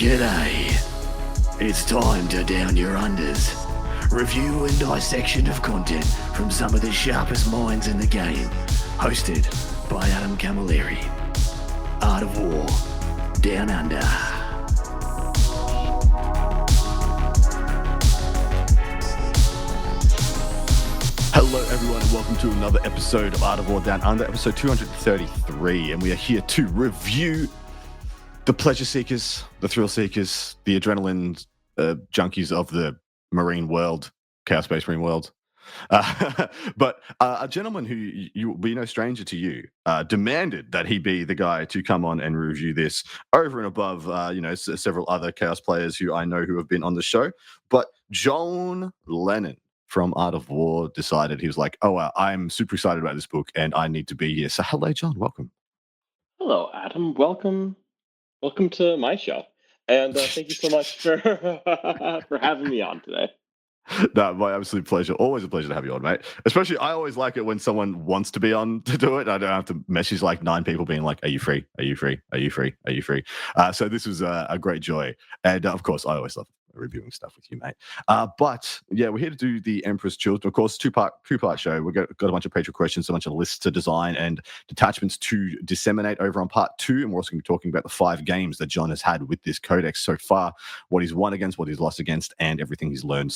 G'day. It's time to down your unders. Review and dissection of content from some of the sharpest minds in the game. Hosted by Adam Camilleri. Art of War. Down Under. Hello everyone and welcome to another episode of Art of War Down Under, episode 233, and we are here to review the pleasure seekers, the thrill seekers, the adrenaline junkies of the marine world, chaos-based marine world. But a gentleman who you will be no stranger to you demanded that he be the guy to come on and review this over and above, several other chaos players who I know who have been on the show. But Jawn Lennon from Art of War decided, he was like, I'm super excited about this book and I need to be here. So hello, John. Welcome. Hello, Adam. Welcome to my show. And thank you so much for for having me on today. No, my absolute pleasure. Always a pleasure to have you on, mate. Especially, I always like it when someone wants to be on to do it. I don't have to message like 9 people being like, are you free? Are you free? Are you free? Are you free? So this was a great joy. And of course, I always love reviewing stuff with you, mate. But yeah, we're here to do the Emperor's Children. Of course, two-part show. We've got a bunch of Patreon questions, a bunch of lists to design and detachments to disseminate over on part 2. And we're also going to be talking about the 5 games that John has had with this Codex so far, what he's won against, what he's lost against, and everything he's learned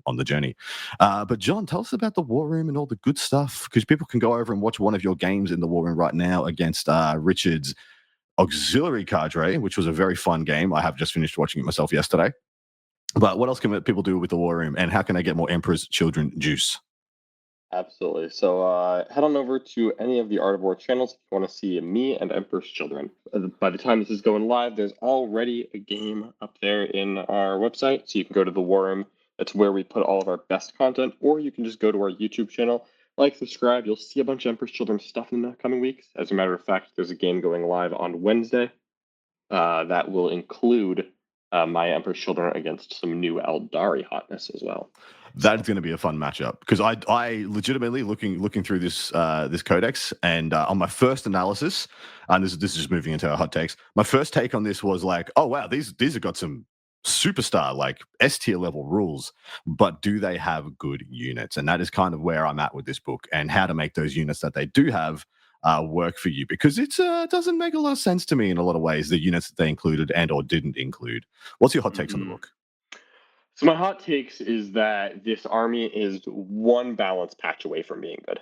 on the journey. But John, tell us about the War Room and all the good stuff, because people can go over and watch one of your games in the War Room right now against Richard's auxiliary cadre, which was a very fun game. I have just finished watching it myself yesterday. But what else can people do with the War Room, and how can they get more Emperor's Children juice? Absolutely. So head on over to any of the Art of War channels if you want to see me and Emperor's Children. By the time this is going live, there's already a game up there in our website, so you can go to the War Room. That's where we put all of our best content, or you can just go to our YouTube channel, subscribe. You'll see a bunch of Emperor's Children stuff in the coming weeks. As a matter of fact, there's a game going live on Wednesday that will include my Emperor's Children against some new Eldari hotness as well. That's going to be a fun matchup, because I legitimately looking through this Codex, and on my first analysis, and this is just moving into our hot takes. My first take on this was like, oh wow, these have got some superstar, like S tier level rules, but do they have good units? And that is kind of where I'm at with this book, and how to make those units that they do have work for you, because it doesn't make a lot of sense to me in a lot of ways, the units that they included and or didn't include. What's your hot takes on the book? So my hot takes is that this army is one balance patch away from being good.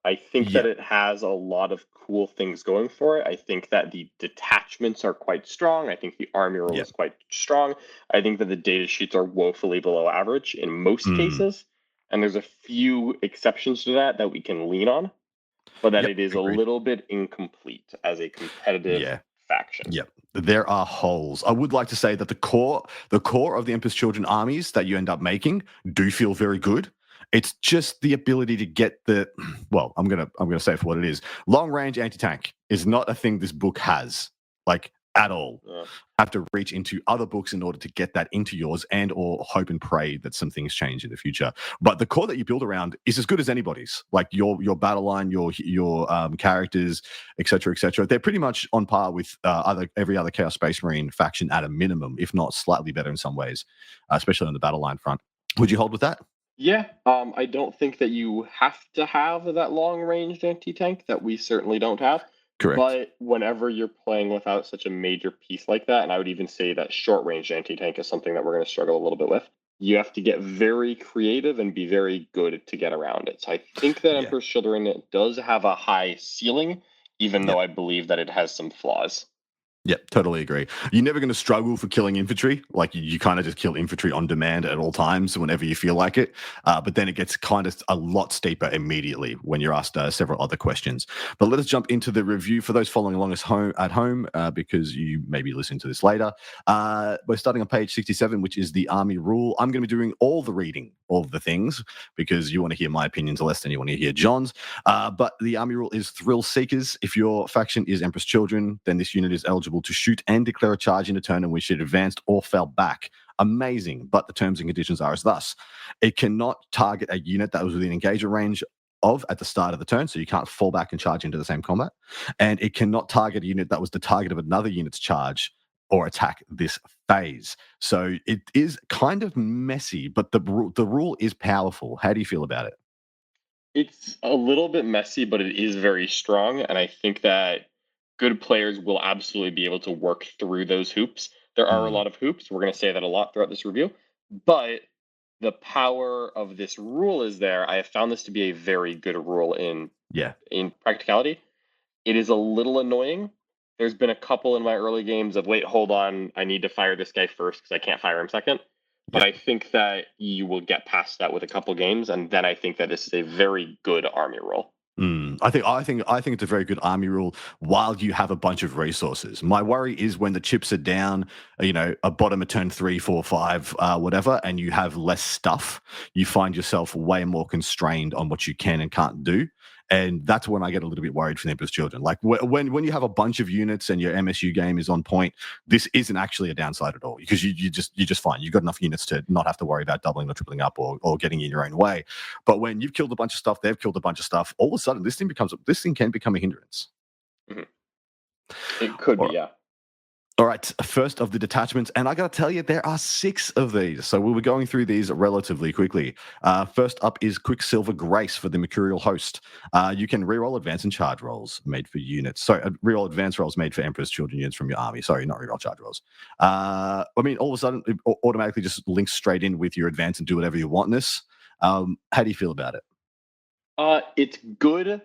I think that it has a lot of cool things going for it. I think that the detachments are quite strong. I think the army rule is quite strong. I think that the data sheets are woefully below average in most cases. And there's a few exceptions to that we can lean on. But that it is a little bit incomplete as a competitive faction. Yep. There are holes. I would like to say that the core of the Emperor's Children armies that you end up making do feel very good. It's just the ability to get I'm gonna say for what it is. Long range anti-tank is not a thing this book has, like, at all. Have to reach into other books in order to get that into yours, and or hope and pray that some things change in the future. But the core that you build around is as good as anybody's. Like your battle line, your characters, etc., etc. They're pretty much on par with every other Chaos Space Marine faction at a minimum, if not slightly better in some ways, especially on the battle line front. Would you hold with that? Yeah, I don't think that you have to have that long-range anti-tank that we certainly don't have. Correct. But whenever you're playing without such a major piece like that, and I would even say that short-range anti-tank is something that we're going to struggle a little bit with, you have to get very creative and be very good to get around it. So I think that Emperor's Children does have a high ceiling, even though I believe that it has some flaws. Yep, totally agree. You're never going to struggle for killing infantry. Like, you kind of just kill infantry on demand at all times whenever you feel like it. But then it gets kind of a lot steeper immediately when you're asked several other questions. But let us jump into the review for those following along at home, because you may be listening to this later. We're starting on page 67, which is the army rule. I'm going to be doing all the reading of the things, because you want to hear my opinions less than you want to hear John's. But the army rule is thrill seekers. If your faction is Emperor's Children, then this unit is eligible to shoot and declare a charge in a turn in which it advanced or fell back. Amazing, but the terms and conditions are as thus. It cannot target a unit that was within engagement range of at the start of the turn, so you can't fall back and charge into the same combat. And it cannot target a unit that was the target of another unit's charge or attack this phase. So it is kind of messy, but the rule is powerful. How do you feel about it? It's a little bit messy, but it is very strong, and I think that good players will absolutely be able to work through those hoops. There are a lot of hoops. We're going to say that a lot throughout this review, but the power of this rule is there. I have found this to be a very good rule in practicality. It is a little annoying. There's been a couple in my early games of, wait, hold on, I need to fire this guy first because I can't fire him second. But I think that you will get past that with a couple games, and then I think that this is a very good army rule. I think it's a very good army rule while you have a bunch of resources. My worry is when the chips are down, a bottom of turn 3, 4, 5, whatever, and you have less stuff, you find yourself way more constrained on what you can and can't do. And that's when I get a little bit worried for the Emperor's Children. Like when you have a bunch of units and your MSU game is on point, this isn't actually a downside at all because you're just fine. You've got enough units to not have to worry about doubling or tripling up or getting in your own way. But when you've killed a bunch of stuff, they've killed a bunch of stuff, all of a sudden this thing can become a hindrance. Mm-hmm. It could be, yeah. All right, first of the detachments, and I got to tell you, there are 6 of these, so we'll be going through these relatively quickly. First up is Quicksilver Grace for the Mercurial Host. You can reroll advance and charge rolls made for units. Sorry, reroll advance rolls made for Emperor's Children units from your army. Sorry, not reroll charge rolls. All of a sudden, it automatically just links straight in with your advance and do whatever you want in this. How do you feel about it? It's good,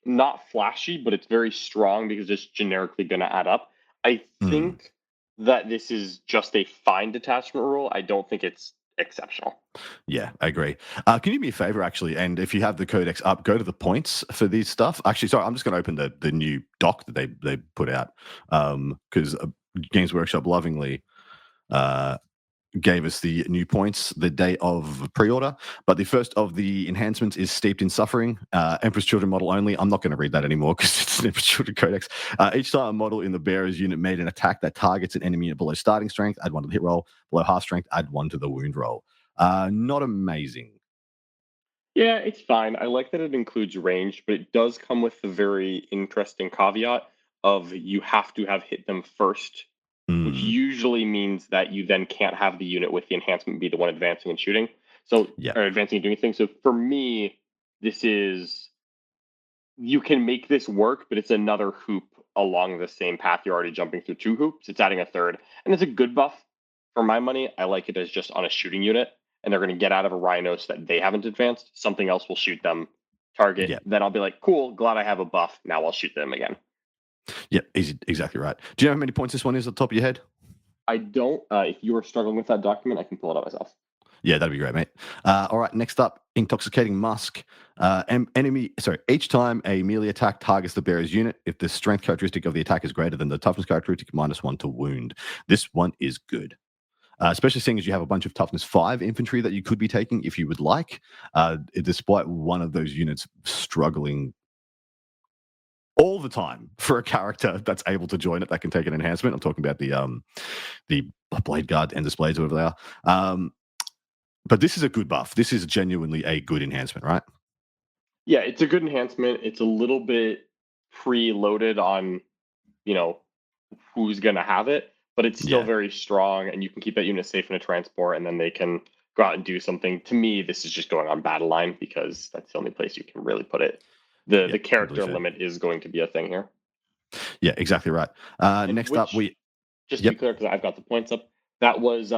not flashy, but it's very strong because it's generically going to add up. I think that this is just a fine detachment rule. I don't think it's exceptional. Yeah, I agree. Can you do me a favor, actually? And if you have the Codex up, go to the points for these stuff. Actually, sorry, I'm just going to open the new doc that they put out because Games Workshop lovingly gave us the new points the day of pre-order, but the first of the enhancements is Steeped in Suffering, Emperor's Children model only. I'm not going to read that anymore because it's an Emperor's Children Codex. Each time a model in the bearer's unit made an attack that targets an enemy unit below starting strength, add 1 to the hit roll. Below half strength, add 1 to the wound roll. Not amazing. Yeah, it's fine. I like that it includes range, but it does come with the very interesting caveat of you have to have hit them first, which usually means that you then can't have the unit with the enhancement be the one advancing and shooting. Or advancing and doing things. So for me, this is, you can make this work, but it's another hoop along the same path. You're already jumping through 2 hoops. It's adding a third. And it's a good buff. For my money, I like it as just on a shooting unit, and they're going to get out of a rhino so that they haven't advanced. Something else will shoot them, target. Then I'll be like, cool, glad I have a buff. Now I'll shoot them again. Yeah, exactly right. Do you know how many points this one is at the top of your head? I don't. If you are struggling with that document, I can pull it up myself. Yeah, that'd be great, mate. All right, next up, Intoxicating Musk. Each time a melee attack targets the bearer's unit, if the strength characteristic of the attack is greater than the toughness characteristic, -1 to wound. This one is good. Especially seeing as you have a bunch of toughness 5 infantry that you could be taking if you would like, despite one of those units struggling all the time for a character that's able to join it that can take an enhancement. I'm talking about the Blade Guard, Endless Blades, whatever they are. But this is a good buff. This is genuinely a good enhancement, right? Yeah, it's a good enhancement. It's a little bit pre-loaded on, who's going to have it, but it's still very strong, and you can keep that unit safe in a transport, and then they can go out and do something. To me, this is just going on battle line because that's the only place you can really put it. The character limit is going to be a thing here. Yeah, exactly right. Next up, we just to be clear, because I've got the points up. That was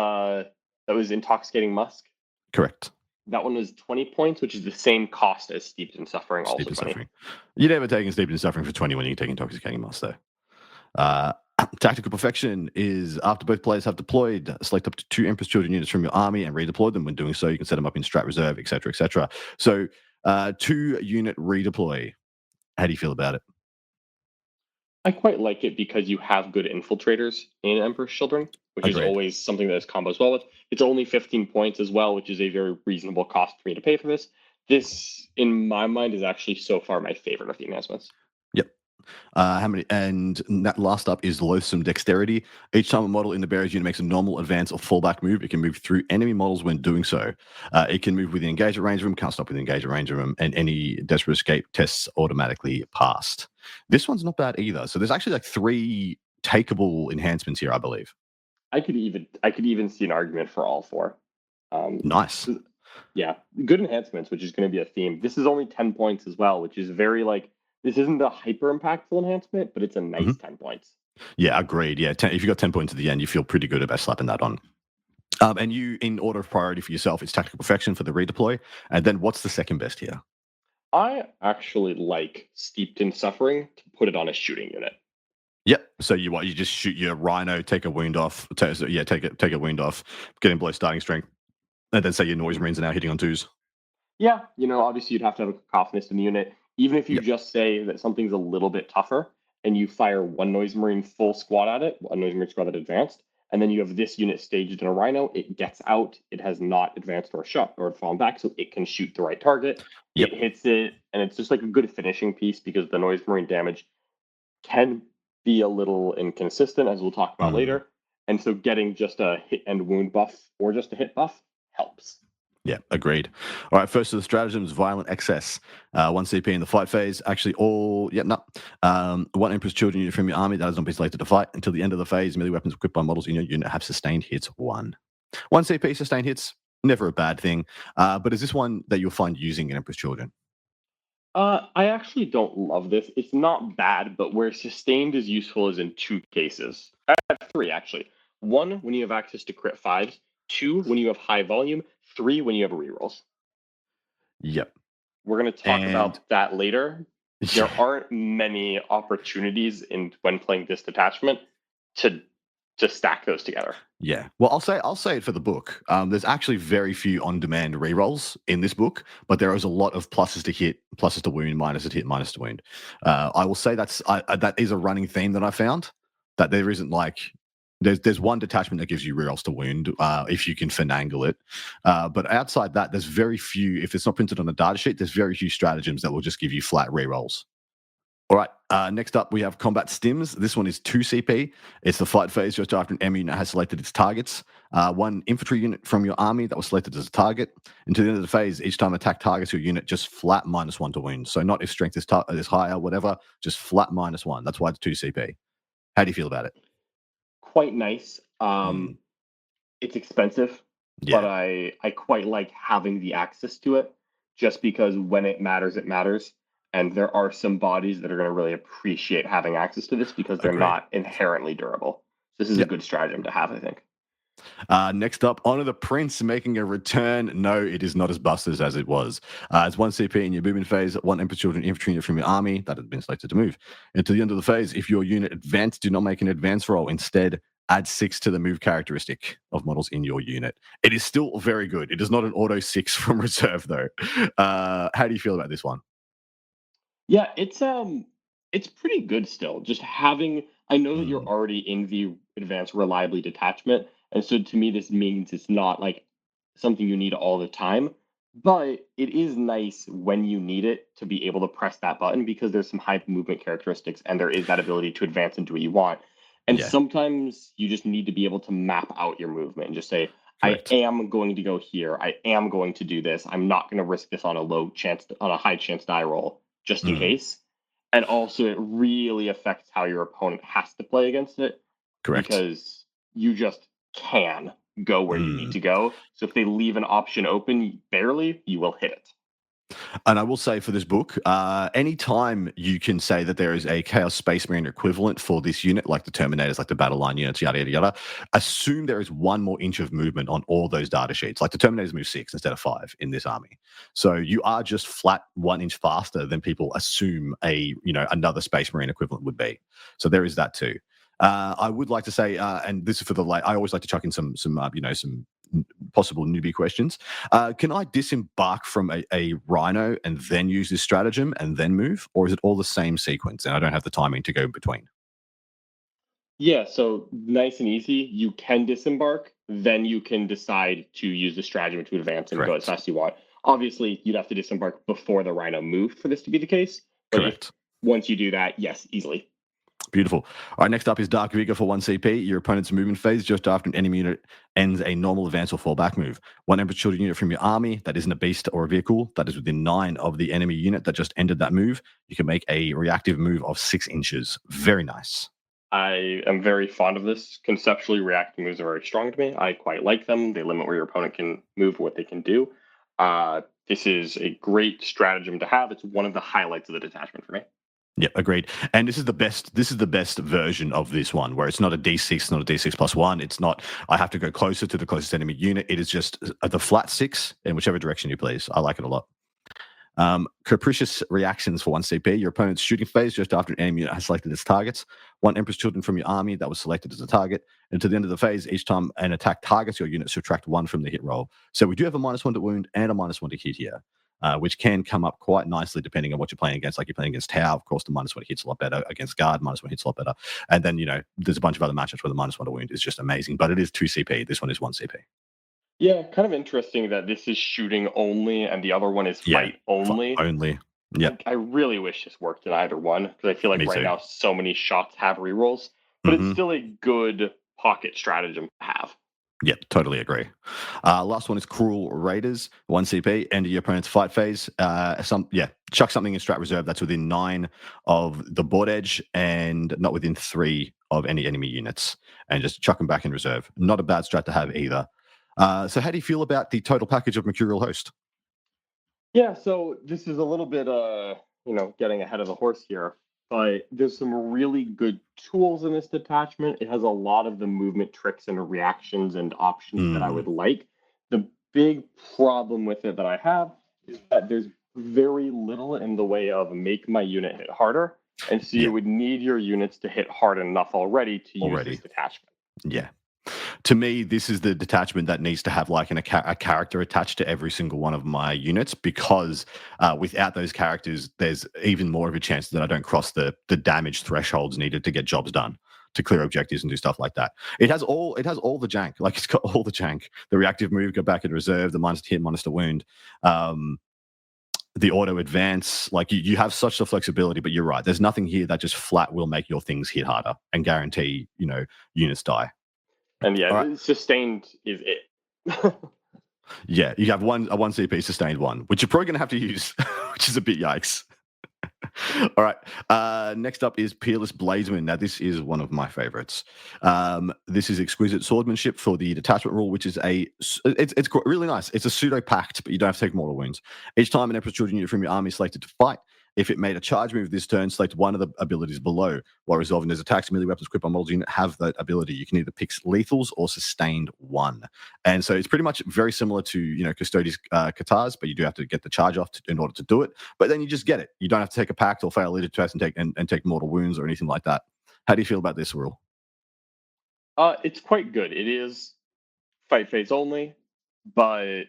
Intoxicating Musk. Correct. That one was 20 points, which is the same cost as Steeped in Suffering. Also 20. Suffering. You're never taking Steeped in Suffering for 20 when you take Intoxicating Musk, though. Tactical Perfection is after both players have deployed, select up to 2 Emperor's Children units from your army and redeploy them. When doing so, you can set them up in strat reserve, etc., etc. So, 2-unit redeploy. How do you feel about it? I quite like it because you have good infiltrators in Emperor's Children, which is always something that is combos well with. It's only 15 points as well, which is a very reasonable cost for me to pay for this. This, in my mind, is actually so far my favorite of the enhancements. Yep. That last up is Loathsome Dexterity. Each time a model in the bearer's unit makes a normal advance or fallback move, it can move through enemy models when doing so. It can move within engagement range of them, can't stop within engagement range of them, and any desperate escape tests automatically passed. This one's not bad either. So there's actually like 3 takeable enhancements here, I believe. I could even see an argument for all four. Nice. Yeah, good enhancements, which is going to be a theme. This is only 10 points as well, which is very this isn't the hyper impactful enhancement, but it's a nice 10 points. Yeah, agreed. Yeah, if you got 10 points at the end, you feel pretty good about slapping that on. And you, in order of priority for yourself, it's Tactical Perfection for the redeploy. And then what's the second best here? I actually like Steeped in Suffering to put it on a shooting unit. Yep. So you just shoot your Rhino, take a wound off. Take a wound off, get him below starting strength, and then say your Noise Marines are now hitting on 2s. Yeah, obviously you'd have to have a Cacophonist in the unit. Even if you just say that something's a little bit tougher and you fire one Noise Marine full squad at it, a Noise Marine squad that advanced, and then you have this unit staged in a Rhino, it gets out, it has not advanced or shot or fallen back, so it can shoot the right target. It hits it, and it's just like a good finishing piece because the Noise Marine damage can be a little inconsistent, as we'll talk about later. And so getting just a hit and wound buff or just a hit buff helps. Yeah, agreed. All right, first of the stratagems, Violent Excess. 1 CP in the fight phase. Actually, one Emperor's Children unit from your army that has not been selected to fight. Until the end of the phase, melee weapons equipped by models in your unit have sustained hits 1. 1 CP sustained hits, never a bad thing. But is this one that you'll find using in Emperor's Children? I actually don't love this. It's not bad, but where sustained is useful is in 2 cases. 3, actually. 1, when you have access to crit 5s. 2, when you have high volume. 3, when you have rerolls. Yep. We're going to talk about that later. There aren't many opportunities when playing this detachment to stack those together. Yeah. Well, I'll say it for the book. There's actually very few on-demand rerolls in this book, but there is a lot of pluses to hit, pluses to wound, minuses to hit, minus to wound. I will say that is a running theme that I found, that there isn't there's one detachment that gives you rerolls to wound if you can finagle it. But outside that, there's very few, if it's not printed on a data sheet, there's very few stratagems that will just give you flat rerolls. All right, next up we have Combat Stims. This one is 2 CP. It's the fight phase just after an enemy unit has selected its targets. 1 infantry unit from your army that was selected as a target. Until the end of the phase, each time attack targets your unit, just flat -1 to wound. So not if strength is higher, whatever, just flat -1. That's why it's 2 CP. How do you feel about it? Quite nice. It's expensive, but I quite like having the access to it just because when it matters, it matters. And there are some bodies that are going to really appreciate having access to this because they're not inherently durable. This is a good stratagem to have, I think. Next up, Honor the Prince making a return. No, it is not as busters as it was. It's 1 CP in your movement phase, 1 Emperor's Children infantry unit from your army that has been selected to move. Until the end of the phase, if your unit advanced, do not make an advance roll. Instead, add 6 to the move characteristic of models in your unit. It is still very good. It is not an auto 6 from reserve, though. How do you feel about this one? Yeah, it's pretty good still. Just having, I know that you're already in the advanced reliably detachment, and so to me this means it's not like something you need all the time, but it is nice when you need it to be able to press that button because there's some high movement characteristics and there is that ability to advance and do what you want. And sometimes you just need to be able to map out your movement and just say, correct. I am going to go here. I am going to do this. I'm not going to risk this on a high chance die roll just in case. And also it really affects how your opponent has to play against it. Correct. Because you just can go where you need to go. So if they leave an option open barely, you will hit it. And I will say for this book, anytime you can say that there is a Chaos Space Marine equivalent for this unit, like the Terminators, like the Battle Line units, yada, yada, yada, assume there is 1 more inch of movement on all those data sheets. Like the Terminators move 6 instead of 5 in this army. So you are just flat 1 inch faster than people assume another Space Marine equivalent would be. So there is that too. I would like to say, and this is for I always like to chuck in some possible newbie questions. Can I disembark from a Rhino and then use this stratagem and then move? Or is it all the same sequence and I don't have the timing to go between? Yeah, so nice and easy. You can disembark, then you can decide to use the stratagem to advance and go as fast as you want. Obviously, you'd have to disembark before the Rhino moved for this to be the case. But once you do that, yes, easily. Beautiful. All right, next up is Dark Vigor for 1 CP. Your opponent's movement phase just after an enemy unit ends a normal advance or fallback move. 1 Emperor's Children unit from your army that isn't a beast or a vehicle that is within 9 of the enemy unit that just ended that move. You can make a reactive move of 6 inches. Very nice. I am very fond of this. Conceptually, reacting moves are very strong to me. I quite like them. They limit where your opponent can move, what they can do. This is a great stratagem to have. It's one of the highlights of the detachment for me. Yeah, agreed. And this is the best. This is the best version of this one, where it's not a D6, not a D6 plus one. It's not. I have to go closer to the closest enemy unit. It is just the flat 6 in whichever direction you please. I like it a lot. Capricious reactions for 1 CP. Your opponent's shooting phase just after an enemy unit has selected its targets. 1 Emperor's Children from your army that was selected as a target. And to the end of the phase, each time an attack targets your unit, subtract 1 from the hit roll. So we do have a -1 to wound and a -1 to hit here, which can come up quite nicely depending on what you're playing against. Like you're playing against Tau, of course, the -1 hits a lot better. Against Guard, -1 hits a lot better. And then, there's a bunch of other matchups where the -1 to wound is just amazing. But it is 2 CP. This one is 1 CP. Yeah, kind of interesting that this is shooting only and the other one is fight only. Only. Yeah. I really wish this worked in either one because I feel like Me right too. now so many shots have rerolls, but it's still a good pocket stratagem to have. Yeah, totally agree. Last one is Cruel Raiders, 1 CP. End of your opponent's fight phase. Chuck something in strat reserve that's within 9 of the board edge and not within 3 of any enemy units, and just chuck them back in reserve. Not a bad strat to have either. So how do you feel about the total package of Mercurial Host? Yeah, so this is a little bit, getting ahead of the horse here, but there's some really good tools in this detachment. It has a lot of the movement tricks and reactions and options that I would like. The big problem with it that I have is that there's very little in the way of make my unit hit harder. And so you would need your units to hit hard enough already to use this detachment. Yeah. To me, this is the detachment that needs to have like a character attached to every single one of my units, because without those characters, there's even more of a chance that I don't cross the damage thresholds needed to get jobs done, to clear objectives and do stuff like that. It has all the jank. Like, it's got all the jank. The reactive move, go back in reserve, the -to hit, -to wound, the auto advance. Like, you have such the flexibility, but you're right. There's nothing here that just flat will make your things hit harder and guarantee, units die. And sustained is it. Yeah, you have a 1 CP sustained 1, which you're probably going to have to use, which is a bit yikes. All right. Next up is Peerless Bladesmen. Now, this is one of my favorites. This is exquisite swordsmanship for the detachment rule, which is it's really nice. It's a pseudo pact, but you don't have to take mortal wounds. Each time an Emperor's Children unit from your army is selected to fight, if it made a charge move this turn, select one of the abilities below. While resolving those attacks, melee weapons equipped on models unit have that ability. You can either pick lethals or sustained 1. And so it's pretty much very similar to, Custodes Katars, but you do have to get the charge off in order to do it. But then you just get it. You don't have to take a pact or fail a leader test and take mortal wounds or anything like that. How do you feel about this rule? It's quite good. It is fight phase only, but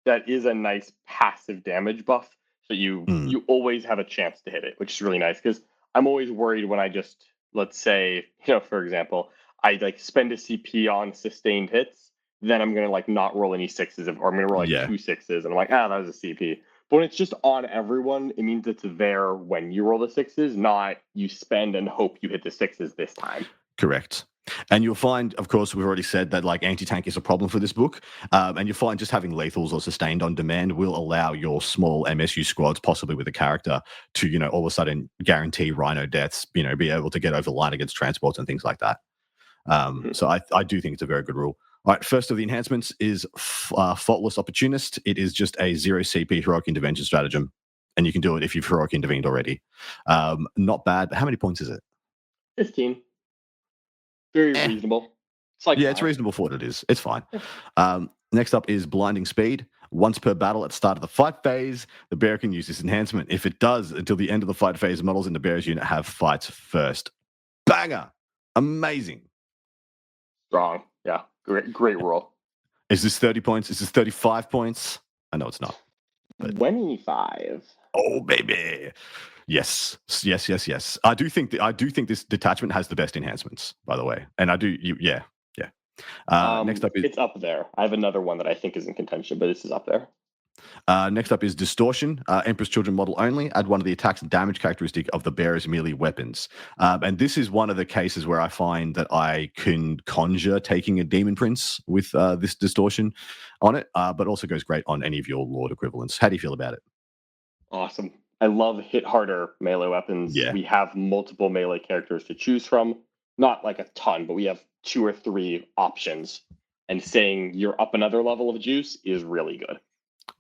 that is a nice passive damage buff. So you always have a chance to hit it, which is really nice, because I'm always worried when I just, let's say, for example, I spend a CP on sustained hits, then I'm gonna not roll any 6s, or I'm gonna roll 2 6s, and I'm like, that was a CP. But when it's just on everyone, it means it's there when you roll the 6s, not you spend and hope you hit the 6s this time. Correct. And you'll find, of course, we've already said that anti-tank is a problem for this book. And you'll find just having lethals or sustained on demand will allow your small MSU squads, possibly with a character, to, all of a sudden guarantee rhino deaths, be able to get over the line against transports and things like that. So I do think it's a very good rule. All right, first of the enhancements is Faultless Opportunist. It is just a 0 CP heroic intervention stratagem. And you can do it if you've heroic intervened already. Not bad, but how many points is it? 15. Very reasonable. It's reasonable for what it is. It's fine. Next up is Blinding Speed. Once per battle at the start of the fight phase, the bearer can use this enhancement. If it does, until the end of the fight phase, models in the bearer's unit have fights first. Banger! Amazing. Strong. Yeah. Great rule. Is this 30 points? Is this 35 points? I know it's not. But 25. Oh, baby. Yes. I do think this detachment has the best enhancements, by the way. And I do, yeah. Next up is... It's up there. I have another one that I think is in contention, but this is up there. Next up is Distortion. Emperor's Children model only. Add one of the attacks and damage characteristic of the bearer's melee weapons. And this is one of the cases where I find that I can conjure taking a Daemon Prince with this Distortion on it, but also goes great on any of your Lord equivalents. How do you feel about it? Awesome. I love hit harder melee weapons. Yeah. We have multiple melee characters to choose from. not like a ton, but we have 2 or 3 options. And saying you're up another level of juice is really good.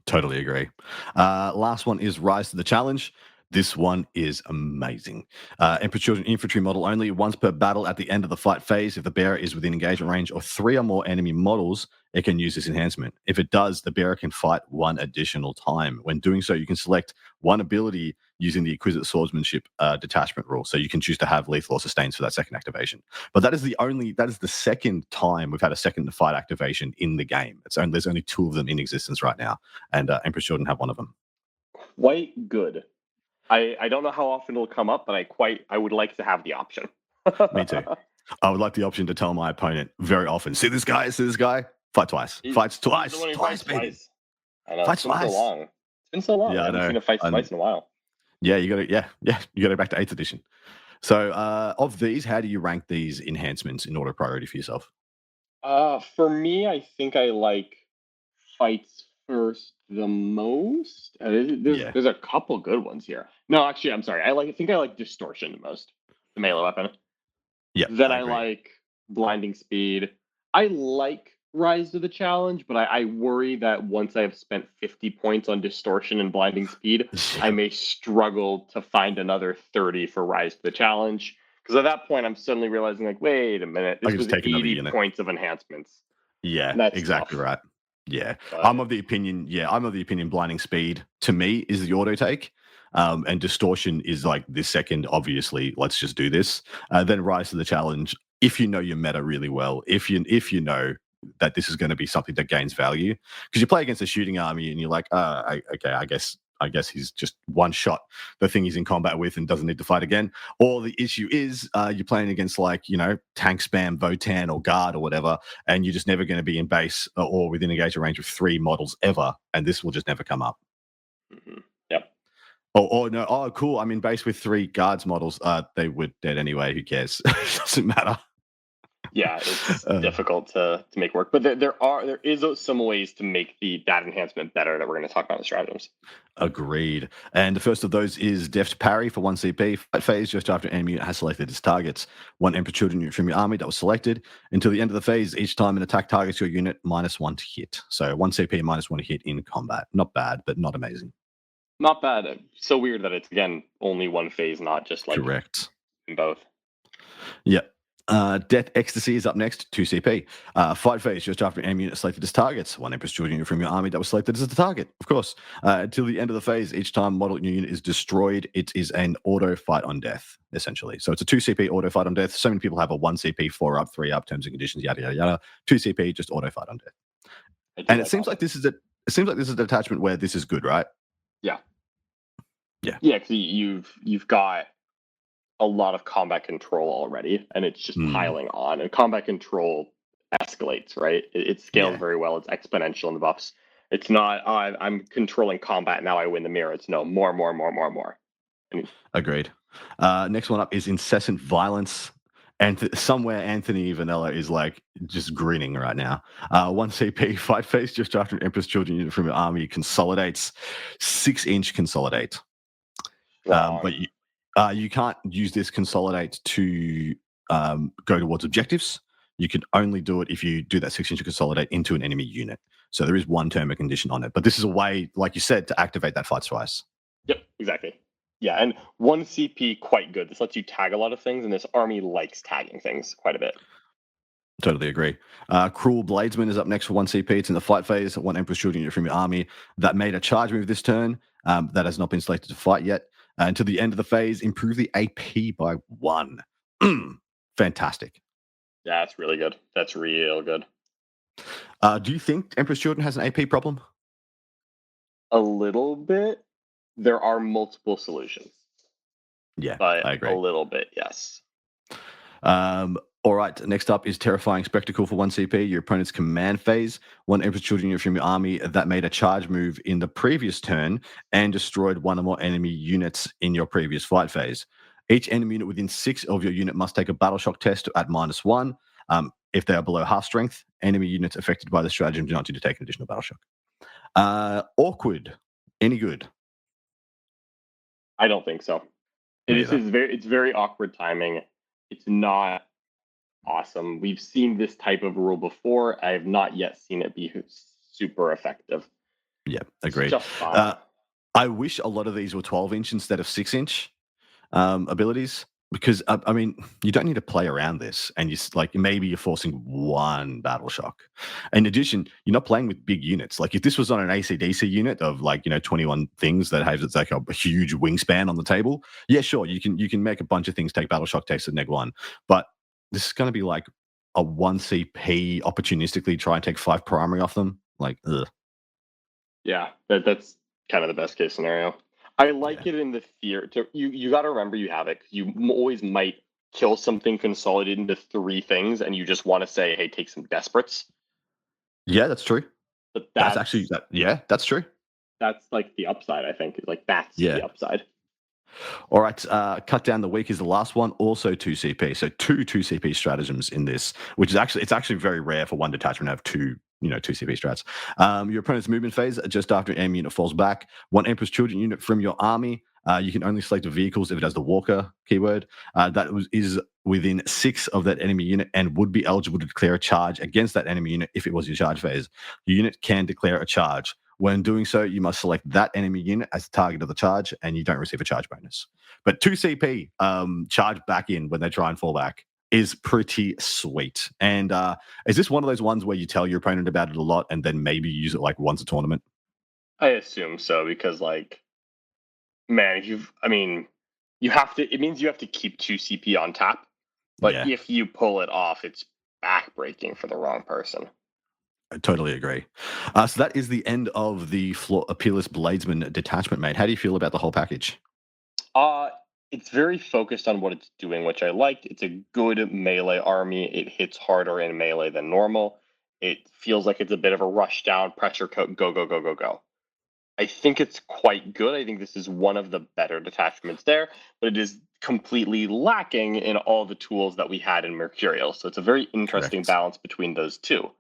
Totally agree. Last one is Rise to the Challenge. This one is amazing. Emperor Children infantry model only, once per battle at the end of the fight phase. If the bearer is within engagement range of 3 or more enemy models, it can use this enhancement. If it does, the bearer can fight 1 additional time. When doing so, you can select one ability using the Exquisite Swordsmanship detachment rule. So you can choose to have lethal or sustains for that second activation. But that is the second time we've had a second to fight activation in the game. There's only 2 of them in existence right now, and Emperor's Children have one of them. Quite good. I don't know how often it'll come up, but I would like to have the option. Me too. I would like the option to tell my opponent very often, see this guy, fight twice. Fights twice. Twice, baby. Twice. I know, Fights it's been twice. so long. It's been so long. Yeah, I haven't seen a fight twice in a while. Yeah, you got to you got to go back to 8th edition. So of these, how do you rank these enhancements in order of priority for yourself? For me, I think I like fights first the most. There's a couple good ones here. No, actually, I'm sorry. I think I like distortion the most, the melee weapon. Yeah. Then I like blinding speed. I like Rise to the Challenge, but I worry that once I have spent 50 points on distortion and blinding speed, I may struggle to find another 30 for Rise to the Challenge. Because at that point, I'm suddenly realizing, like, wait a minute, this was 80 points of enhancements. Yeah, that's exactly tough. Right. Yeah, But I'm of the opinion. Blinding speed to me is the auto take, and distortion is like the second. Obviously, let's just do this. Then Rise to the Challenge. If you know your meta really well, if you know that this is going to be something that gains value, because you play against a shooting army and you're like, okay, I guess he's just one shot the thing he's in combat with and doesn't need to fight again. Or the issue is you're playing against like, tank spam, Votan or guard or whatever, and you're just never going to be in base or within engagement range of 3 models ever, and this will just never come up. Mm-hmm. Yep. Oh, cool. I'm in base with 3 guards models. They were dead anyway. Who cares? Doesn't matter. Yeah, it's difficult to make work, but there is some ways to make that enhancement better that we're going to talk about in the stratagems. Agreed. And the first of those is Deft Parry for 1 CP. Fight phase just after an enemy has selected its targets. 1 Emperor Children unit from your army that was selected. Until the end of the phase, each time an attack targets your unit, -1 to hit. So 1 CP, -1 to hit in combat. Not bad, but not amazing. Not bad. So weird that it's, again, only 1 phase, not just like correct in both. Yep. Death Ecstasy is up next, 2 CP. Fight phase just after an enemy unit selected as targets. 1 Empress Children unit from your army that was selected as the target, of course. Until the end of the phase, each time model in your unit is destroyed, it is an auto fight on death, essentially. So it's a 2 CP auto fight on death. So many people have a 1 CP, 4 up, 3 up, terms and conditions, yada yada yada. 2 CP, just auto fight on death. And it seems like this is a detachment where this is good, right? Yeah. Yeah. Yeah, because you've got a lot of combat control already, and it's just piling on. And combat control escalates, right? It scales very well. It's exponential in the buffs. It's not, I'm controlling combat, now I win the mirror. It's no, more. Agreed. Next one up is Incessant Violence. And somewhere Anthony Vanilla is like just grinning right now. 1 CP, fight phase just after an Empress Children unit from your army consolidates. 6-inch consolidate. But you can't use this consolidate to go towards objectives. You can only do it if you do that 6-inch consolidate into an enemy unit. So there is 1 term and condition on it. But this is a way, like you said, to activate that fight twice. Yep, exactly. Yeah, and 1 CP, quite good. This lets you tag a lot of things, and this army likes tagging things quite a bit. Totally agree. Cruel Bladesman is up next for 1 CP. It's in the fight phase. 1 Empress Children unit from your army that made a charge move this turn that has not been selected to fight yet. Until the end of the phase, improve the AP by 1. Fantastic. Yeah, that's really good. That's real good. Do you think Empress Children has an AP problem? A little bit. There are multiple solutions. Yeah, but I agree. A little bit, yes. All right, next up is Terrifying Spectacle for 1 CP, your opponent's command phase. 1 Empress Children unit from your army that made a charge move in the previous turn and destroyed 1 or more enemy units in your previous fight phase. Each enemy unit within 6 of your unit must take a battle shock test at -1. If they are below half strength, enemy units affected by the stratagem do not need to take an additional battle shock. Awkward. Any good? I don't think so. It's very awkward timing. It's not awesome. We've seen this type of rule before. I have not yet seen it be super effective. Yeah, It's agreed. just fine. I wish a lot of these were 12-inch instead of 6-inch abilities, because I mean, you don't need to play around this, and like maybe you're forcing one battle shock. In addition, you're not playing with big units. Like if this was on an ACDC unit of 21 things that has it's like a huge wingspan on the table, yeah, sure, you can make a bunch of things take battle shock text at -1, but this is going to be like a 1 CP opportunistically try and take 5 primary off them. Like, ugh. Yeah, that's kind of the best case scenario. I like it in the fear. You got to remember you have it. 'Cause you always might kill something consolidated into 3 things, and you just want to say, "Hey, take some desperates." Yeah, that's true. But That's actually yeah, that's true. that's like the upside. I think like that's Yeah. the upside. All right, cut down the week is the last one, also 2 CP. So 2 CP stratagems in this, which is actually very rare for one detachment to have 2 2 CP strats. Your opponent's movement phase, just after an enemy unit falls back, 1 Emperor's Children unit from your army. You can only select the vehicles if it has the Walker keyword. Is within 6 of that enemy unit and would be eligible to declare a charge against that enemy unit if it was your charge phase. Your unit can declare a charge. When doing so, you must select that enemy unit as the target of the charge, and you don't receive a charge bonus. But 2 CP charge back in when they try and fall back is pretty sweet. And is this one of those ones where you tell your opponent about it a lot and then maybe use it like once a tournament? I assume so because man, you have to. It means you have to keep 2 CP on tap. But Yeah. if you pull it off, it's backbreaking for the wrong person. I totally agree. So that is the end of the Peerless Bladesmen detachment, mate. How do you feel about the whole package? It's very focused on what it's doing, which I liked. It's a good melee army. It hits harder in melee than normal. It feels like it's a bit of a rush down, pressure coat, go, go, go, go, go. I think it's quite good. I think this is one of the better detachments there, but it is completely lacking in all the tools that we had in Mercurial. So it's a very interesting Correct. balance between those two.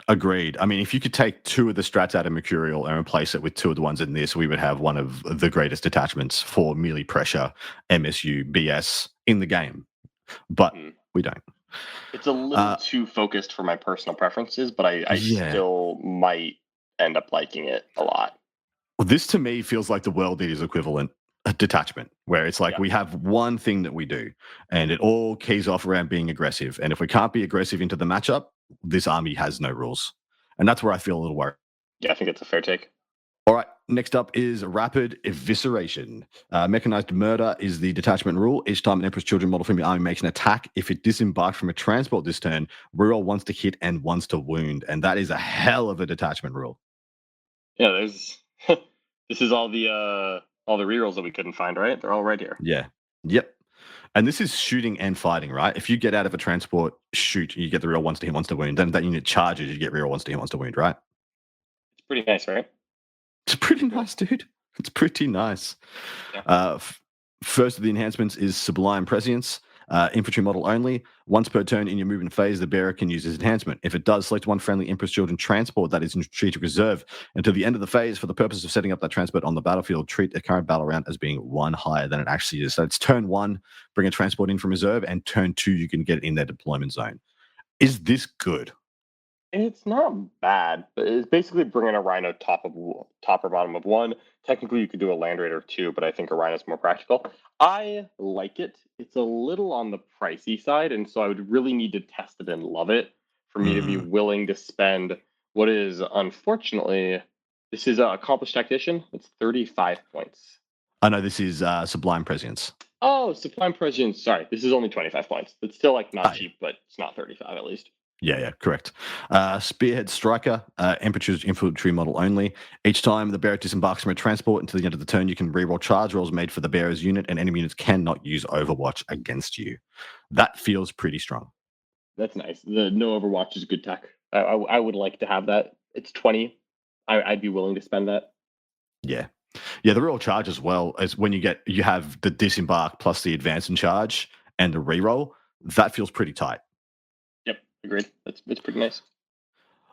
Agreed. I mean, if you could take 2 of the strats out of Mercurial and replace it with 2 of the ones in this, we would have one of the greatest detachments for melee pressure, MSU, BS in the game. But we don't. It's a little too focused for my personal preferences, but I Yeah. still might end up liking it a lot. Well, this to me feels like the World Eaters equivalent detachment, where it's like we have one thing that we do, and it all keys off around being aggressive. And if we can't be aggressive into the matchup, this army has no rules. And that's where I feel a little worried. Yeah, I think it's a fair take. All right, next up is Rapid Evisceration. Mechanized Murder is the detachment rule. Each time an Emperor's Children model from your army makes an attack, if it disembarks from a transport this turn, reroll once to hit and once to wound. And that is a hell of a detachment rule. Yeah, there's this is all the rerolls that we couldn't find, right? They're all right here. Yeah. Yep. And this is shooting and fighting, right? If you get out of a transport, shoot, you get the real once to hit, once to wound. Then that unit charges, you get real once to hit, once to wound, right? It's pretty nice, right? It's pretty nice, dude. It's pretty nice. Yeah. First of the enhancements is Sublime Prescience. Infantry model only. Once per turn in your movement phase, the bearer can use this enhancement. If it does, select 1 friendly Emperor's Children transport that is in strategic reserve until the end of the phase for the purpose of setting up that transport on the battlefield. Treat the current battle round as being 1 higher than it actually is. So it's turn 1, bring a transport in from reserve, and turn 2, you can get it in their deployment zone. Is this good? It's not bad, but it's basically bringing a Rhino top or bottom of 1. Technically, you could do a Land Raider 2, but I think a Rhino is more practical. I like it. It's a little on the pricey side, and so I would really need to test it and love it for me to be willing to spend what is, unfortunately, this is an Accomplished Tactician. It's 35 points. I know this is Sublime Prescience. Oh, Sublime Prescience. Sorry, this is only 25 points. It's still not cheap, but it's not 35 at least. Yeah, correct. Spearhead Striker, Emperor's infantry model only. Each time the bearer disembarks from a transport until the end of the turn, you can reroll charge rolls made for the bearer's unit, and enemy units cannot use Overwatch against you. That feels pretty strong. That's nice. The no Overwatch is good tech. I would like to have that. It's 20. I'd be willing to spend that. Yeah. Yeah, the reroll charge as well as when you have the disembark plus the advance and charge and the reroll. That feels pretty tight. Yep, agreed. It's pretty nice.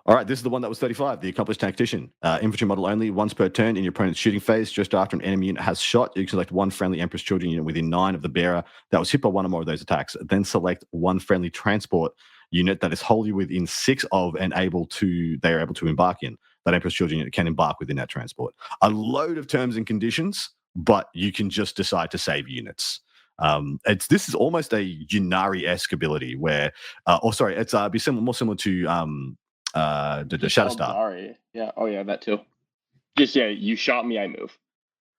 All right, this is the one that was 35, the Accomplished Tactician. Infantry model only, once per turn in your opponent's shooting phase. Just after an enemy unit has shot, you can select one friendly Emperor's Children unit within 9 of the bearer that was hit by one or more of those attacks. Then select one friendly transport unit that is wholly within 6 of and they are able to embark in. That Emperor's Children unit can embark within that transport. A load of terms and conditions, but you can just decide to save units. This is almost a Yunari-esque ability where, it's more similar to the Shatterstar. Eldari. Yeah. Oh, yeah, that too. Just, yeah, you shot me, I move.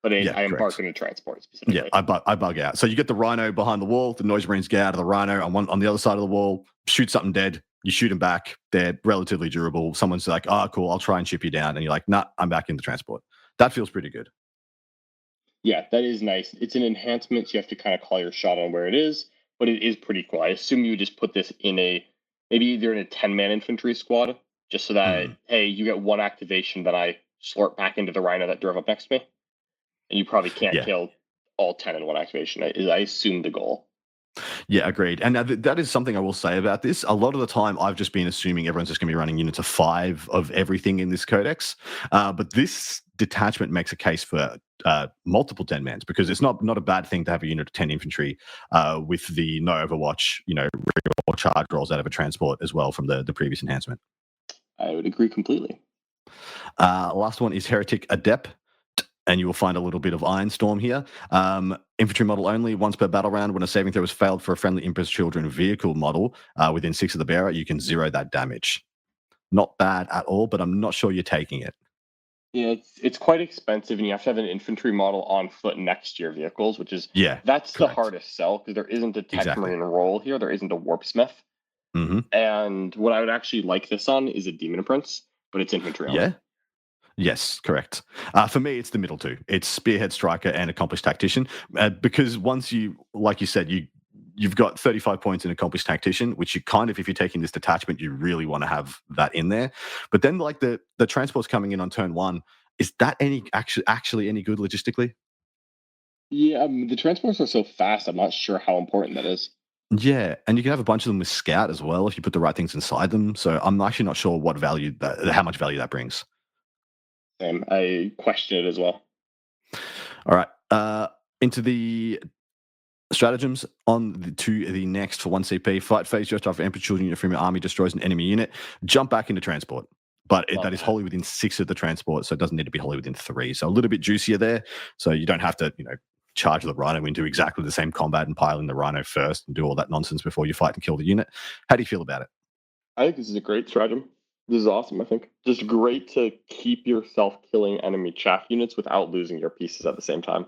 But I embark in a transport specifically. Yeah, I bug out. So you get the Rhino behind the wall. The Noise Marines get out of the Rhino on the other side of the wall, shoot something dead. You shoot them back. They're relatively durable. Someone's like, oh, cool, I'll try and chip you down. And you're like, nah, I'm back in the transport. That feels pretty good. Yeah, that is nice. It's an enhancement, so you have to kind of call your shot on where it is, but it is pretty cool. I assume you would just put this in maybe either in a 10-man infantry squad, just so that, hey, you get one activation, then I slurp back into the Rhino that drove up next to me. And you probably can't kill all 10 in one activation. I assume the goal. Yeah, agreed. And that is something I will say about this. A lot of the time, I've just been assuming everyone's just going to be running units of 5 of everything in this codex. But this detachment makes a case for multiple 10-mans, because it's not a bad thing to have a unit of 10 infantry with the no Overwatch, reroll charge rolls out of a transport as well from the previous enhancement. I would agree completely. Last one is Heretic Adept. And you will find a little bit of Ironstorm here. Infantry model only, once per battle round. When a saving throw is failed for a friendly Emperor's Children vehicle model within 6 of the bearer, you can 0 that damage. Not bad at all, but I'm not sure you're taking it. Yeah, it's quite expensive, and you have to have an infantry model on foot next to your vehicles, which is that's correct. The hardest sell, because there isn't a tech marine roll here. There isn't a warpsmith. Mm-hmm. And what I would actually like this on is a Demon Prince, but it's infantry only. Yeah. Yes, correct. For me, it's the middle two. It's Spearhead Striker and Accomplished Tactician, because once you, like you said, you've got 35 points in Accomplished Tactician, which you kind of, if you're taking this detachment, you really want to have that in there. But then, like the transports coming in on turn 1, is that actually any good logistically? Yeah, the transports are so fast. I'm not sure how important that is. Yeah, and you can have a bunch of them with Scout as well if you put the right things inside them. So I'm actually not sure how much value that brings. Same. I question it as well. All right. Into the stratagems to the next for 1 CP. Fight phase just after Emperor's Children unit from your army destroys an enemy unit. Jump back into transport. But that is wholly within 6 of the transport, so it doesn't need to be wholly within 3. So a little bit juicier there. So you don't have to, charge the Rhino into exactly the same combat and pile in the Rhino first and do all that nonsense before you fight and kill the unit. How do you feel about it? I think this is a great stratagem. This is awesome, I think. Just great to keep yourself killing enemy chaff units without losing your pieces at the same time.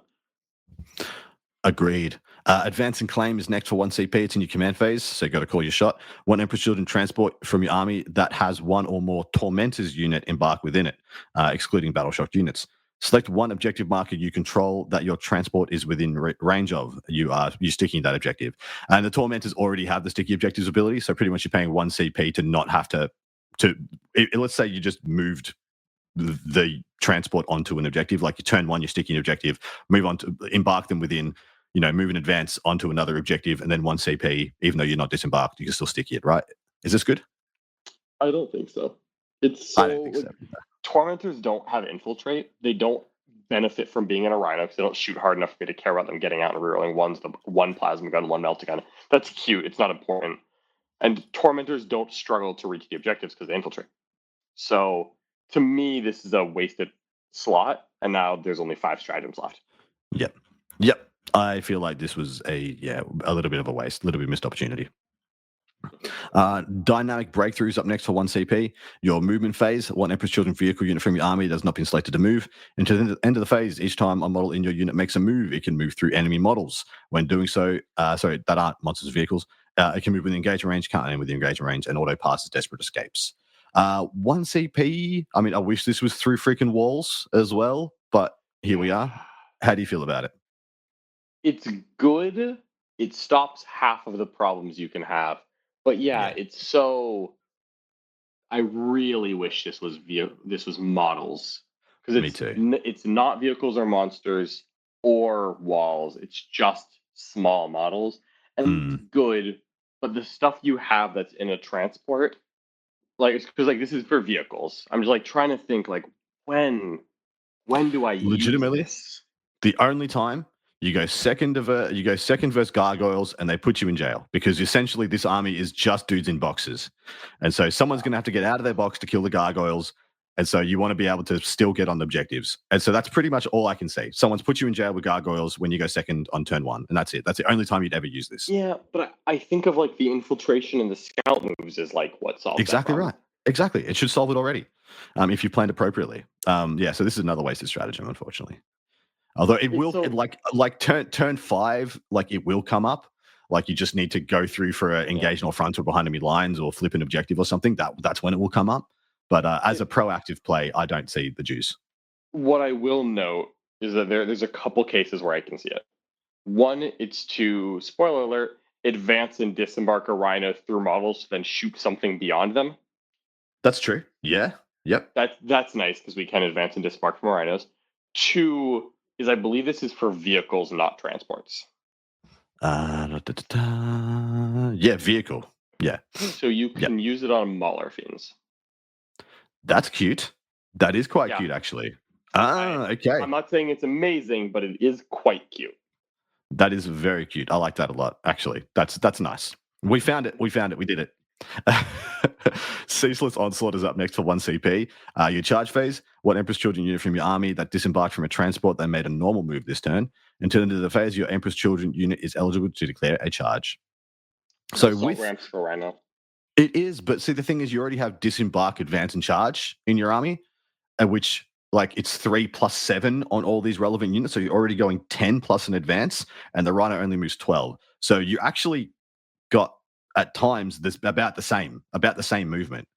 Agreed. Advance and Claim is next for 1 CP. It's in your command phase, so you got to call your shot. 1 Emperor's Children transport from your army that has 1 or more Tormentors unit embark within it, excluding battle shocked units. Select 1 objective marker you control that your transport is within range of. You're sticking that objective. And the Tormentors already have the sticky objectives ability, so pretty much you're paying 1 CP to not have to let's say you just moved the transport onto an objective, like you turn 1, you're sticking an objective, move on to embark them within, move in advance onto another objective, and then 1 CP, even though you're not disembarked, you can still stick it, right? Is this good? I don't think so. I don't think so. Tormentors don't have infiltrate. They don't benefit from being in a Rhino because they don't shoot hard enough for me to care about them getting out and rerolling one plasma gun, 1 melta gun. That's cute. It's not important. And Tormentors don't struggle to reach the objectives because they infiltrate. So to me, this is a wasted slot, and now there's only 5 stratagems left. Yep. I feel like this was a little bit of a waste, a little bit of missed opportunity. Dynamic Breakthroughs up next for 1 CP. Your movement phase, 1 Emperor's Children vehicle unit from your army that has not been selected to move. Until the end of the phase, each time a model in your unit makes a move, it can move through enemy models. When doing so, that aren't monsters' vehicles, it can move within engagement range, can't aim within engagement range, and auto passes desperate escapes. 1 CP, I mean, I wish this was through freaking walls as well, but here we are. How do you feel about it? It's good. It stops half of the problems you can have. But it's so. I really wish this was models, because Me too. It's not vehicles or monsters or walls. It's just small models, and it's good. But the stuff you have that's in a transport Like, because like this is for vehicles. I'm just like trying to think like when do I use Legitimately, this? the only time you go second versus gargoyles, and they put you in jail because essentially this army is just dudes in boxes, and so someone's going to have to get out of their box to kill the gargoyles, and so you want to be able to still get on the objectives, and so that's pretty much all I can say. Someone's put you in jail with gargoyles when you go second on turn 1, and that's it. That's the only time you'd ever use this. Yeah, but I think of like the infiltration and the scout moves as like what solves Exactly that problem. right. Exactly. It should solve it already, if you planned appropriately. Yeah. So this is another wasted stratagem, unfortunately. Although it will, like turn 5, like it will come up. Like you just need to go through for an engagement or front or behind enemy lines or flip an objective or something. That's when it will come up. But as a proactive play, I don't see the juice. What I will note is that there's a couple cases where I can see it. One, it's to, spoiler alert, advance and disembark a rhino through models, then shoot something beyond them. That's true. Yeah. Yep. That's nice because we can advance and disembark from rhinos. 2 is I believe this is for vehicles, not transports. Yeah, vehicle. Yeah. So you can use it on Mauler fiends. That's cute. That is quite cute, actually. Okay. I'm not saying it's amazing, but it is quite cute. That is very cute. I like that a lot, actually. That's nice. We found it. We did it. Ceaseless Onslaught is up next for 1 CP. Your charge phase, what Empress Children unit from your army that disembarked from a transport that made a normal move this turn. Until the end of the phase, your Empress Children unit is eligible to declare a charge. So Assault ramps for Rhino. It is, but see, the thing is, you already have disembark, advance, and charge in your army, which like it's 3 plus 7 on all these relevant units. So you're already going 10 plus an advance, and the Rhino only moves 12. So you actually got at times this about the same movement.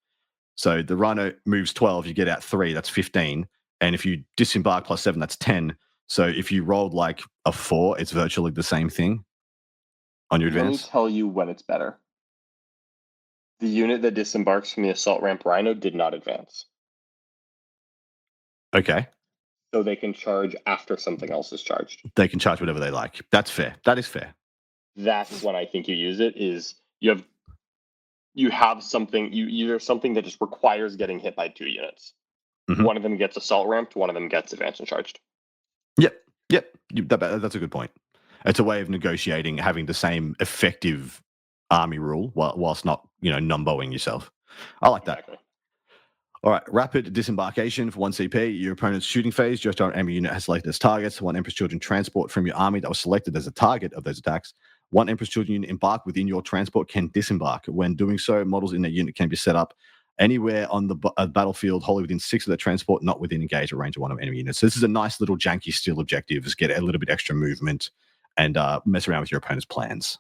So the Rhino moves 12, you get out 3, that's 15. And if you disembark plus 7, that's 10. So if you rolled like a 4, it's virtually the same thing on your advance. Let me tell you when it's better. The unit that disembarks from the assault ramp Rhino did not advance. Okay. So they can charge after something else is charged. They can charge whatever they like. That's fair. That is fair. That's when I think you use it, is you have something, either something that just requires getting hit by 2 units. Mm-hmm. One of them gets assault ramped, one of them gets advanced and charged. Yep. That's a good point. It's a way of negotiating, having the same effective army rule whilst not, numboing yourself. I like that. Exactly. All right, rapid disembarkation for 1 CP. Your opponent's shooting phase, just our enemy unit has selected as targets. 1 Empress Children transport from your army that was selected as a target of those attacks. 1 Empress Children unit embark within your transport can disembark. When doing so, models in that unit can be set up anywhere on the battlefield, wholly within 6 of the transport, not within engage or range of 1 of enemy units. So this is a nice little janky steal objective. Just get a little bit extra movement and mess around with your opponent's plans.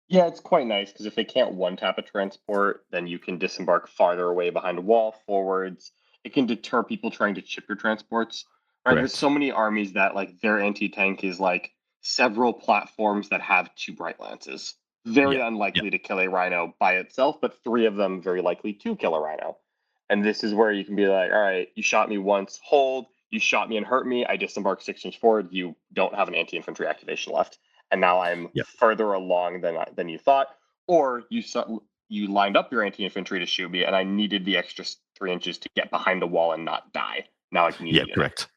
Yeah, it's quite nice because if they can't one-tap a transport, then you can disembark farther away behind a wall, forwards. It can deter people trying to chip your transports. Right? There's so many armies that like their anti-tank is like several platforms that have 2 bright lances. Very unlikely to kill a Rhino by itself, but 3 of them very likely to kill a Rhino. And this is where you can be like, all right, you shot me once, hold. You shot me and hurt me. I disembarked 6 inches forward. You don't have an anti-infantry activation left. And now I'm further along than you thought. Or you lined up your anti-infantry to shoot me, and I needed the extra 3 inches to get behind a wall and not die. Now I can use it. Yeah, correct.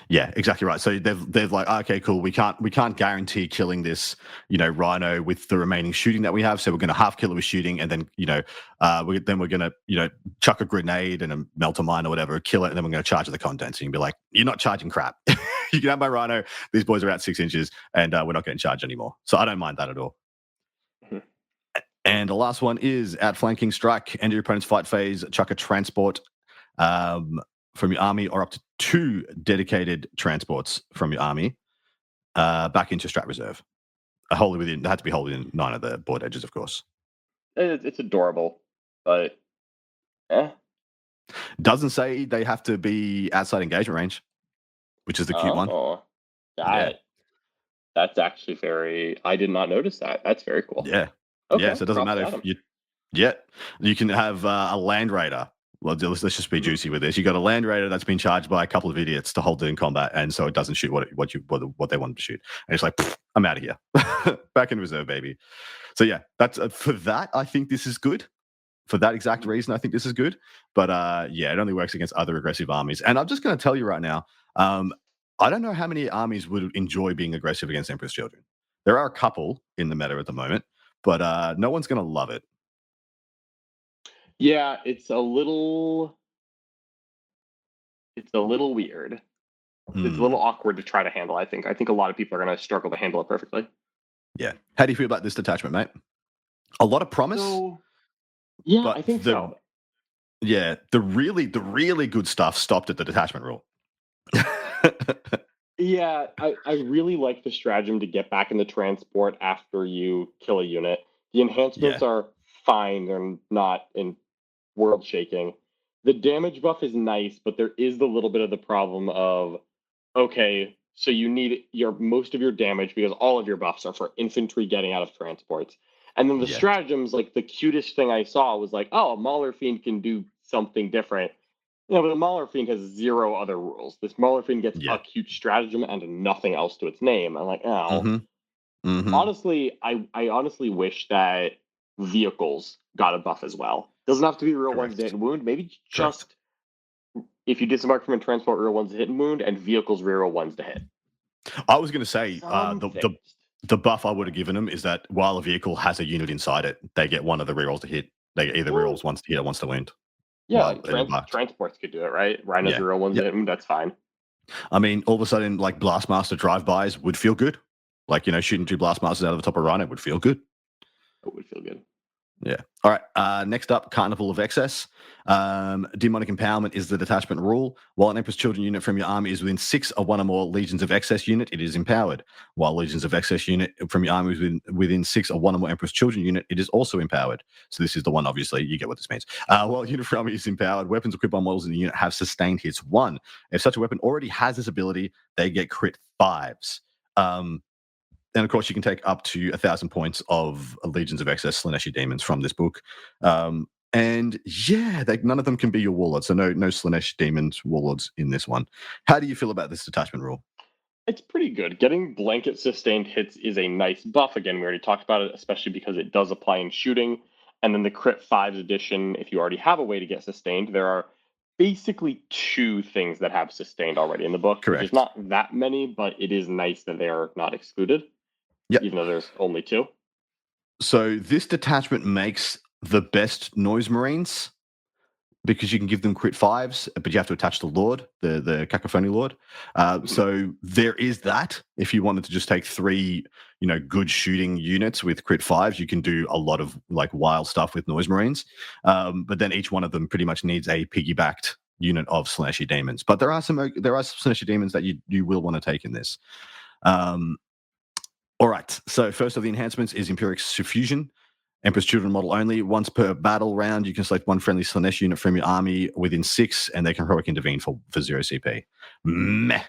Yeah, exactly right. So they've like, okay, cool. We can't guarantee killing this, Rhino with the remaining shooting that we have. So we're going to half kill it with shooting, and then we're going to chuck a grenade and a melter mine or whatever, kill it, and then we're going to charge the contents. And you can be like, you're not charging crap. You can have my Rhino. These boys are out 6 inches, and we're not getting charged anymore. So I don't mind that at all. Mm-hmm. And the last one is outflanking strike. End your opponent's fight phase. Chuck a transport from your army, or up to 2 dedicated transports from your army back into strat reserve. They had to be wholly within 9 of the board edges, of course. It's adorable, but doesn't say they have to be outside engagement range, which is the cute one. That's actually I did not notice that. That's very cool. Yeah. Okay, yeah, so it doesn't matter if you can have a Land Raider. Well, let's just be juicy with this. You got a Land Raider that's been charged by a couple of idiots to hold it in combat, and so it doesn't shoot what they wanted to shoot. And it's like, I'm out of here, back in reserve, baby. So yeah, that's for that. I think this is good. For that exact reason, I think this is good. But yeah, it only works against other aggressive armies. And I'm just going to tell you right now, I don't know how many armies would enjoy being aggressive against Emperor's Children. There are a couple in the meta at the moment, but no one's going to love it. Yeah, it's a little weird. It's a little awkward to try to handle. I think a lot of people are going to struggle to handle it perfectly. Yeah. How do you feel about this detachment, mate? A lot of promise. So, yeah, I think so. Yeah, the really good stuff stopped at the detachment rule. Yeah, I really like the stratagem to get back in the transport after you kill a unit. The enhancements are fine; they're not in world shaking. The damage buff is nice, but there is the little bit of the problem of, okay, so you need most of your damage because all of your buffs are for infantry getting out of transports. And then the stratagems, like the cutest thing I saw was like, oh, a Mauler Fiend can do something different. But the Mauler Fiend has 0 other rules. This Mauler Fiend gets a cute stratagem and nothing else to its name. I'm like, oh. Honestly, I honestly wish that vehicles got a buff as well. Doesn't have to be real ones to hit and wound. Maybe just if you disembark from a transport, real ones to hit and wound, and vehicles real ones to hit. I was going to say the buff I would have given them is that while a vehicle has a unit inside it, they get one of the rerolls to hit. They get either rerolls once to hit or once to wound. Yeah, transports could do it, right? Rhinos real ones to hit, that's fine. I mean, all of a sudden, like Blastmaster drive-bys would feel good. Like, shooting 2 Blastmasters out of the top of Rhino would feel good. It would feel good. Yeah. All right. Next up, Carnival of Excess. Demonic Empowerment is the detachment rule. While an Emperor's Children unit from your army is within 6 of one or more Legions of Excess unit, it is empowered. While Legions of Excess unit from your army is within 6 of one or more Emperor's Children unit, it is also empowered. So this is the one, obviously, you get what this means. While a unit from army is empowered, weapons equipped by models in the unit have sustained hits 1. If such a weapon already has this ability, they get crit 5s. And of course, you can take up to 1,000 points of Legions of Excess Slaanesh demons from this book. And yeah, none of them can be your warlords. So no Slaanesh demons warlords in this one. How do you feel about this detachment rule? It's pretty good. Getting blanket sustained hits is a nice buff. Again, we already talked about it, especially because it does apply in shooting. And then the crit 5s edition, if you already have a way to get sustained, there are basically 2 things that have sustained already in the book. Correct. Which is not that many, but it is nice that they are not excluded. Yep. Even though there's only 2. So this detachment makes the best Noise Marines because you can give them crit 5s, but you have to attach the Lord, the Kakapon Lord. So there is that. If you wanted to just take 3, good shooting units with crit 5s, you can do a lot of like wild stuff with Noise Marines. But then each one of them pretty much needs a piggybacked unit of Slaanesh demons. But there are some Slaanesh demons that you will want to take in this. All right, so first of the enhancements is Empiric Suffusion. Emperor's Children model only. Once per battle round, you can select 1 friendly Slaanesh unit from your army within 6, and they can heroic intervene for 0 CP. Meh.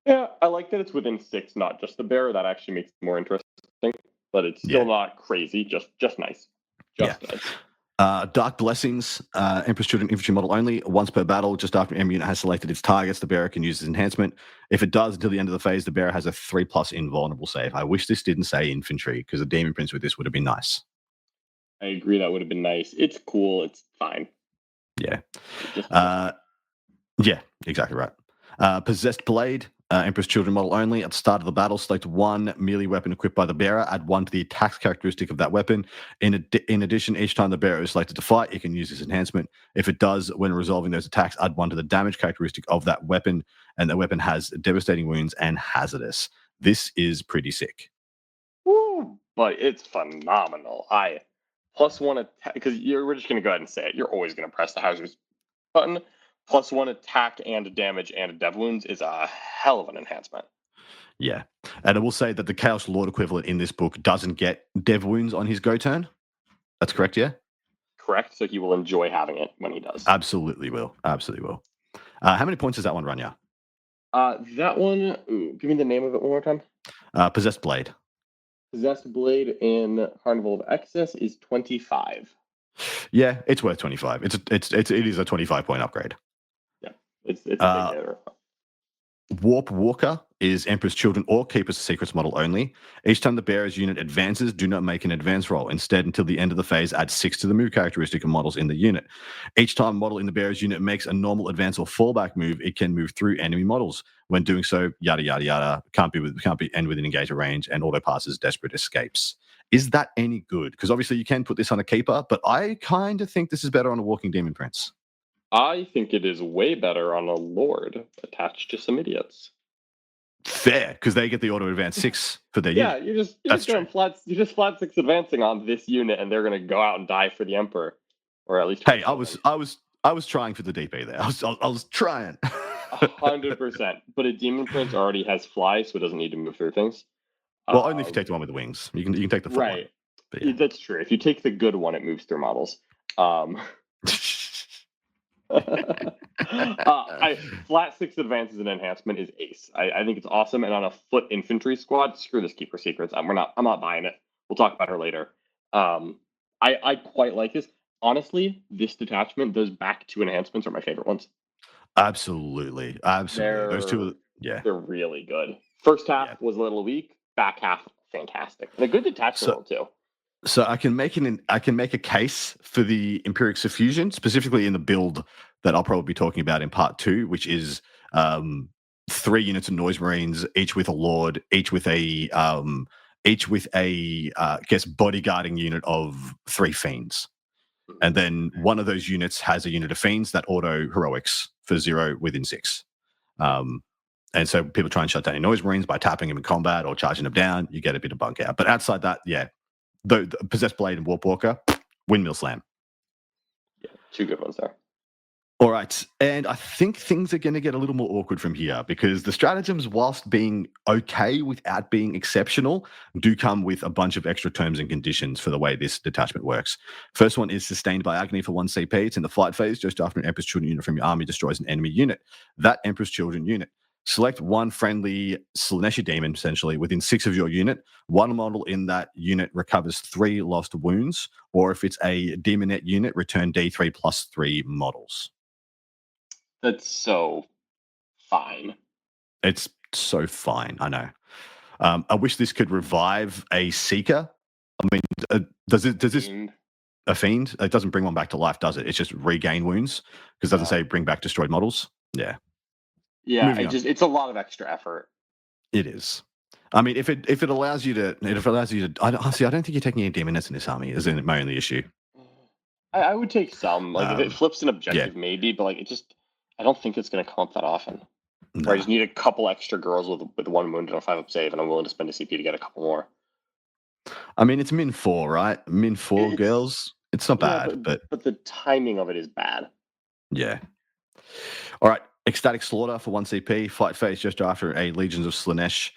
Yeah, I like that it's within 6, not just the bearer. That actually makes it more interesting, but it's still not crazy, just nice. Nice. Dark Blessings, Emperor's Children infantry model only. Once per battle, just after an unit has selected its targets, the bearer can use this enhancement. If it does until the end of the phase, the bearer has a 3+ invulnerable save. I wish this didn't say infantry because a Daemon Prince with this would have been nice. I agree, that would have been nice. It's cool. It's fine. Yeah. Yeah, exactly right. Possessed Blade, Emperor's Children model only. At the start of the battle, select 1 melee weapon equipped by the bearer. Add 1 to the attack characteristic of that weapon. In addition, each time the bearer is selected to fight, it can use this enhancement. If it does, when resolving those attacks, add 1 to the damage characteristic of that weapon. And that weapon has devastating wounds and hazardous. This is pretty sick. Woo! But it's phenomenal. +1 attack, because we're just going to go ahead and say it. You're always going to press the hazardous button. +1 attack and damage and dev wounds is a hell of an enhancement. Yeah. And I will say that the Chaos Lord equivalent in this book doesn't get dev wounds on his go turn. That's correct, yeah? Correct. So he will enjoy having it when he does. Absolutely will. Absolutely will. How many points does that one run, yeah? That one, give me the name of it one more time. Possessed Blade. Possessed Blade in Carnival of Excess is 25. Yeah, it's worth 25. It is a 25-point upgrade. Yeah, it's a big hitter. Warp Walker is Emperor's Children or Keepers of Secrets model only. Each time the bearer's unit advances, do not make an advance roll. Instead, until the end of the phase, add 6 to the move characteristic of models in the unit. Each time a model in the bearer's unit makes a normal advance or fallback move, it can move through enemy models. When doing so, yada yada yada, can't be end within engager range, and auto passes desperate escapes. Is that any good? Because obviously you can put this on a keeper, but I kind of think this is better on a walking Daemon Prince. I think it is way better on a Lord attached to some idiots. Fair, because they get the auto advance 6 for their Yeah, unit. you're just going flat 6 advancing on this unit, and they're going to go out and die for the Emperor, or at least. Hey, I was trying for the DP there. I was trying. 100%. But a Demon Prince already has fly, so it doesn't need to move through things. Well, only if you take the one with the wings. You can take the full right. one. But yeah. That's true. If you take the good one, it moves through models. Flat 6 advances and enhancement is ace. I think it's awesome. And on a foot infantry squad, screw this Keeper Secrets. I'm not buying it. We'll talk about her later. I quite like this. Honestly, this detachment, those back 2 enhancements are my favorite ones. Absolutely. Those two, they're really good. First half was a little weak. Back half, fantastic, and a good detachment roll too. So I can make a case for the Empiric Suffusion, specifically in the build that I'll probably be talking about in part 2, which is 3 units of Noise Marines, each with a Lord, each with a bodyguarding unit of 3 Fiends. And then one of those units has a unit of Fiends that auto heroics for 0 within 6. And so people try and shut down your Noise Marines by tapping them in combat or charging them down. You get a bit of bunk out. But outside that, the Possessed Blade and Warp Walker, windmill slam. Yeah, 2 good ones there. All right. And I think things are going to get a little more awkward from here because the stratagems, whilst being okay without being exceptional, do come with a bunch of extra terms and conditions for the way this detachment works. First one is Sustained by Agony for 1 CP. It's in the fight phase just after an Emperor's Children unit from your army destroys an enemy unit. That Emperor's Children unit. Select 1 friendly Slaanesh demon, essentially, within 6 of your unit. 1 model in that unit recovers 3 lost wounds, or if it's a demonette unit, return D3 plus 3 models. That's so fine. It's so fine, I know. I wish this could revive a Seeker. I mean, does this... A Fiend? It doesn't bring one back to life, does it? It's just regain wounds, because it doesn't say bring back destroyed models. Yeah. Yeah, it's a lot of extra effort. It is. I mean, if it allows you to, I don't think you're taking any demonettes in this army. Is my only issue. I would take some. Like if it flips an objective, maybe, but like I don't think it's going to come up that often. No. Or I just need a couple extra girls with 1 wound and a 5-up save, and I'm willing to spend a CP to get a couple more. I mean, it's min 4, right? Min 4 girls. It's not bad, but the timing of it is bad. Yeah. All right. Ecstatic Slaughter for 1 CP. Fight phase just after a Legions of Slaanesh,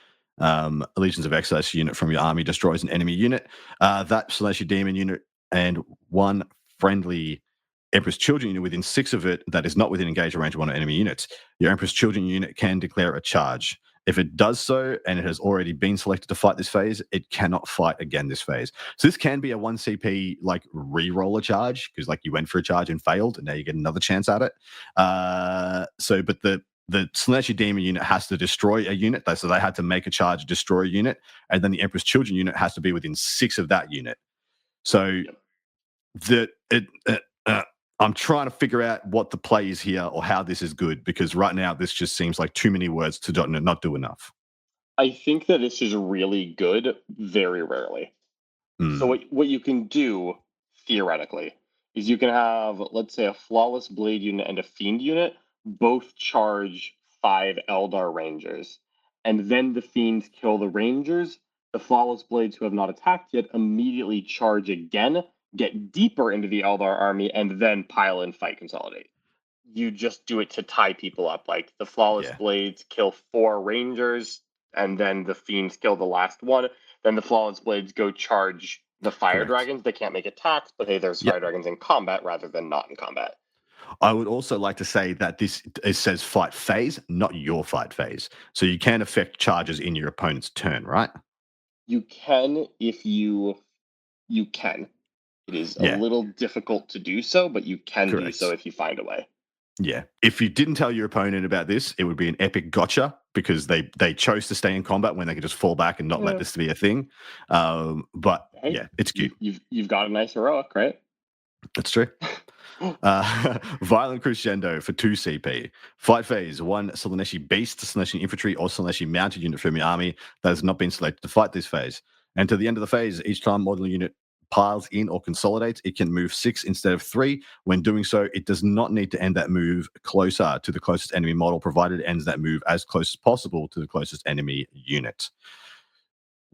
Legions of Excess unit from your army destroys an enemy unit. That Slaanesh demon unit and 1 friendly Emperor's Children unit within 6 of it that is not within engage range of 1 enemy units. Your Emperor's Children unit can declare a charge. If it does so, and it has already been selected to fight this phase, it cannot fight again this phase. So this can be a 1 CP like re-roll a charge, because like you went for a charge and failed, and now you get another chance at it. But the Slaanesh Demon unit has to destroy a unit, so they had to make a charge, destroy a unit, and then the Emperor's Children unit has to be within 6 of that unit. So I'm trying to figure out what the play is here or how this is good, because right now this just seems like too many words to not do enough. I think that this is really good very rarely. So what you can do, theoretically, is you can have, let's say, a Flawless Blade unit and a Fiend unit both charge 5 Eldar Rangers. And then the Fiends kill the Rangers. The Flawless Blades who have not attacked yet immediately charge again, get deeper into the Eldar army, and then pile in, fight, consolidate. You just do it to tie people up. Like the Flawless Blades kill 4 Rangers, and then the Fiends kill the last one. Then the Flawless Blades go charge the Fire Dragons. They can't make attacks, but hey, there's Fire Dragons in combat rather than not in combat. I would also like to say that it says fight phase, not your fight phase. So you can affect charges in your opponent's turn, right? You can if you can. It is a little difficult to do so, but you can do so if you find a way. Yeah. If you didn't tell your opponent about this, it would be an epic gotcha because they chose to stay in combat when they could just fall back and not let this be a thing. But Hey, yeah, it's cute. You've got a nice heroic, right? That's true. Violent Crescendo for 2 CP. Fight phase, 1 Slaanesh Beast, Slaanesh Infantry, or Slaanesh Mounted unit from your army that has not been selected to fight this phase. And to the end of the phase, each time model unit piles in or consolidates, it can move 6 instead of 3. When doing so, it does not need to end that move closer to the closest enemy model, provided it ends that move as close as possible to the closest enemy unit.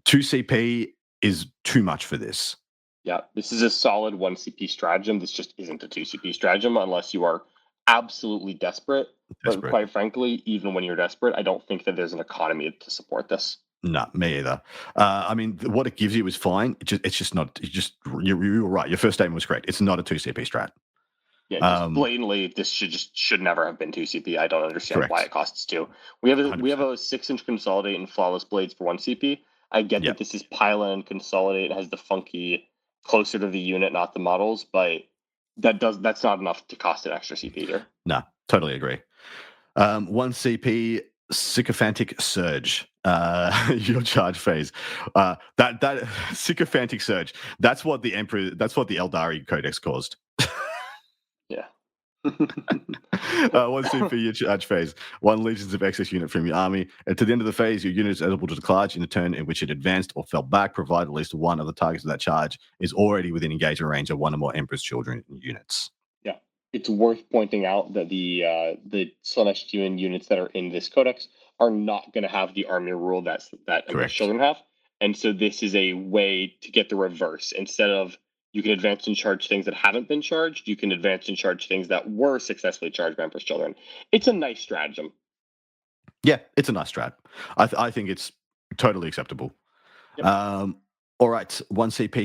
2 CP is too much for this. Yeah, this is a solid 1 CP stratagem. This just isn't a 2 CP stratagem unless you are absolutely desperate. But quite frankly, even when you're desperate, I don't think that there's an economy to support this. No, me either. I mean, what it gives you is fine. It's just not. You were right. Your first statement was correct. It's not a 2 CP strat. Yeah, just blatantly, this should never have been 2 CP. I don't understand why it costs 2. We have a 6-inch consolidate and flawless blades for 1 CP. I get that this is pile in and consolidate. It has the funky closer to the unit, not the models, but that's not enough to cost an extra CP here. No, totally agree. 1 CP sycophantic surge. Your charge phase. That sycophantic surge. That's what the Eldari Codex caused. Yeah. 1 CP your charge phase. 1 Legions of Excess unit from your army. And to the end of the phase, your unit is eligible to charge in a turn in which it advanced or fell back, provided at least one of the targets of that charge is already within engagement range of 1 or more Emperor's Children units. Yeah. It's worth pointing out that the Slaanesh Chosen units that are in this codex are not going to have the army rule that Emperor's Children have. And so this is a way to get the reverse. Instead of you can advance and charge things that haven't been charged, you can advance and charge things that were successfully charged by Emperor's Children. It's a nice stratagem. Yeah, it's a nice strat. I think it's totally acceptable. Yep. All right, 1 CP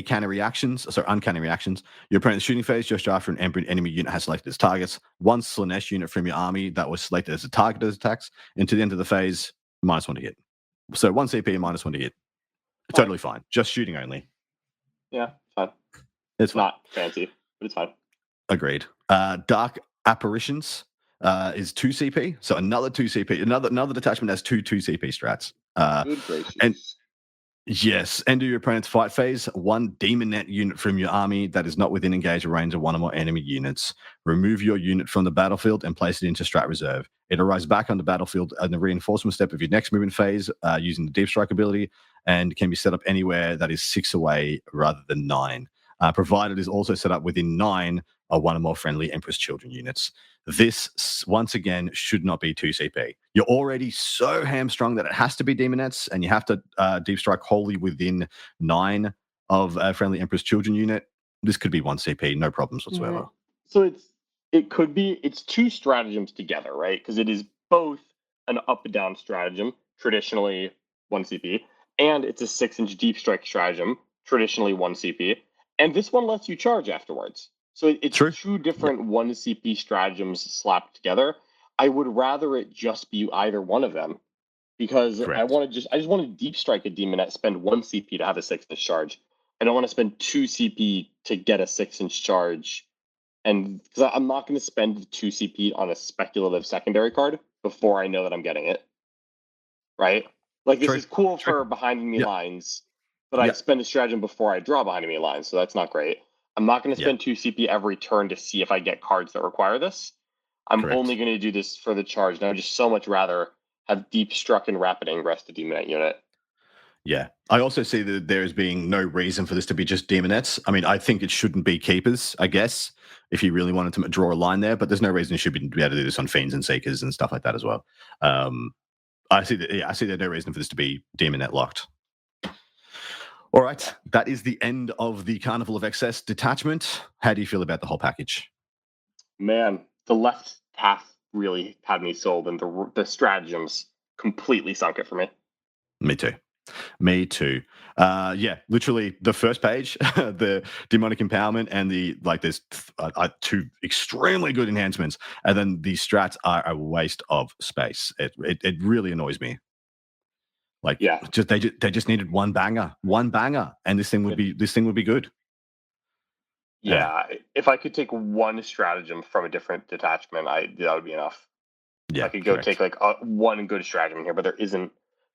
uncanny reactions. Your opponent's shooting phase, just after an enemy unit has selected its targets. 1 Slaanesh unit from your army that was selected as a target as attacks. And to the end of the phase, -1 to hit. So 1 CP and -1 to hit. Fine. Totally fine. Just shooting only. Yeah, fine. It's fine. Not fancy, but it's fine. Agreed. Dark Apparitions is 2 CP. So another 2 CP. Another detachment has 2 CP strats. Good gracious. And yes, end of your opponent's fight phase, 1 Demonette unit from your army that is not within engagement range of 1 or more enemy units. Remove your unit from the battlefield and place it into strat reserve. It arrives back on the battlefield in the reinforcement step of your next movement phase using the Deep Strike ability and can be set up anywhere that is 6 away rather than 9. Provided it is also set up within 9 or 1 or more friendly Emperor's Children units. This, once again, should not be 2 CP. You're already so hamstrung that it has to be Demonettes, and you have to Deep Strike wholly within 9 of a friendly Emperor's Children unit. This could be 1 CP, no problems whatsoever. So it's 2 stratagems together, right? Because it is both an up and down stratagem, traditionally 1 CP, and it's a 6-inch Deep Strike stratagem, traditionally 1 CP, and this one lets you charge afterwards. So it's True. 2 different 1 CP stratagems slapped together. I would rather it just be either one of them, because I just want to Deep Strike a Demonette, spend 1 CP to have a 6-inch charge. I don't want to spend 2 CP to get a 6-inch charge, and because I'm not going to spend 2 CP on a speculative secondary card before I know that I'm getting it. Right? Like this is cool for behind enemy lines, but I spend a stratagem before I draw behind enemy lines, so that's not great. I'm not going to spend 2 CP every turn to see if I get cards that require this. I'm only going to do this for the charge, and I would just so much rather have Deep Struck and Rapid Ingress the Demonette unit. Yeah. I also see that there is being no reason for this to be just Demonettes. I mean, I think it shouldn't be Keepers, I guess, if you really wanted to draw a line there, but there's no reason you should be able to do this on Fiends and Seekers and stuff like that as well. I see there's no reason for this to be Demonette locked. All right, that is the end of the Carnival of Excess detachment. How do you feel about the whole package? Man, the left half really had me sold, and the stratagems completely sunk it for me. Me too. Yeah, literally the first page, the demonic empowerment and there's 2 extremely good enhancements, and then the strats are a waste of space. It really annoys me. Like, they just needed one banger, and this thing would be good. Yeah, if I could take one stratagem from a different detachment, that would be enough. Yeah, I could go correct. take like one good stratagem here, but there isn't.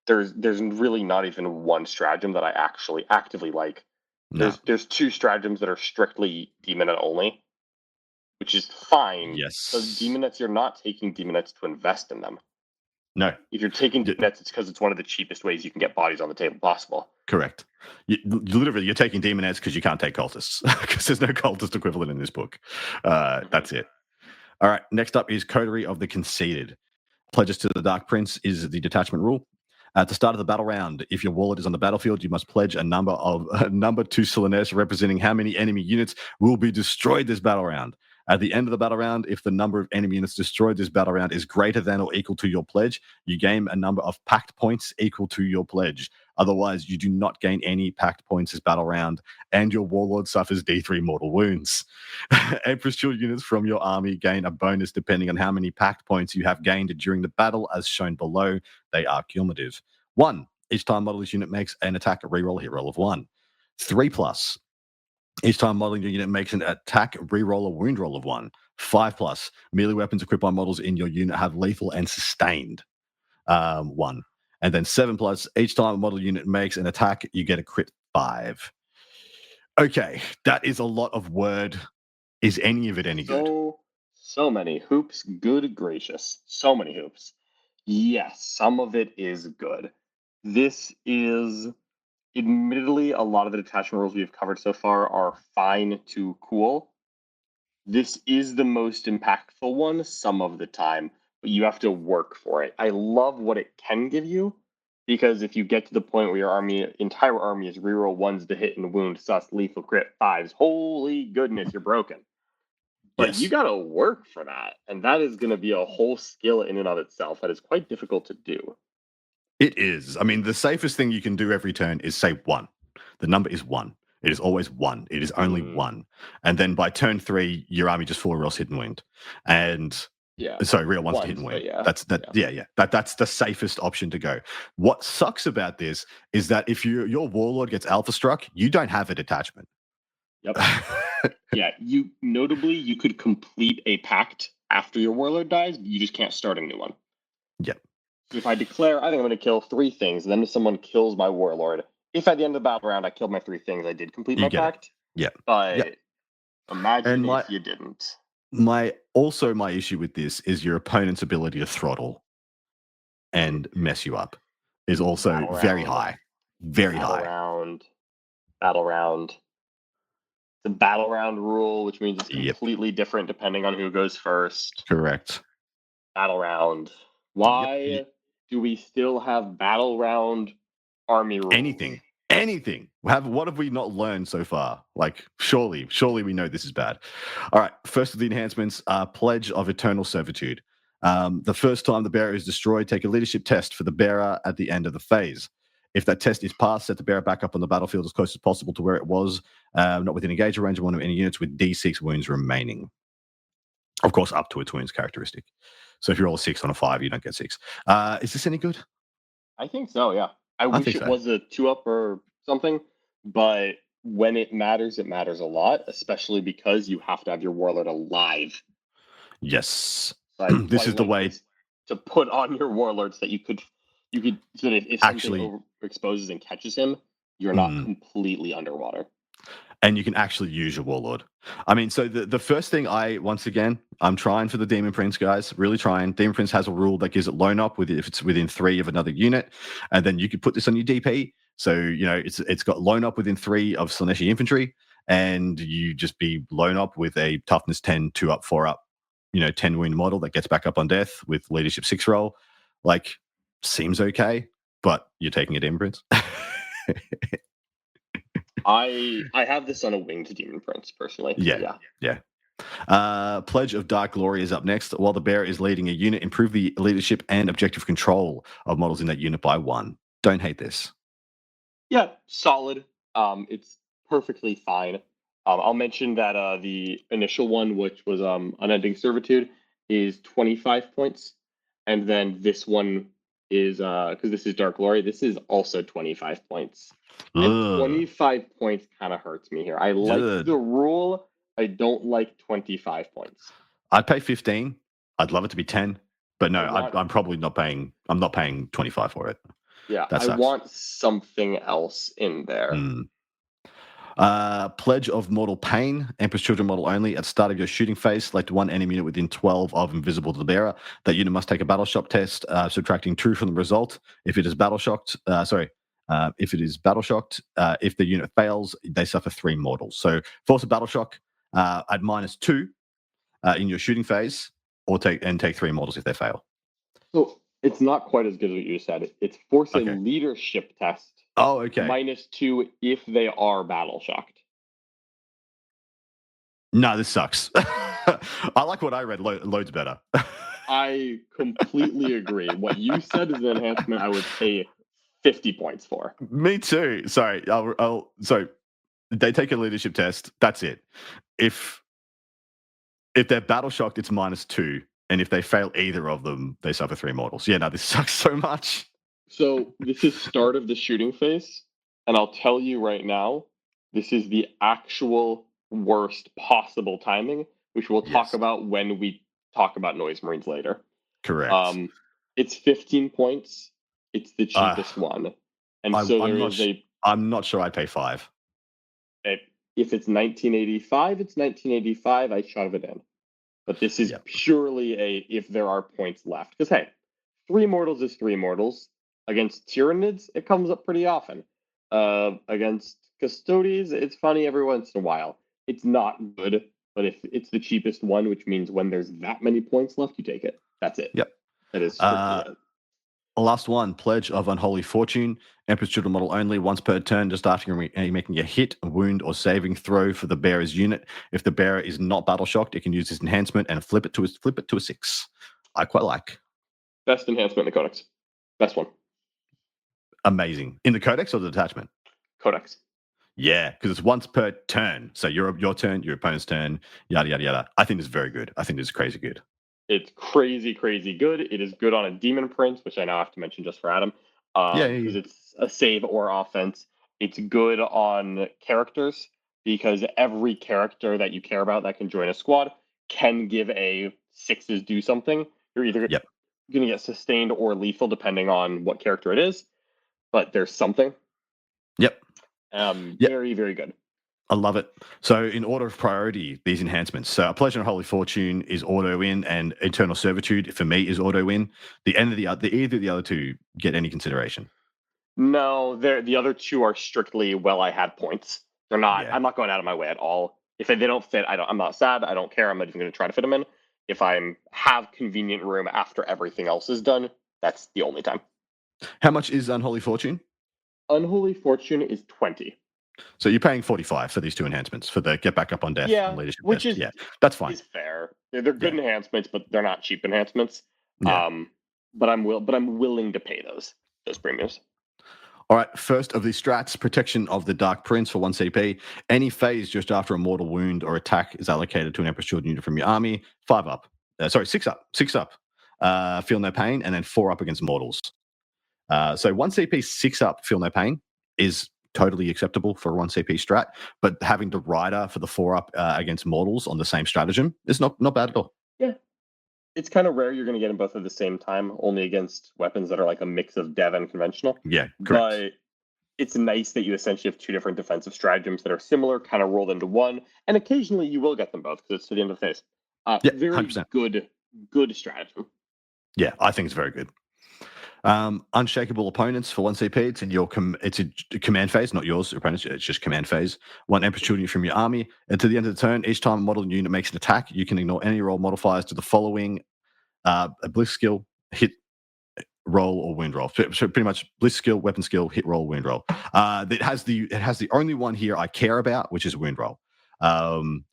There's really not even one stratagem that I actually actively like. No. There's two stratagems that are strictly demonette only, which is fine. Yes. Because demonettes, you're not taking demonettes to invest in them. No. If you're taking demonettes, it's because it's one of the cheapest ways you can get bodies on the table possible. Correct. Literally, you're taking demonettes because you can't take cultists because there's no cultist equivalent in this book. That's it. All right. Next up is Coterie of the Conceited. Pledges to the Dark Prince is the detachment rule. At the start of the battle round, if your warlord is on the battlefield, you must pledge a number to Slaanesh representing how many enemy units will be destroyed this battle round. At the end of the battle round, if the number of enemy units destroyed this battle round is greater than or equal to your pledge, you gain a number of pact points equal to your pledge. Otherwise, you do not gain any pact points this battle round, and your warlord suffers D3 mortal wounds. Empress Shield units from your army gain a bonus depending on how many pact points you have gained during the battle, as shown below. They are cumulative. 1. Each time model this unit makes an attack, reroll a hit roll of 1. 3+. Each time modeling your unit makes an attack, reroll a wound roll of 1. 5+. Melee weapons equipped by models in your unit have lethal and sustained 1. And then 7+. Each time a model unit makes an attack, you get a crit 5. Okay, that is a lot of word. Is any of it any good? So many hoops. Good gracious. So many hoops. Yes, some of it is good. This is, admittedly, a lot of the detachment rules we've covered so far are fine to cool. This is the most impactful one some of the time, but you have to work for it. I love what it can give you, because if you get to the point where your entire army is reroll 1s to hit and wound, sus, lethal, crit, 5s, holy goodness, you're broken. But Yes. you got to work for that, and that is going to be a whole skill in and of itself that is quite difficult to do. It is. I mean, the safest thing you can do every turn is say 1. The number is 1. It is always 1. It is only 1. And then by turn 3, your army just 4 rolls hit and wound. And sorry, real ones to hit and win. That's the safest option to go. What sucks about this is that if your warlord gets alpha struck, you don't have a detachment. Yep. You could complete a pact after your warlord dies, but you just can't start a new one. Yep. So if I declare, I think I'm going to kill 3 things, and then if someone kills my warlord, if at the end of the battle round I killed my 3 things, I did complete my pact. Yeah. But imagine if you didn't. My issue with this is your opponent's ability to throttle and mess you up is also very high. Very high. Battle round. The battle round rule, which means it's completely different depending on who goes first. Correct. Battle round. Why do we still have battle round army rules? Anything. What have we not learned so far? Like, surely we know this is bad. All right. First of the enhancements, Pledge of Eternal Servitude. The first time the bearer is destroyed, take a leadership test for the bearer at the end of the phase. If that test is passed, set the bearer back up on the battlefield as close as possible to where it was, not within engagement range of one of any units with D6 wounds remaining. Of course, up to its wounds characteristic. So if you roll a 6 on a 5, you don't get 6. Is this any good? I think so, yeah. I wish it was a 2-up or something, but when it matters a lot, especially because you have to have your warlord alive. Yes. This is the way to put on your warlords that you could so that if something overexposes and catches him, you're not completely underwater. And you can actually use your warlord. I mean, so the first thing I'm trying for the Daemon Prince, guys, really trying. Daemon Prince has a rule that gives it loan up if it's within 3 of another unit, and then you could put this on your DP. So, it's got loan up within 3 of Slaaneshi infantry, and you just be loan up with a toughness 10, 2-up, 4-up, 10 wound model that gets back up on death with leadership 6 roll. Like, seems okay, but you're taking a Daemon Prince. I have this on a winged Demon Prince, personally. Yeah. Pledge of Dark Glory is up next. While the bearer is leading a unit, improve the leadership and objective control of models in that unit by 1. Don't hate this. Yeah, solid. It's perfectly fine. I'll mention that the initial one, which was Unending Servitude, is 25 points. And then this one is, because this is Dark Glory, this is also 25 points. And 25 points kind of hurts me here. I like the rule, I don't like 25 points. I'd pay 15. I'd love it to be 10, but no, want- I'm probably not paying. I'm not paying 25 for it. Yeah, That I sucks. want something else in there. Pledge of Mortal Pain, Emperor's Children model only. At start of your shooting phase, select one enemy unit within 12 of invisible to the bearer. That unit must take a battle shock test, subtracting 2 from the result. If it is battle shocked, if it is battle shocked, if the unit fails, they suffer 3 mortals. So force a battle shock at -2 in your shooting phase, or take 3 mortals if they fail. So it's not quite as good as what you said. It's force a Okay. leadership test. Oh, okay. -2 if they are battle shocked. No, this sucks. I like what I read loads better. I completely agree. What you said is an enhancement I would pay 50 points for. Me too. Sorry. So they take a leadership test. That's it. If they're battle shocked, it's -2, and if they fail either of them, they suffer 3 mortals. Yeah, no, this sucks so much. So this is start of the shooting phase, and I'll tell you right now, this is the actual worst possible timing, which we'll talk Yes. about when we talk about Noise Marines later. Correct. It's 15 points. It's the cheapest one, and so I'm not sure I'd pay 5. If it's 1985, it's 1985. I shove it in, but this is purely if there are points left. Because hey, 3 mortals is 3 mortals. Against Tyranids, it comes up pretty often. Against Custodes, it's funny every once in a while. It's not good, but if it's the cheapest one, which means when there's that many points left, you take it. That's it. Yep. That is strictly it. Last one, Pledge of Unholy Fortune. Emperor's Children model only, once per turn, just after making a hit, a wound, or saving throw for the bearer's unit. If the bearer is not battle shocked, it can use this enhancement and flip it to a 6. I quite like. Best enhancement in the Codex. Best one. Amazing. In the Codex or the Detachment? Codex. Yeah, because it's once per turn. So your turn, your opponent's turn, yada, yada, yada. I think it's very good. I think it's crazy good. It's crazy, crazy good. It is good on a Daemon Prince, which I now have to mention just for Adam. Because it's a save or offense. It's good on characters because every character that you care about that can join a squad can give a 6s do something. You're either going to get sustained or lethal depending on what character it is, but there's something. Very, very good. I love it. So in order of priority, these enhancements. So a Pledge of Holy Fortune is auto win, and Eternal Servitude for me is auto win. The end of either of the other two get any consideration. No, the other two are strictly I had points. They're not. I'm not going out of my way at all. If they don't fit, I'm not sad. I don't care. I'm not even going to try to fit them in. If I have convenient room after everything else is done, that's the only time. How much is Unholy Fortune? Unholy Fortune is 20. So you're paying 45 for these 2 enhancements for the get back up on death and leadership which test. is that's fine. Is fair. They're good enhancements, but they're not cheap enhancements. Yeah. But I'm willing to pay those premiums. All right, first of these strats, Protection of the Dark Prince for 1 CP. Any phase just after a mortal wound or attack is allocated to an Emperor's Children unit from your army. 5 up. 6 up. 6 up. Feel no pain, and then 4 up against mortals. So 1 CP 6 up, feel no pain, is totally acceptable for a 1 CP strat, but having the rider for the 4 up against mortals on the same stratagem is not bad at all. Yeah. It's kind of rare you're going to get them both at the same time, only against weapons that are like a mix of dev and conventional. Yeah, correct. But it's nice that you essentially have 2 different defensive stratagems that are similar, kind of rolled into one, and occasionally you will get them both because it's to the end of the phase. Very 100%. Good stratagem. Yeah, I think it's very good. Unshakable Opponents for 1 CP. It's a command phase, not yours, opponents. It's just command phase. 1 Emperor's Children from your army. And to the end of the turn, each time a model unit makes an attack, you can ignore any roll modifiers to the following: a bliss skill, hit, roll, or wound roll. So pretty much bliss skill, weapon skill, hit roll, wound roll. It has the only one here I care about, which is wound roll.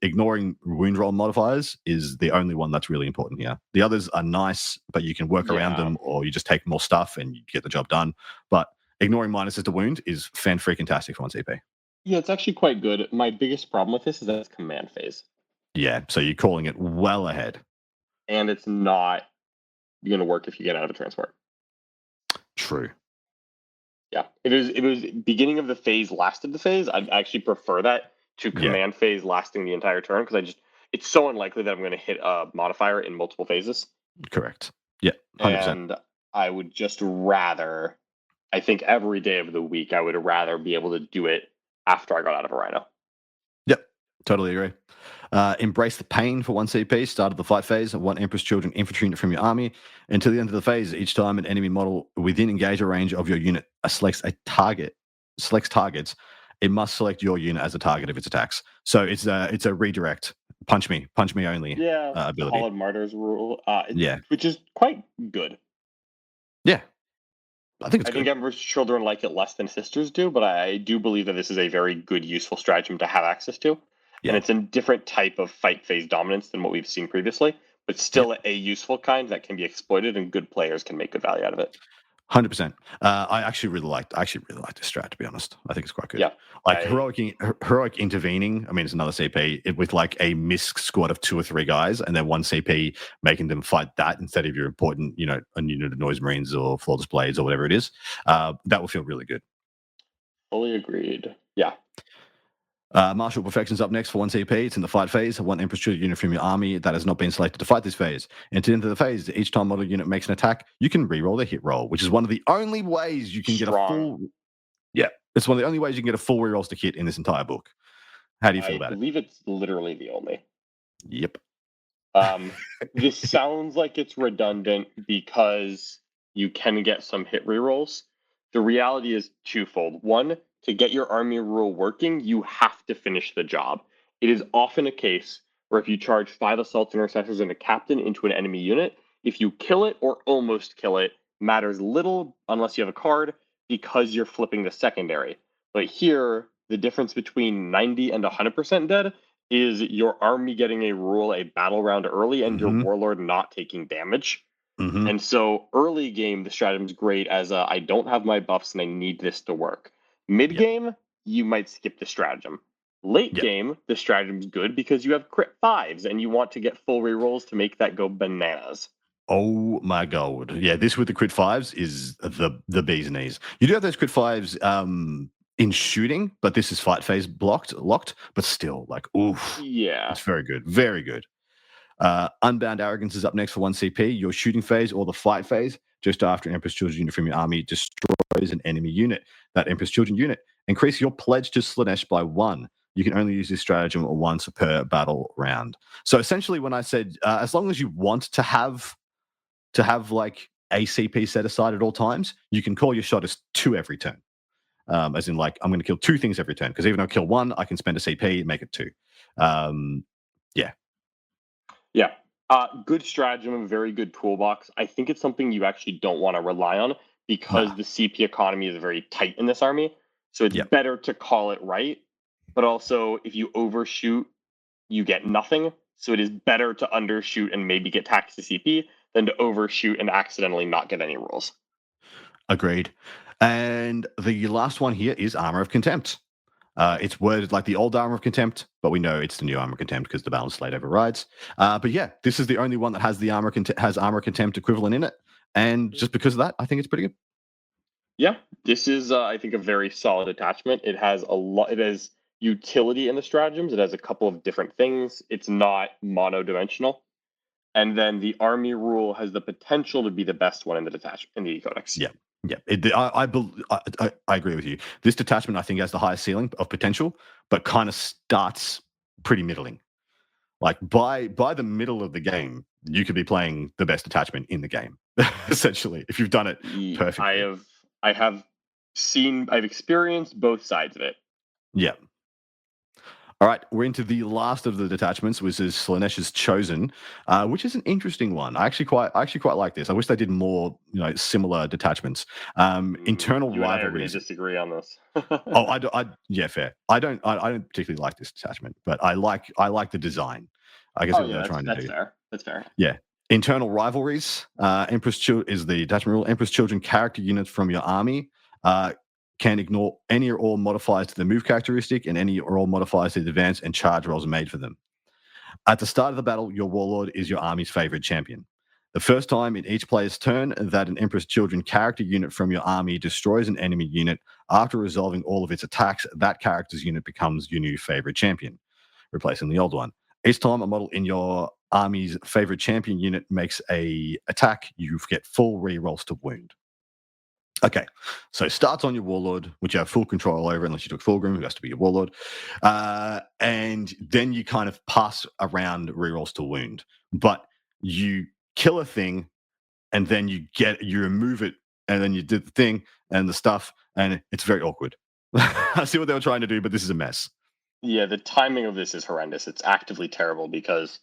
Ignoring wound roll modifiers is the only one that's really important here. The others are nice, but you can work around them, or you just take more stuff and you get the job done. But ignoring minuses to wound is fan-freaking-tastic for 1 CP. Yeah, it's actually quite good. My biggest problem with this is that it's command phase. Yeah, so you're calling it well ahead. And it's not going to work if you get out of a transport. True. Yeah, it was beginning of the phase, last of the phase. I'd actually prefer that to command phase lasting the entire turn, because it's so unlikely that I'm going to hit a modifier in multiple phases. Correct. Yeah, 100%. And I would just rather, I think every day of the week, I would rather be able to do it after I got out of a Rhino. Yep, totally agree. Embrace the pain for 1 CP. Start of the fight phase. 1 Emperor's Children infantry unit from your army. Until the end of the phase, each time an enemy model within engager range of your unit selects targets, it must select your unit as a target of its attacks. So it's a redirect. Punch me only. Yeah, ability. Hollowed Martyrs rule. Yeah, which is quite good. Yeah, I think it's I good. think Emperor's Children like it less than Sisters do, but I do believe that this is a very good, useful stratagem to have access to. Yeah. And it's a different type of fight phase dominance than what we've seen previously, but still a useful kind that can be exploited, and good players can make good value out of it. 100%. I actually really like this strat, to be honest. I think it's quite good. Yeah, like heroic intervening. I mean, it's another CP with like a misc squad of 2 or 3 guys, and then 1 CP making them fight that instead of your important, a unit of Noise Marines or Flawless Blades or whatever it is. That will feel really good. Fully agreed. Yeah. Martial Perfection's up next for 1 CP. It's in the fight phase. 1 Emperor's Children unit from your army that has not been selected to fight this phase. And to enter the phase, each time model unit makes an attack, you can reroll the hit roll, which is one of the only ways you can get a full. Yeah, it's one of the only ways you can get a full reroll to hit in this entire book. How do you feel about it? I believe it's literally the only. Yep. This sounds like it's redundant because you can get some hit rerolls. The reality is twofold. One, to get your army rule working, you have to finish the job. It is often a case where if you charge 5 Assault Intercessors and a Captain into an enemy unit, if you kill it or almost kill it, matters little unless you have a card, because you're flipping the secondary. But here, the difference between 90 and 100% dead is your army getting a rule a battle round early and your warlord not taking damage. And so early game, the stratagem's great as I don't have my buffs and I need this to work. Mid game, you might skip the stratagem. Late game, the stratagem's good because you have crit 5s and you want to get full rerolls to make that go bananas. Oh my god. Yeah, this with the crit 5s is the bee's knees. You do have those crit 5s in shooting, but this is fight phase locked, but still, like, oof. Yeah. It's very good. Very good. Unbound Arrogance is up next for 1 CP. Your shooting phase or the fight phase, just after Emperor's Children unit from your army destroys an enemy unit. That Emperor's Children unit, increase your pledge to Slaanesh by 1. You can only use this stratagem once per battle round. So essentially, when I said, as long as you want to have like a CP set aside at all times, you can call your shot as 2 every turn. As in, like, I'm going to kill 2 things every turn, because even though I kill 1, I can spend a CP and make it 2. Yeah. Good stratagem, very good toolbox. I think it's something you actually don't want to rely on because the CP economy is very tight in this army. So it's better to call it right. But also, if you overshoot, you get nothing. So it is better to undershoot and maybe get taxed to CP than to overshoot and accidentally not get any rules. Agreed. And the last one here is Armor of Contempt. It's worded like the old Armor of Contempt, but we know it's the new Armor of Contempt because the balance slate overrides. But yeah, this is the only one that has the Armor of Contempt equivalent in it, and just because of that, I think it's pretty good. Yeah, this is I think a very solid attachment. It has a lot. It has utility in the stratagems. It has a couple of different things. It's not mono-dimensional, and then the army rule has the potential to be the best one in the Codex. Yeah. Yeah, I agree with you. This detachment, I think, has the highest ceiling of potential, but kind of starts pretty middling. Like by the middle of the game, you could be playing the best detachment in the game, essentially, if you've done it perfectly. I've experienced both sides of it. Yeah. All right, we're into the last of the detachments, which is Slaanesh's Chosen, which is an interesting one. I actually quite like this. I wish they did more, similar detachments. Internal rivalries. I disagree on this. Yeah, fair. I don't particularly like this detachment, but I like the design. I guess what they're trying to do. That's fair. Yeah. Internal rivalries. Is the detachment rule. Emperor's Children character units from your army can ignore any or all modifiers to the move characteristic and any or all modifiers to the advance and charge rolls made for them. At the start of the battle, your warlord is your army's favorite champion. The first time in each player's turn that an Emperor's Children character unit from your army destroys an enemy unit after resolving all of its attacks, that character's unit becomes your new favorite champion, replacing the old one. Each time a model in your army's favorite champion unit makes a attack, you get full rerolls to wound. Okay, so starts on your warlord, which you have full control over, unless you took Fulgrim, who has to be your warlord. And then you kind of pass around rerolls to wound. But you kill a thing, and then you remove it, and then you did the thing and the stuff, and it's very awkward. I see what they were trying to do, but this is a mess. Yeah, the timing of this is horrendous. It's actively terrible because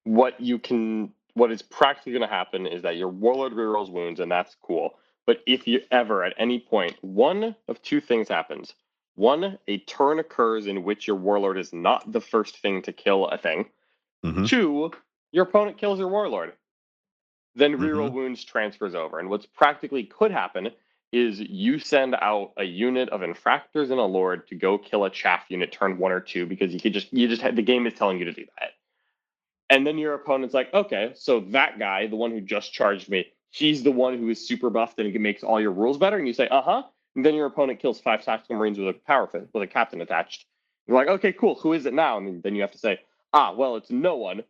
what is practically going to happen is that your warlord rerolls wounds, and that's cool. But if you ever, at any point, one of two things happens. One, a turn occurs in which your warlord is not the first thing to kill a thing. Mhm. Two, your opponent kills your warlord. Then reroll wounds transfers over. And what's practically could happen is you send out a unit of infractors and a lord to go kill a chaff unit turn 1 or 2 because the game is telling you to do that. And then your opponent's like, okay, so that guy, the one who just charged me, he's the one who is super buffed and he makes all your rules better. And you say, uh-huh. And then your opponent kills 5 tactical marines with a captain attached. You're like, okay, cool. Who is it now? And then you have to say, well, it's no one.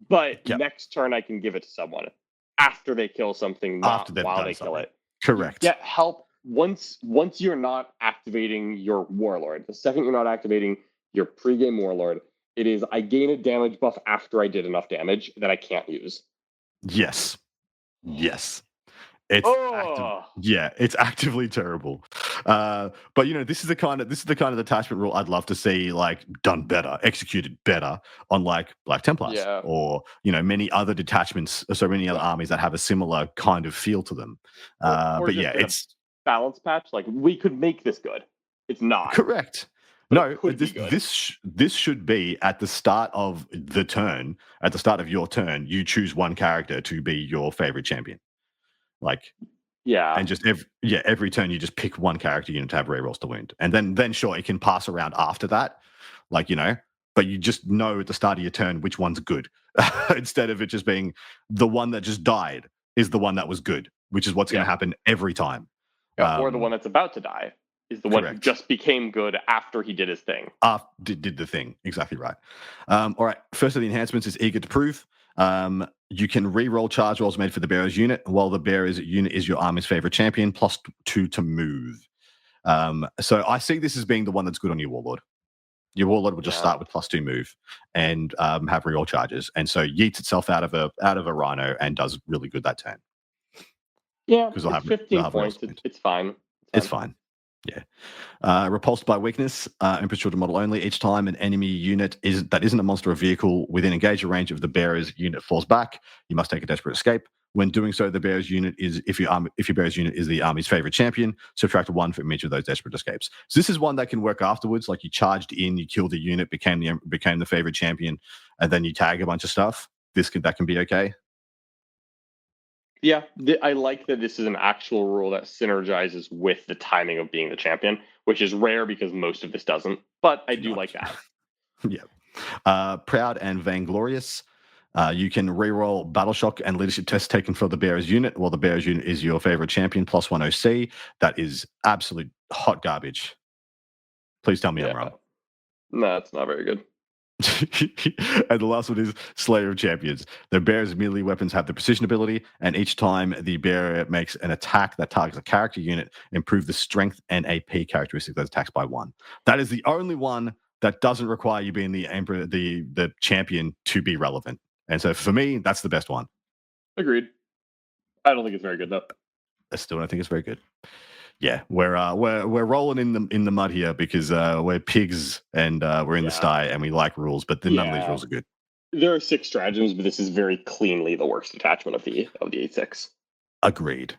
But next turn I can give it to someone after they kill something, not while they kill it. Correct. Get help once you're not activating your warlord. The second you're not activating your pregame warlord, it is I gain a damage buff after I did enough damage that I can't use. Yes. It's actively terrible. But this is the kind of detachment rule I'd love to see like done better, executed better on like Black Templars or many other detachments, so many other armies that have a similar kind of feel to them. It's balance patch. Like we could make this good. It's not correct. No, this should be at the start of the turn. At the start of your turn, you choose one character to be your favorite champion. And just every turn you just pick one character unit to have rerolls to wound, and then sure it can pass around after that, but you just know at the start of your turn which one's good, instead of it just being the one that just died is the one that was good, which is what's going to happen every time. Or the one that's about to die is the one who just became good after he did his thing. Did the thing. Exactly right. All right. First of the enhancements is Eager to Prove. You can re-roll charge rolls made for the bearer's unit, while the bearer's unit is your army's favorite champion, +2 to move. So I see this as being the one that's good on your warlord. Your warlord will just start with +2 move and have re-roll charges, and so yeets itself out of a rhino and does really good that turn. Yeah, because 15 points. It's fine. It's fine. Yeah. Repulsed by weakness, Emperor's Children model only. Each time an enemy unit that isn't a monster or vehicle within engager range of the bearer's unit falls back, you must take a desperate escape. When doing so, the bearer's unit is if your bearer's unit is the army's favorite champion, subtract 1 from each of those desperate escapes. So this is one that can work afterwards. Like you charged in, you killed a unit, became the favorite champion, and then you tag a bunch of stuff. That can be okay. Yeah, I like that this is an actual rule that synergizes with the timing of being the champion, which is rare because most of this doesn't, but I do like that. Yeah. Proud and Vainglorious. You can reroll Battle Shock and Leadership tests taken for the bearer's unit, while the bearer's unit is your favorite champion, +1 OC. That is absolute hot garbage. Please tell me I'm wrong. No, it's not very good. And the last one is Slayer of Champions. The bearer's melee weapons have the precision ability, and each time the bearer makes an attack that targets a character unit, improve the strength and AP characteristic of those attacks by 1. That is the only one that doesn't require you being the emperor, the champion, to be relevant. And so for me, that's the best one. Agreed. I don't think it's very good though. I still don't think it's very good. Yeah, we're rolling in the mud here because we're pigs and we're in the sty and we like rules, but none of these rules are good. There are 6 stratagems, but this is very cleanly the worst attachment of the 8-6. Agreed.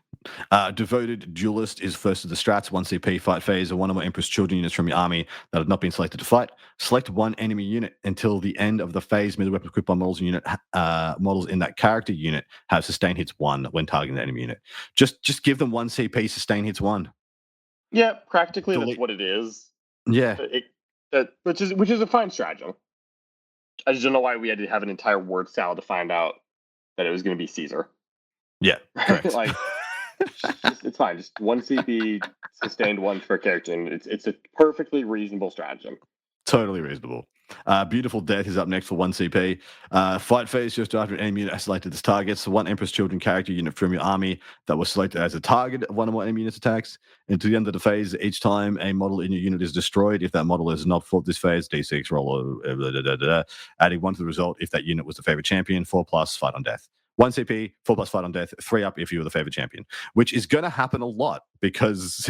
Devoted Duelist is first of the strats, 1 CP, fight phase, or one or more Emperor's Children units from your army that have not been selected to fight. Select one enemy unit until the end of the phase. Melee weapon equipped by models in that character unit have sustain hits 1 when targeting the enemy unit. Just give them 1 CP, sustain hits 1. Yeah, practically that's what it is. Yeah, which is a fine stratagem. I just don't know why we had to have an entire word salad to find out that it was going to be Caesar. Yeah, correct. Like, it's fine. Just 1 CP sustained once per character, and it's a perfectly reasonable stratagem. Totally reasonable. Beautiful Death is up next for 1 CP. Fight phase just after an enemy unit is selected as target. So 1 Empress Children character unit from your army that was selected as a target of 1 or more enemy units attacks. And to the end of the phase, each time a model in your unit is destroyed, if that model is not fought this phase, D6 roll, adding 1 to the result if that unit was the favorite champion, 4+ fight on death. 1 CP, 4+ fight on death, 3 up if you were the favorite champion, which is going to happen a lot because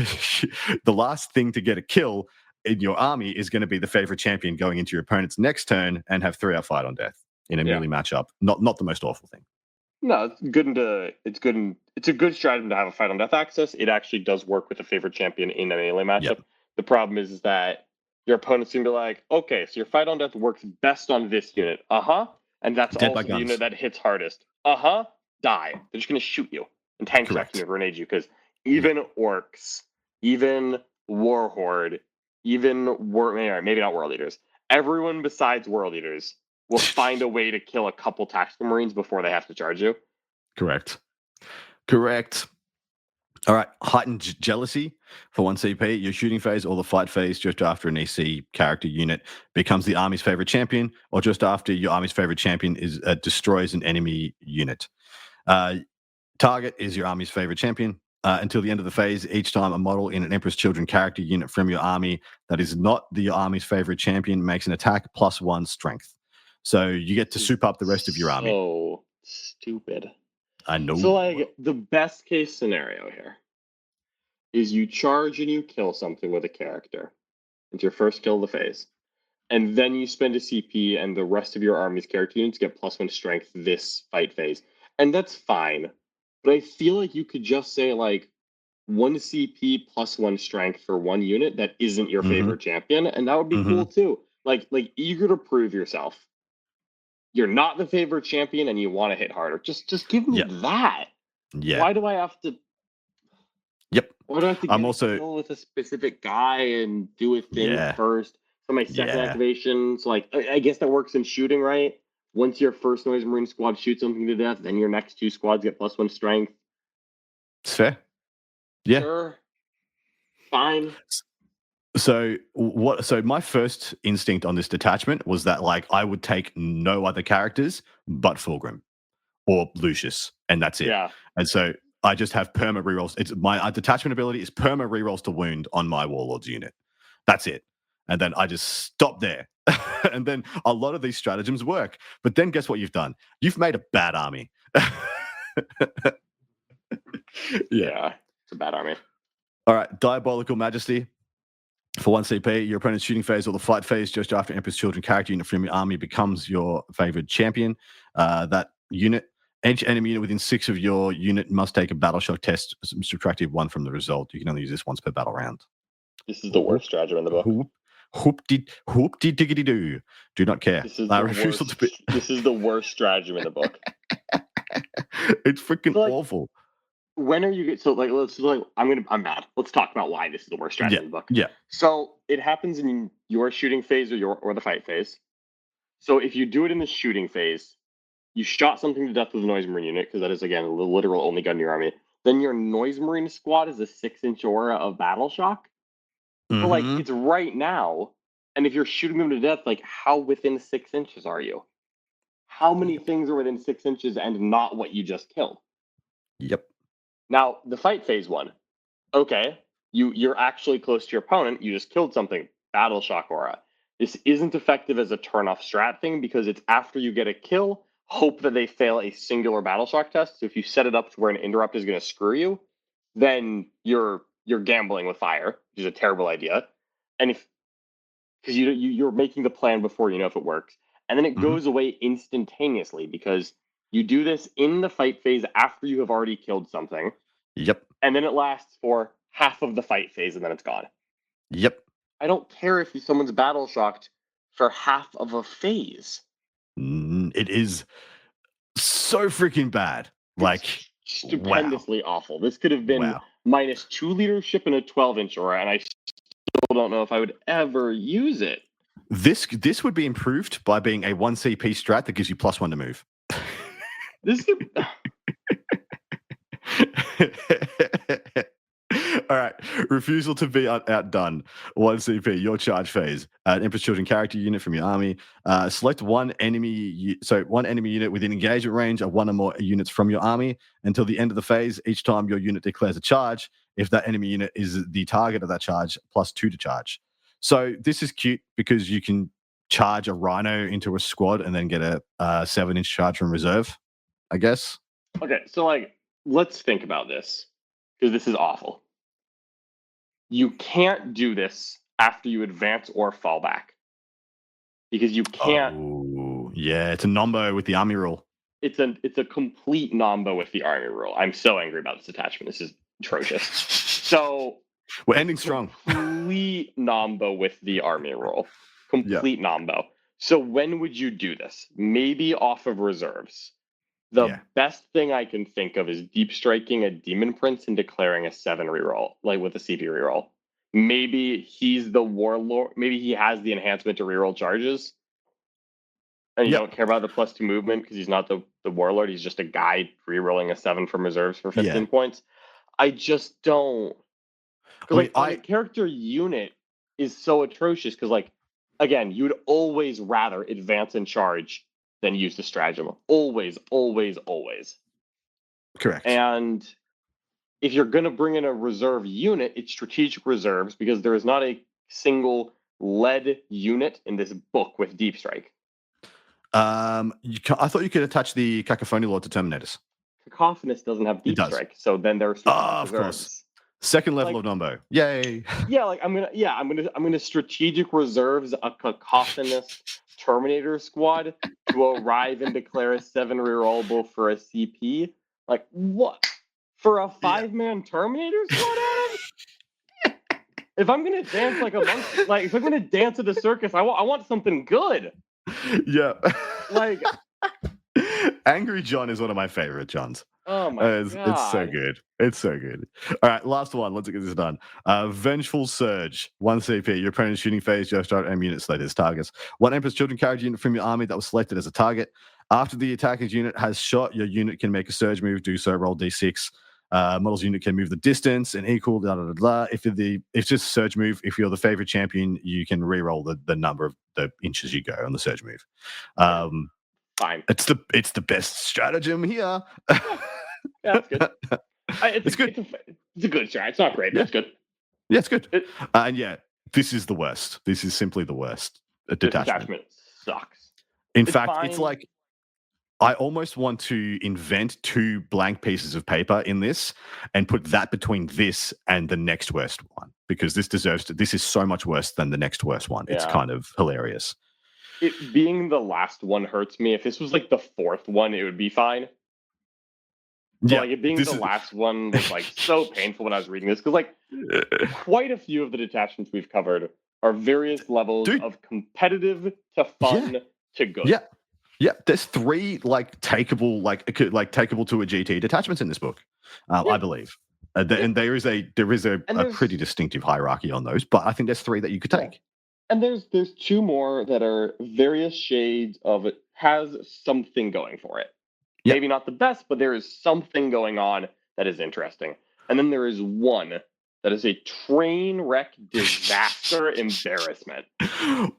the last thing to get a kill in your army is going to be the favorite champion going into your opponent's next turn and have 3 up fight on death in a melee matchup. Not the most awful thing. No, it's a good stratagem to have a fight on death access. It actually does work with a favorite champion in a melee matchup. Yep. The problem is that your opponent's going to be like, okay, so your fight on death works best on this unit. And that's Dead by also the guns. unit that hits hardest. Die. They're just going to shoot you and tank shot you and grenade you, because even orcs, even warhorde, even maybe not world eaters, everyone besides world eaters will find a way to kill a couple tactical marines before they have to charge you. Correct. All right, heightened jealousy for 1 CP. Your shooting phase or the fight phase just after an EC character unit becomes the army's favorite champion, or just after your army's favorite champion is destroys an enemy unit. Target is your army's favorite champion. Until the end of the phase, each time a model in an Empress Children character unit from your army that is not your army's favorite champion makes an attack +1 strength. So you get to soup up the rest of your army. So stupid. I know. So, like, the best case scenario here is you charge and you kill something with a character. It's your first kill of the phase. And then you spend a CP and the rest of your army's character units get +1 strength this fight phase. And that's fine. But I feel like you could just say, like, 1 CP +1 strength for 1 unit that isn't your favorite champion, and that would be cool too. Like eager to prove yourself. You're not the favorite champion and you want to hit harder. Just give me that. Yeah. Why do I have to? Yep. Why do I have to I'm get also a kill with a specific guy and do a thing first for my second activation? So, like, I guess that works in shooting, right? Once your first Noise Marine squad shoots something to death, then your next 2 squads get +1 strength. It's fair. Yeah. Sure. Fine. So my first instinct on this detachment was that, like, I would take no other characters but Fulgrim or Lucius, and that's it. Yeah. And so I just have perma rerolls. It's my detachment ability is perma rerolls to wound on my warlord's unit. That's it. And then I just stop there. And then a lot of these stratagems work. But then guess what you've done? You've made a bad army. Yeah, it's a bad army. All right, Diabolical Majesty. For 1 CP, your opponent's shooting phase or the fight phase just after Empress Children character unit from your army becomes your favorite champion. That unit, each enemy unit within 6 of your unit must take a battle shock test, subtractive 1 from the result. You can only use this once per battle round. This is the worst stratagem in the book. Hoop-de-diggity-doo. Do not care. This is the worst stratagem in the book. It's freaking awful. When are you I'm mad. Let's talk about why this is the worst strategy in the book. Yeah. So it happens in your shooting phase or the fight phase. So if you do it in the shooting phase, you shot something to death with a Noise Marine unit, because that is, again, the literal only gun in your army. Then your Noise Marine squad is a 6-inch aura of battle shock. But, like, it's right now. And if you're shooting them to death, like, how within 6 inches are you? How many things are within 6 inches and not what you just killed? Yep. Now, the fight phase one, okay, you're actually close to your opponent. You just killed something. Battle shock aura. This isn't effective as a turn-off strat thing because it's after you get a kill, hope that they fail a singular battle shock test. So if you set it up to where an interrupt is going to screw you, then you're gambling with fire, which is a terrible idea. And because you're making the plan before you know if it works, and then it goes away instantaneously because you do this in the fight phase after you have already killed something. Yep. And then it lasts for half of the fight phase, and then it's gone. Yep. I don't care if someone's battle shocked for half of a phase. It is so freaking bad. Like, stupendously awful. This could have been -2 leadership and a 12-inch aura, and I still don't know if I would ever use it. This would be improved by being a 1 CP strat that gives you +1 to move. This could... All right. Refusal to be outdone. 1 CP, your charge phase. An Emperor's Children character unit from your army. Select one enemy unit within engagement range of one or more units from your army until the end of the phase. Each time your unit declares a charge, if that enemy unit is the target of that charge, +2 to charge. So this is cute because you can charge a rhino into a squad and then get a 7-inch charge from reserve, I guess. Okay, so like, let's think about this because this is awful. You can't do this after you advance or fall back because you can't. Oh, yeah, it's a nombo with the army rule. It's a complete nombo with the army rule. I'm so angry about this attachment. This is atrocious. So we're ending strong. Complete nombo with the army rule. Complete nombo. So when would you do this? Maybe off of reserves. The best thing I can think of is deep striking a Daemon Prince and declaring a 7 reroll, like with a CP reroll. Maybe he's the warlord. Maybe he has the enhancement to reroll charges. And you don't care about the +2 movement because he's not the warlord. He's just a guy rerolling a 7 from reserves for 15 points. I just don't. Because the character unit is so atrocious because, like, again, you would always rather advance and charge than use the stratagem. Always, always, always. Correct. And if you're going to bring in a reserve unit, it's strategic reserves because there is not a single lead unit in this book with deep strike. I thought you could attach the Cacophony Lord to Terminators. Cacophonous doesn't have deep strike, so then there's of course. Second level of Nombo. Yay. Yeah, like I'm gonna strategic reserves a Cacophonous Terminator squad to arrive and declare a 7 rerollable for a CP. Like what? For a 5-man Terminator squad, Adam? If I'm gonna dance like a monkey, like if I'm gonna dance at a circus, I want something good. Yeah. Like Angry John is one of my favorite Johns. Oh my god. It's so good. It's so good. All right, last one. Let's get this done. Vengeful Surge. 1 CP. Your opponent's shooting phase, just start M unit selected as targets. One Emperor's Children character unit from your army that was selected as a target. After the attacker's unit has shot, your unit can make a surge move, do so, roll D6. Model's unit can move the distance and equal, If it's just surge move, if you're the favorite champion, you can re-roll the number of the inches you go on the surge move. Fine. It's the best stratagem here. Yeah, it's good. It's good. It's a good strat. It's not great, but it's good. Yeah, it's good. And this is the worst. This is simply the worst. Detachment sucks. In fact, it's like I almost want to invent 2 blank pieces of paper in this and put that between this and the next worst one because this is so much worse than the next worst one. Yeah. It's kind of hilarious. It being the last one hurts me. If this was like the 4th one, it would be fine. But like it being the last one was like so painful when I was reading this because like quite a few of the detachments we've covered are various levels of competitive to fun to good. Yeah, there's 3 takeable to a GT detachments in this book, I believe, and there is a pretty distinctive hierarchy on those, but I think there's 3 that you could take. And there's 2 more that are various shades of it has something going for it. Yep. Maybe not the best, but there is something going on that is interesting. And then there is one that is a train wreck disaster embarrassment.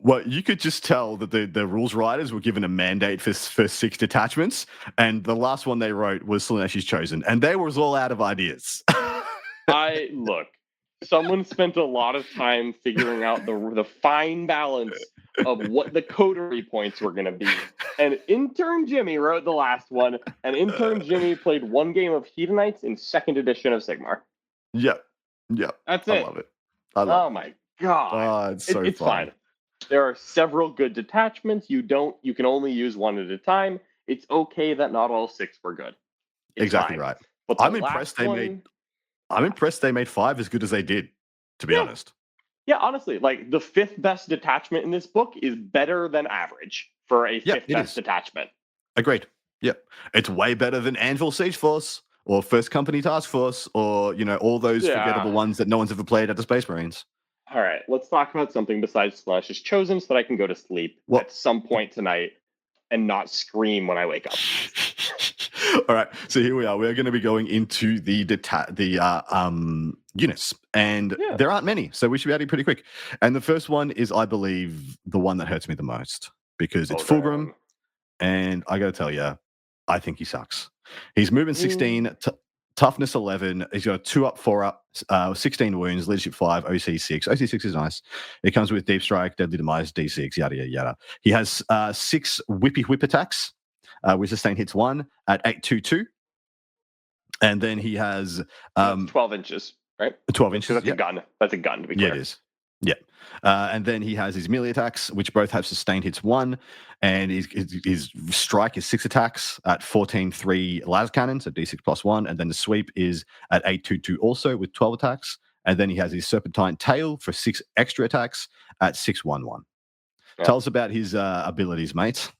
Well, you could just tell that the rules writers were given a mandate for 6 detachments, and the last one they wrote was Slaanesh Chosen, and they was all out of ideas. Someone spent a lot of time figuring out the fine balance of what the coterie points were going to be. And intern Jimmy wrote the last one, and intern Jimmy played 1 game of Hedonites in 2nd edition of Sigmar. Yep. That's it. I love it. Oh my god. It's so it's fun. Fine. There are several good detachments. You can only use 1 at a time. It's okay that not all 6 were good. It's exactly fine. Right. But I'm impressed they made 5 as good as they did, to be honest. Yeah, honestly, like the 5th best detachment in this book is better than average for a 5th best detachment. Agreed. Yep. It's way better than Anvil Siege Force or First Company Task Force or, all those forgettable ones that no one's ever played at the Space Marines. All right, let's talk about something besides Slaanesh Chosen so that I can go to sleep at some point tonight and not scream when I wake up. All right, so here we are. We're going to be going into the units, and there aren't many, so we should be able to be pretty quick. And the first one is, I believe, the one that hurts me the most because it's Fulgrim, and I got to tell you, I think he sucks. He's movement 16, toughness 11. He's got a 2-up, 4-up, 16 wounds, leadership 5, OC 6. OC 6 is nice. It comes with deep strike, deadly demise, D6, yada yada yada. He has 6 whippy whip attacks. With sustain hits 1 at 822. And then he has 12 inches, right? 12 inches. That's a gun. That's a gun, to be clear. Yeah, it is. Yeah. And then he has his melee attacks, which both have sustained hits 1. And his strike is 6 attacks at 14-3 las cannon, so D6 plus 1. And then the sweep is at 822 also with 12 attacks. And then he has his serpentine tail for 6 extra attacks at 611. Yeah. Tell us about his abilities, mate.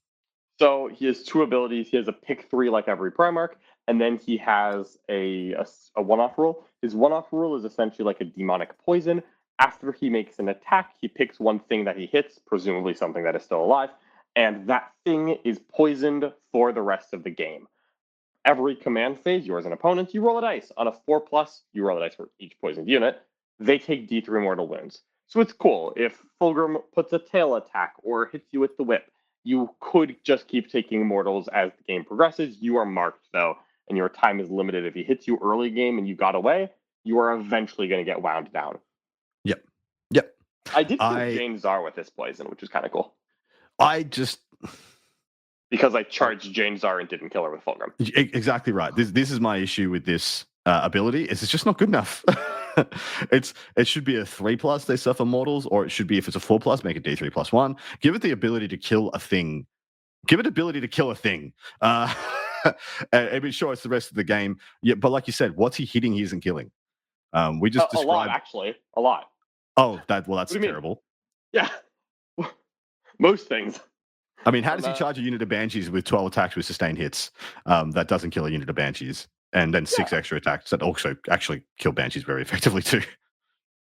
So he has 2 abilities. He has a pick 3 like every Primarch, and then he has a one-off rule. His one-off rule is essentially like a demonic poison. After he makes an attack, he picks one thing that he hits, presumably something that is still alive, and that thing is poisoned for the rest of the game. Every command phase, you as an opponent, you roll a dice. On a 4+, you roll a dice for each poisoned unit. They take D3 mortal wounds. So it's cool. If Fulgrim puts a tail attack or hits you with the whip, you could just keep taking mortals as the game progresses. You are marked, though, and your time is limited. If he hits you early game and you got away, you are eventually going to get wound down. Yep. I did kill Jane Czar with this poison, which is kind of cool. Because I charged Jane Czar and didn't kill her with Fulgrim. Exactly right. This is my issue with this ability. It's just not good enough. It should be a 3+, they suffer mortals, or it should be, if it's a 4+, make it D3 plus 1. Give it the ability to kill a thing. Give it ability to kill a thing. I mean, sure, it's the rest of the game. Yeah, but like you said, what's he hitting he isn't killing? We just described... A lot, actually. A lot. Oh, that's terrible. Yeah. Most things. I mean, how does he charge a unit of Banshees with 12 attacks with sustained hits that doesn't kill a unit of Banshees? And then 6 extra attacks that also actually kill Banshees very effectively too.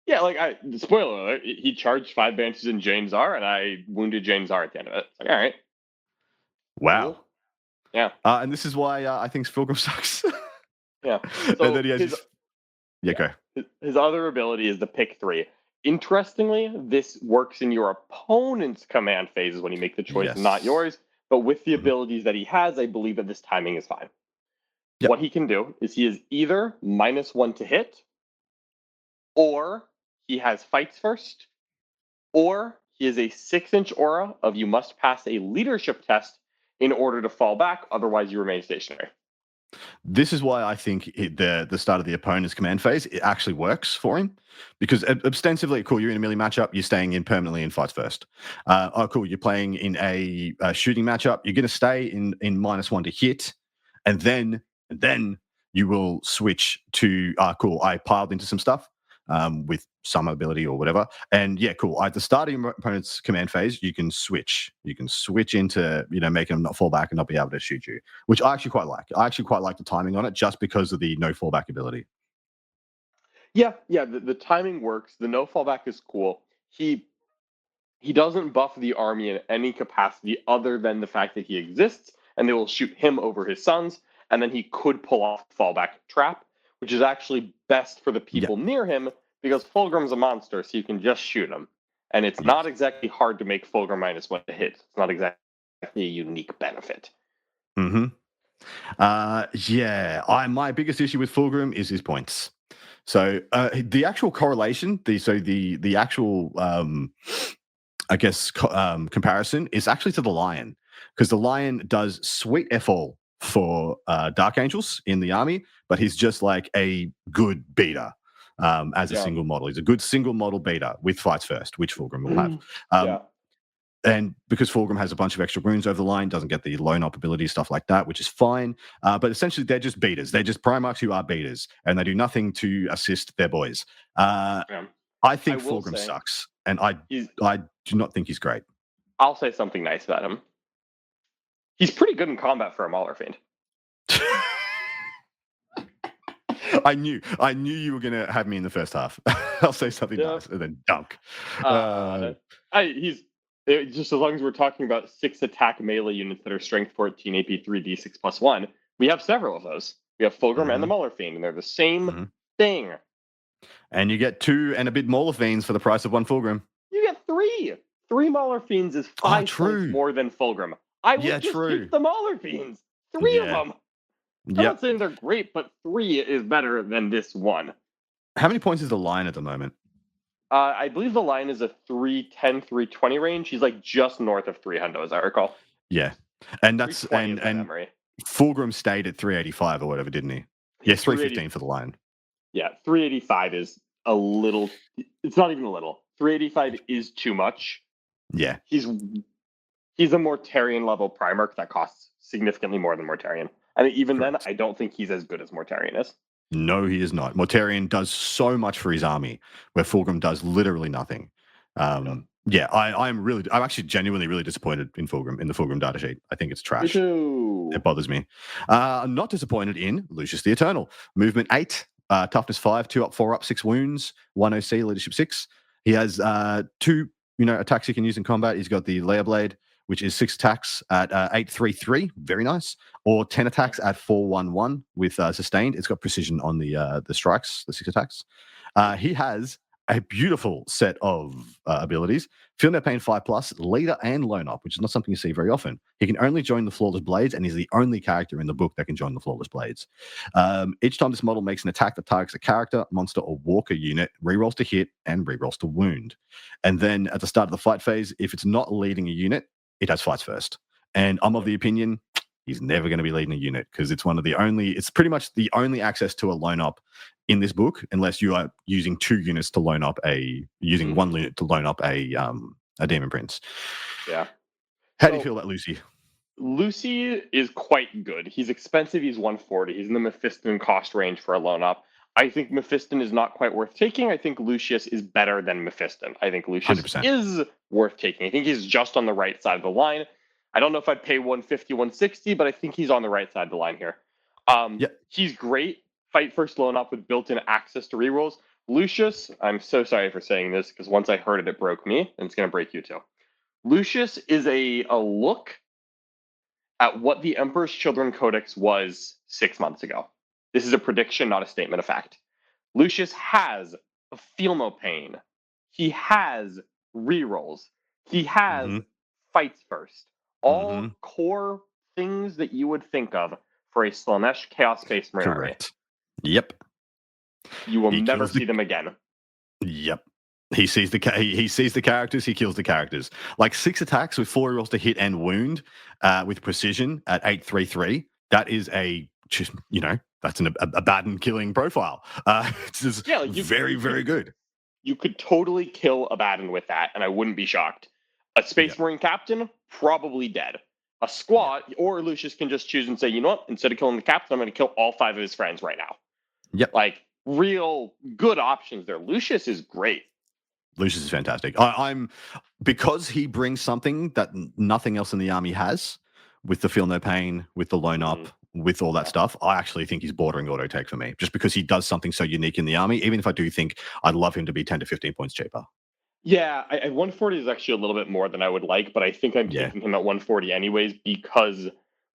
Yeah, spoiler alert, he charged 5 Banshees in Jane Czar, and I wounded Jane Czar at the end of it. It's like, all right. Wow. Cool. Yeah. And this is why I think Fulgrim sucks. Yeah. So and then he has go. His other ability is the pick 3. Interestingly, this works in your opponent's command phases when you make the choice, not yours. But with the abilities that he has, I believe that this timing is fine. Yep. What he can do is he is either -1 to hit, or he has fights first, or he is a 6-inch aura of you must pass a leadership test in order to fall back, otherwise you remain stationary. This is why I think the start of the opponent's command phase, it actually works for him. Because ostensibly, cool, you're in a melee matchup, you're staying in permanently in fights first. Cool, you're playing in a shooting matchup, you're going to stay in -1 to hit, and then you will switch to, cool, I piled into some stuff with some ability or whatever. And yeah, cool. At the start of your opponent's command phase, you can switch. You can switch into, making them not fall back and not be able to shoot you, which I actually quite like. I actually quite like the timing on it just because of the no fallback ability. Yeah, the timing works. The no fallback is cool. He doesn't buff the army in any capacity other than the fact that he exists, and they will shoot him over his sons, and then he could pull off the fallback trap, which is actually best for the people near him, because Fulgrim's a monster, so you can just shoot him. And it's not exactly hard to make Fulgrim -1 to hit. It's not exactly a unique benefit. Mm-hmm. My biggest issue with Fulgrim is his points. So the actual correlation, the actual comparison is actually to the Lion, because the Lion does sweet F all for Dark Angels in the army, but he's just like a good beater as a single model. He's a good single model beater with fights first, which Fulgrim will have. And because Fulgrim has a bunch of extra wounds over the line, doesn't get the lone up ability, stuff like that, which is fine. But essentially, they're just beaters. They're just Primarchs who are beaters, and they do nothing to assist their boys. I think Fulgrim sucks, and I do not think he's great. I'll say something nice about him. He's pretty good in combat for a Mauler Fiend. I knew you were going to have me in the first half. I'll say something nice and then dunk. He's just as long as we're talking about 6 attack melee units that are strength 14, AP 3, D6 plus 1, We have several of those. We have Fulgrim and the Mauler Fiend, and they're the same thing. And you get 2 and a bit Mauler Fiends for the price of 1 Fulgrim. You get 3. 3 Mauler Fiends is 5 points more than Fulgrim. I would just keep the Mauler Fiends. 3 of them. I'm not saying they're great, but 3 is better than this 1. How many points is the line at the moment? I believe the line is a 310, 320 range. He's like just north of 300, as I recall. Yeah. And that's and Fulgrim stayed at 385 or whatever, didn't he? Yes, 315 for the line. Yeah, 385 is a little. It's not even a little. 385 is too much. Yeah. He's a Mortarion level Primarch that costs significantly more than Mortarion. I mean, even then, I don't think he's as good as Mortarion is. No, he is not. Mortarion does so much for his army, where Fulgrim does literally nothing. I'm actually genuinely really disappointed in Fulgrim, in the Fulgrim datasheet. I think it's trash. Me too. It bothers me. I'm not disappointed in Lucius the Eternal. Movement 8, toughness 5, 2 up, 4 up, 6 wounds, 1 OC, leadership 6. He has 2 attacks he can use in combat. He's got the Layer Blade, which is 6 attacks at 833, very nice, or 10 attacks at 411 with sustained. It's got precision on the strikes, the 6 attacks. He has a beautiful set of abilities. Feel No Pain 5+, Leader and Lone Up, which is not something you see very often. He can only join the Flawless Blades, and he's the only character in the book that can join the Flawless Blades. Each time this model makes an attack that targets a character, monster, or walker unit, rerolls to hit and rerolls to wound. And then at the start of the fight phase, if it's not leading a unit, it has fights first. And I'm of the opinion he's never going to be leading a unit because it's pretty much the only access to a Lone Up in this book, unless you are using 2 units to loan up one unit to loan up a Daemon Prince. Yeah. How do you feel about Lucy? Lucy is quite good. He's expensive. He's 140. He's in the Mephiston cost range for a loan up. I think Mephiston is not quite worth taking. I think Lucius is better than Mephiston. I think Lucius 100%. is worth taking. I think he's just on the right side of the line. I don't know if I'd pay 150, 160, but I think he's on the right side of the line here. He's great. Fight first loan up with built-in access to rerolls. Lucius, I'm so sorry for saying this because once I heard it, it broke me, and it's going to break you too. Lucius is a look at what the Emperor's Children Codex was 6 months ago. This is a prediction, not a statement of fact. Lucius has a Feel No Pain. He has rerolls. He has fights first. All core things that you would think of for a Slaanesh Chaos Space Marine army. Correct. Yep. You will never see them again. Yep. He sees the characters, he kills the characters. Like 6 attacks with 4 rolls to hit and wound with precision at 833. That is that's a bad and killing profile. It's just very, very good. You could totally kill a Abaddon with that, and I wouldn't be shocked. A Space Marine captain, probably dead. A squad, or Lucius can just choose and say, you know what? Instead of killing the captain, I'm going to kill all 5 of his friends right now. Yep. Like, real good options there. Lucius is great. Lucius is fantastic. I'm because he brings something that nothing else in the army has, with the Feel No Pain, with the Loan Up, with all that stuff. I actually think he's bordering auto take for me, just because he does something so unique in the army. Even if I do think I'd love him to be 10 to 15 points cheaper. Yeah, 140 is actually a little bit more than I would like, but I think I'm taking him at 140 anyways because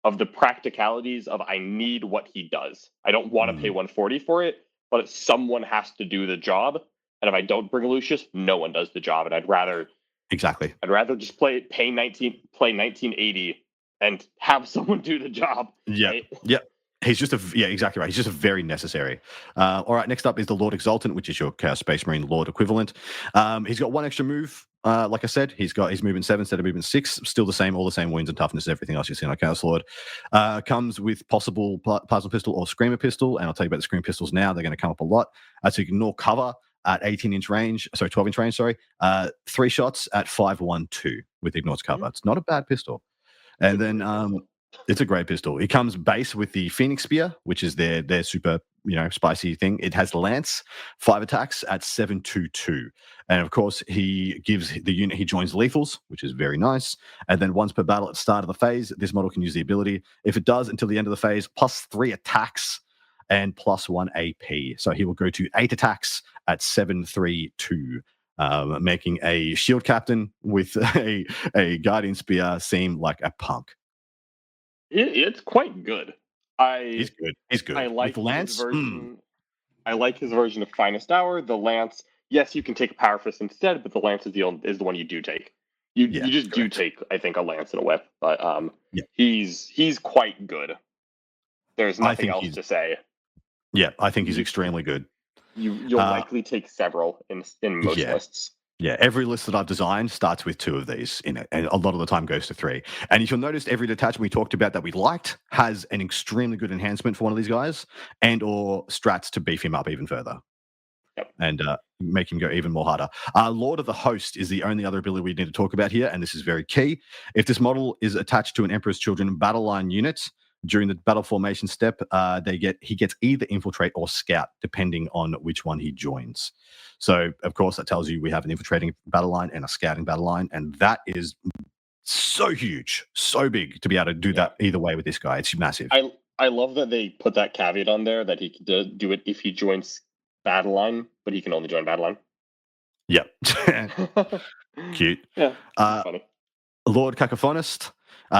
of the practicalities of I need what he does. I don't want to pay 140 for it, but someone has to do the job. And if I don't bring Lucius, no one does the job. And I'd rather just play 1980 and have someone do the job. Yeah. Right? Yep. He's just exactly right. He's just a very necessary. All right, next up is the Lord Exalted, which is your Chaos Space Marine Lord equivalent. He's got 1 extra move. Like I said, he's got his movement 7 instead of movement 6. Still the same, all the same wounds and toughness, everything else you see on a Chaos Lord. Comes with possible Plasma Pistol or Screamer Pistol, and I'll tell you about the Screamer Pistols now. They're going to come up a lot. So you can ignore cover at 12-inch range. 3 shots at 512 with ignores cover. It's not a bad pistol. And then it's a great pistol. It comes base with the Phoenix Spear, which is their super, spicy thing. It has Lance, 5 attacks at 722. And of course, he gives the unit, he joins lethals, which is very nice. And then once per battle at the start of the phase, this model can use the ability. If it does until the end of the phase, +3 attacks and +1 AP. So he will go to 8 attacks at 732. Making a shield captain with a Guardian Spear seem like a punk. It's quite good. He's good. He's good. I like With Lance, his version. I like his version of Finest Hour. The Lance, yes, you can take a Power Fist instead, but the Lance is the one you do take. Yeah, You just do correct. take, I think, a Lance and a Whip, but Yeah. he's quite good. There's I nothing think else he's to say. yeah, I think he's You extremely good. you'll Uh, likely take several in most yeah. lists. Yeah, every list that I've designed starts with 2 of these in it, and a lot of the time goes to 3. And if you'll notice, every detachment we talked about that we liked has an extremely good enhancement for one of these guys, and or strats to beef him up even further. Yep. And make him go even more harder. Lord of the Host is the only other ability we need to talk about here, and this is very key. If this model is attached to an Emperor's Children battle line unit during the battle formation step, he gets either infiltrate or scout, depending on which one he joins. So, of course, that tells you we have an infiltrating battle line and a scouting battle line, and that is so huge, so big to be able to do that either way with this guy. It's massive. I love that they put that caveat on there that he can do it if he joins battle line, but he can only join battle line. Yep. Cute. Yeah, funny. Lord Cacophonist.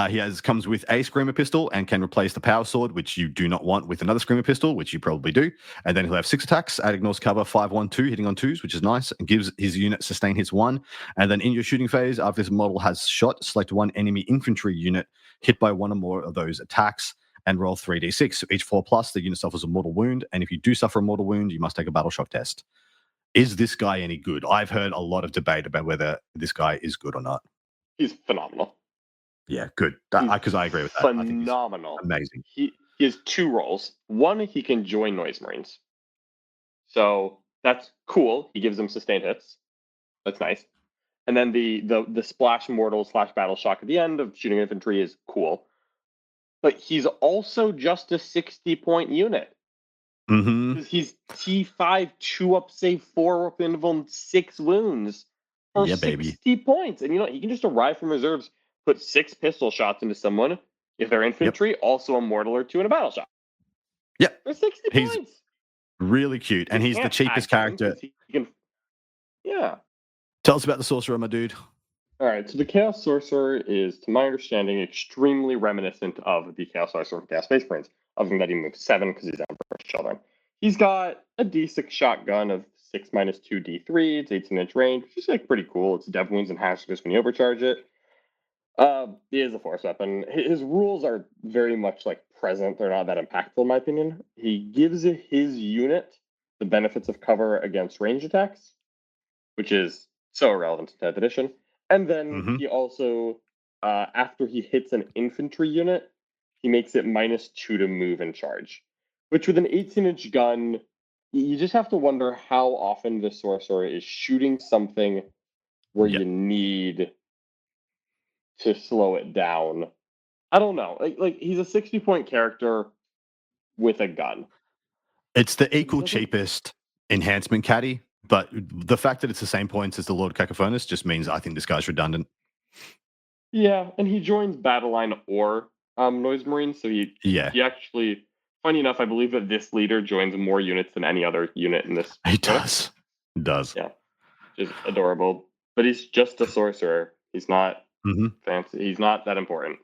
He comes with a Screamer pistol and can replace the Power Sword, which you do not want, with another Screamer pistol, which you probably do. And then he'll have 6 attacks, add ignores cover, 5-1-2, hitting on 2s, which is nice, and gives his unit sustain hits 1. And then in your shooting phase, after this model has shot, select one enemy infantry unit hit by one or more of those attacks and roll 3d6. So each 4+, the unit suffers a mortal wound. And if you do suffer a mortal wound, you must take a battle shock test. Is this guy any good? I've heard a lot of debate about whether this guy is good or not. He's phenomenal. Yeah, good. Because I agree with that. Phenomenal. I think he's amazing. He has 2 roles. One, he can join Noise Marines. So that's cool. He gives them sustained hits. That's nice. And then the splash mortal / battle shock at the end of shooting infantry is cool. But he's also just a 60-point unit. Mm-hmm. He's T5, 2-up save, 4-up interval, 6 wounds for 60 points. And he can just arrive from reserves, put 6 pistol shots into someone. If they're infantry, also a mortal or 2 in a battle shot. Yep. For 60 points. Really cute. And he's the cheapest character. Yeah. Tell us about the Sorcerer, my dude. All right, so the Chaos Sorcerer is, to my understanding, extremely reminiscent of the Chaos Sorcerer from Chaos Space Marines, other than that he moves 7 because he's Emperor's Children. He's got a D6 shotgun of 6 - 2 D3. It's 18-inch range, which is pretty cool. It's dev wounds and hazardous when you overcharge it. He is a force weapon. His rules are very much present. They're not that impactful, in my opinion. He gives his unit the benefits of cover against range attacks, which is so irrelevant to 10th edition. And then he also, after he hits an infantry unit, he makes it -2 to move and charge. Which with an 18-inch gun, you just have to wonder how often the Sorcerer is shooting something where you need to slow it down. I don't know. He's a 60-point character with a gun. It's the equal cheapest enhancement caddy, but the fact that it's the same points as the Lord Cacophonus just means I think this guy's redundant. Yeah, and he joins Battle Line or Noise Marine, so he actually, funny enough, I believe that this leader joins more units than any other unit in this. He does. He does. Yeah, just adorable. But he's just a sorcerer. He's not fancy. He's not that important.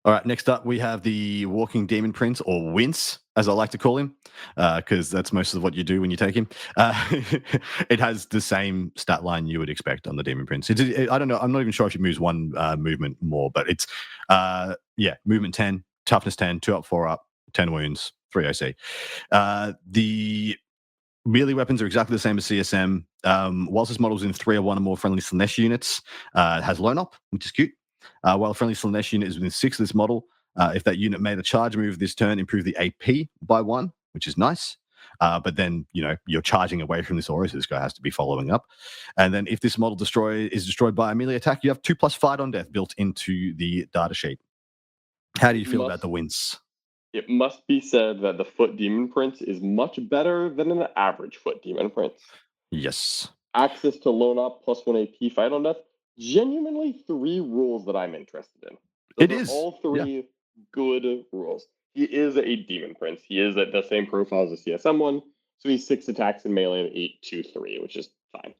All right, next up we have the Walking Daemon Prince, or Wince, as I like to call him, because that's most of what you do when you take him. It has the same stat line you would expect on the Daemon Prince. I don't know. I'm not even sure if it moves 1 movement more, but it's movement 10, toughness 10, 2-up, 4-up, 10 wounds, 3 OC. The melee weapons are exactly the same as CSM. Whilst this model is in 3 or 1 or more friendly Slaanesh units, it has Lone Up, which is cute. While a friendly Slaanesh unit is within 6 of this model, if that unit made a charge move this turn, improve the AP by 1, which is nice. But then, you're charging away from this aura, so this guy has to be following up. And then if this model is destroyed by a melee attack, you have 2+ fight on death built into the data sheet. How do you feel about the Wince? It must be said that the Foot Demon Prince is much better than an average Foot Demon Prince. Yes. Access to Lone Up, +1 AP, fight on death. Genuinely 3 rules that I'm interested in. Those are all 3 good rules. He is a Demon Prince. He is at the same profile as a CSM one, so he's 6 attacks in melee and 8, 2, 3, which is fine.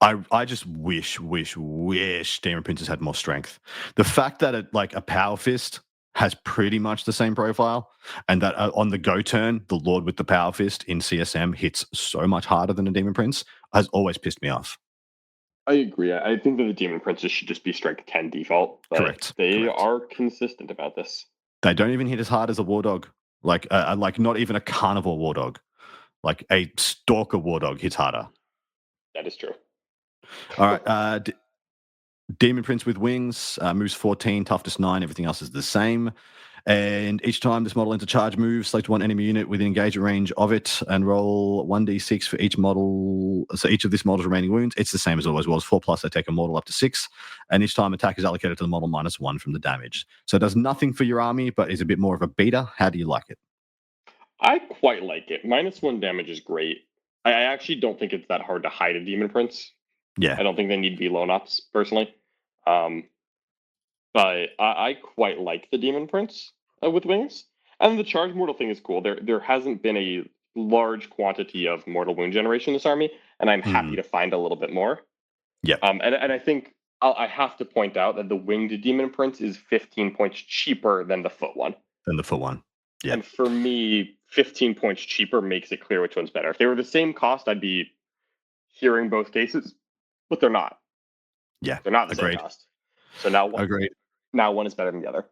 I just wish Demon Princes had more strength. The fact that a Power Fist has pretty much the same profile, and that on the go turn, the Lord with the Power Fist in CSM hits so much harder than a Demon Prince, has always pissed me off. I agree. I think that the Demon Princes should just be strike 10 default, but Correct. they are consistent about this. They don't even hit as hard as a War Dog, like not even a Carnival War Dog, like a Stalker War Dog hits harder. That is true. All right, Demon Prince with wings, moves 14, toughness 9, everything else is the same. And each time this model enters charge move, select one enemy unit within engagement range of it and roll 1d6 for each model. So each of this model's remaining wounds, it's the same as always was. 4+, they take a model up to 6. And each time attack is allocated to the model -1 from the damage. So it does nothing for your army, but is a bit more of a beater. How do you like it? I quite like it. -1 damage is great. I actually don't think it's that hard to hide a Demon Prince. Yeah. I don't think they need to be lone ups, personally. But I quite like the Demon Prince with wings. And the charge mortal thing is cool. There hasn't been a large quantity of mortal wound generation in this army, and I'm happy to find a little bit more. Yeah. And I think I have to point out that the winged Demon Prince is 15 points cheaper than the foot one. Yeah. And for me, 15 points cheaper makes it clear which one's better. If they were the same cost, I'd be hearing both cases, but they're not. Yeah. They're not the same cost. So now one is better than the other.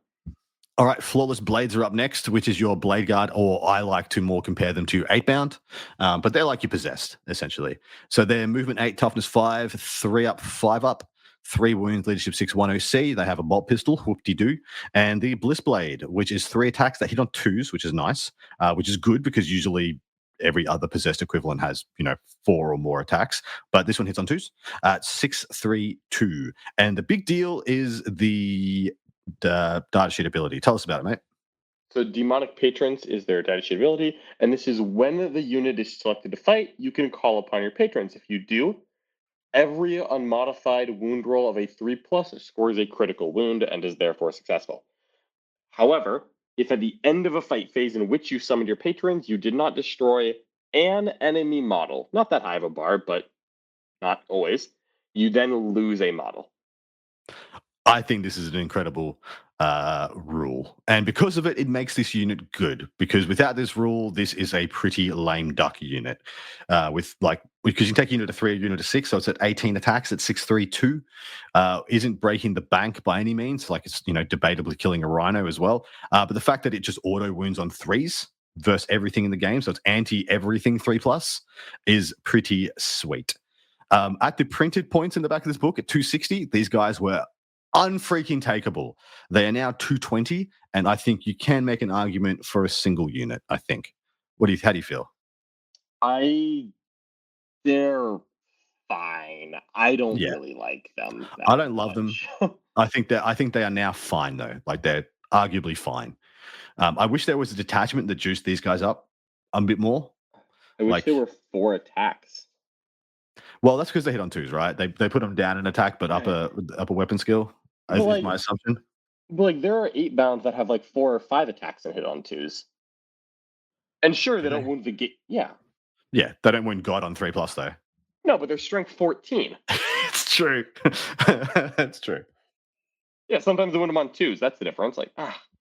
All right, Flawless Blades are up next, which is your Blade Guard, or I like to more compare them to 8-bound, but they're like you possessed, essentially. So they're movement 8, toughness 5, 3 up, 5 up, 3 wounds, leadership 6, 1 OC. They have a bolt pistol, whoop-de-doo, and the Bliss Blade, which is 3 attacks that hit on 2s, which is nice, which is good because usually every other possessed equivalent has, 4 or more attacks, but this one hits on 2s. 6, 3, 2. And the big deal is the data sheet ability. Tell us about it, mate. So Demonic Patrons is their data sheet ability, and this is when the unit is selected to fight, you can call upon your patrons. If you do, every unmodified wound roll of a 3+ scores a critical wound and is therefore successful. However, if at the end of a fight phase in which you summoned your patrons, you did not destroy an enemy model, not that high of a bar, but not always, you then lose a model. I think this is an incredible rule. And because of it, it makes this unit good. Because without this rule, this is a pretty lame duck unit. Because you can take a unit to 3, a unit to 6, so it's at 18 attacks at 6, 3, 2. Isn't breaking the bank by any means. Like it's, debatably killing a rhino as well. But the fact that it just auto wounds on 3s versus everything in the game, so it's anti-everything 3+, is pretty sweet. At the printed points in the back of this book at 260, these guys were unfreaking takeable. They are now 220, and I think you can make an argument for a single unit. I think. How do you feel? They're fine. I don't really like them. I don't love them. I think they are now fine though. Like they're arguably fine. I wish there was a detachment that juiced these guys up a bit more. I wish there were 4 attacks. Well, that's because they hit on 2s, right? They put them down in attack, but up a weapon skill. Is my assumption. But there are 8-bounds that have 4 or 5 attacks and hit on 2s. And sure, they don't wound the gate. Yeah. Yeah, they don't wound God on 3+ though. No, but they're strength 14. It's true. That's true. Yeah, sometimes they wound them on 2s. That's the difference.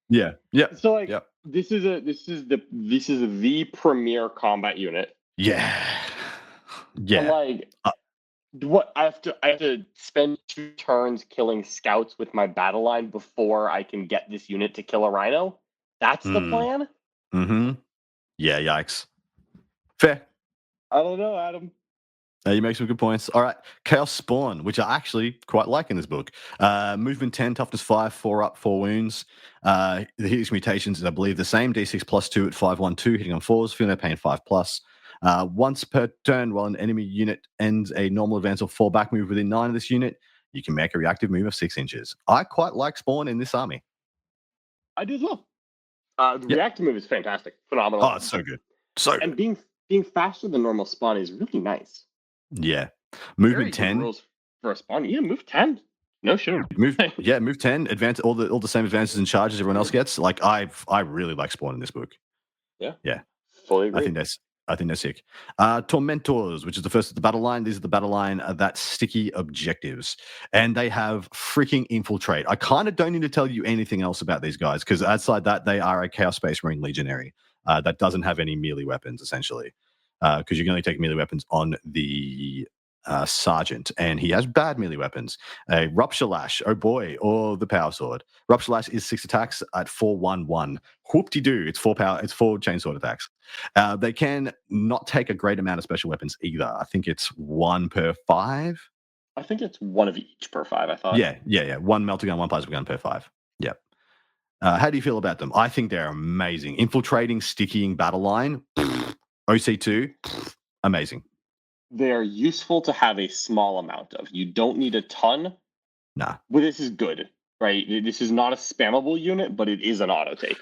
Yeah. So this is the premier combat unit. Yeah. And what I have to spend 2 turns killing scouts with my battle line before I can get this unit to kill a rhino? That's the plan? Mm-hmm. Yeah, yikes. Fair. I don't know, Adam. You make some good points. All right, Chaos Spawn, which I actually quite like in this book. Movement 10, toughness 5, 4 up, 4 wounds. The hitting mutations is, I believe, the same. D6 +2 at 5, 1, 2, hitting on 4s. Feel no pain 5+. Once per turn, while an enemy unit ends a normal advance or fall back move within 9 of this unit, you can make a reactive move of 6 inches. I quite like Spawn in this army. I do as well. The reactive move is fantastic. Phenomenal. Oh, it's so good. And being faster than normal Spawn is really nice. Yeah. Movement 10. Rules for a Spawn. Yeah, move 10. No shit. Move 10. Advance all the same advances and charges everyone else gets. I really like Spawn in this book. Yeah. Fully agree. I think they're sick. Tormentors, which is the first of the battle line. These are the battle line that sticky objectives. And they have freaking infiltrate. I kind of don't need to tell you anything else about these guys, because outside that, they are a Chaos Space Marine Legionary that doesn't have any melee weapons, essentially. Because you can only take melee weapons on the Sergeant, and he has bad melee weapons. A Rupture Lash, oh boy, or the Power Sword. Rupture Lash is 6 attacks at 4/1/1. Whoop-de-doo, it's 4 power, it's 4 chainsword attacks. They can not take a great amount of special weapons either. I think it's 1 per 5. I think it's 1 of each per 5, I thought. Yeah. 1 melter gun, 1 plasma gun per 5. Yep. How do you feel about them? I think they're amazing. Infiltrating, stickying battle line, OC2, amazing. They are useful to have a small amount of. You don't need a ton. Nah. Well, this is good, right? This is not a spammable unit, but it is an auto take.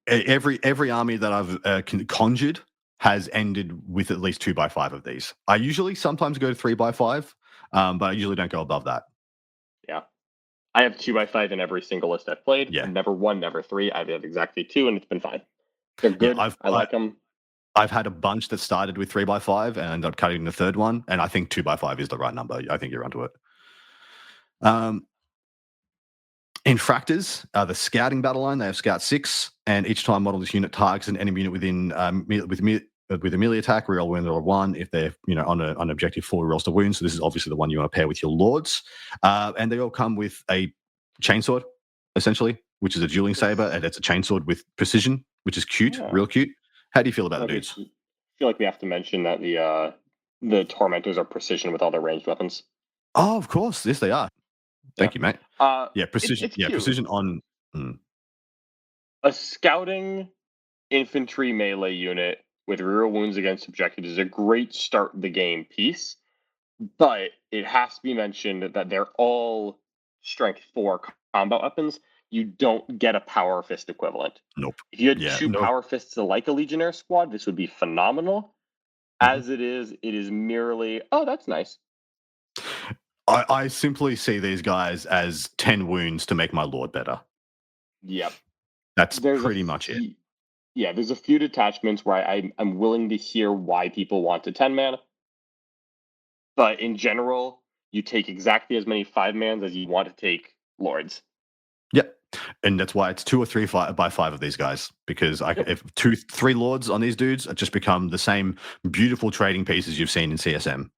Every army that I've conjured has ended with at least 2x5 of these. I usually sometimes go to 3x5, but I usually don't go above that. Yeah. I have 2x5 in every single list I've played. Yeah. Never 1, never 3. I've had exactly 2, and it's been fine. They're good. Yeah, I like them. I've had a bunch that started with 3x5 and ended up cutting the third one, and I think 2x5 is the right number. I think you're onto it. Infractors are the scouting battle line. They have Scout 6, and each time model this unit targets an enemy unit within with a melee attack, reroll wound or 1. If they're on an objective 4, rolls to wound. So this is obviously the one you want to pair with your lords. And they all come with a chainsword, essentially, which is a dueling saber, and it's a chainsword with precision, which is cute, real cute. How do you feel about the dudes? I feel like we have to mention that the Tormentors are precision with all their ranged weapons. Oh, of course. Yes, they are. Thank you, mate. Precision. It's cute. Precision on a scouting infantry melee unit with reroll wounds against objectives is a great start the game piece, but it has to be mentioned that they're all strength 4 combat weapons. You don't get a power fist equivalent. Nope. If you had 2 power fists like a Legionnaire squad, this would be phenomenal. As it is merely, oh, that's nice. I simply see these guys as 10 wounds to make my lord better. Yep. That's pretty much it. Yeah, there's a few detachments where I'm willing to hear why people want a 10-man. But in general, you take exactly as many 5-mans as you want to take lords. Yep. And that's why it's 2 or 3 by 5 of these guys, because if 2, 3 lords on these dudes just become the same beautiful trading pieces you've seen in CSM,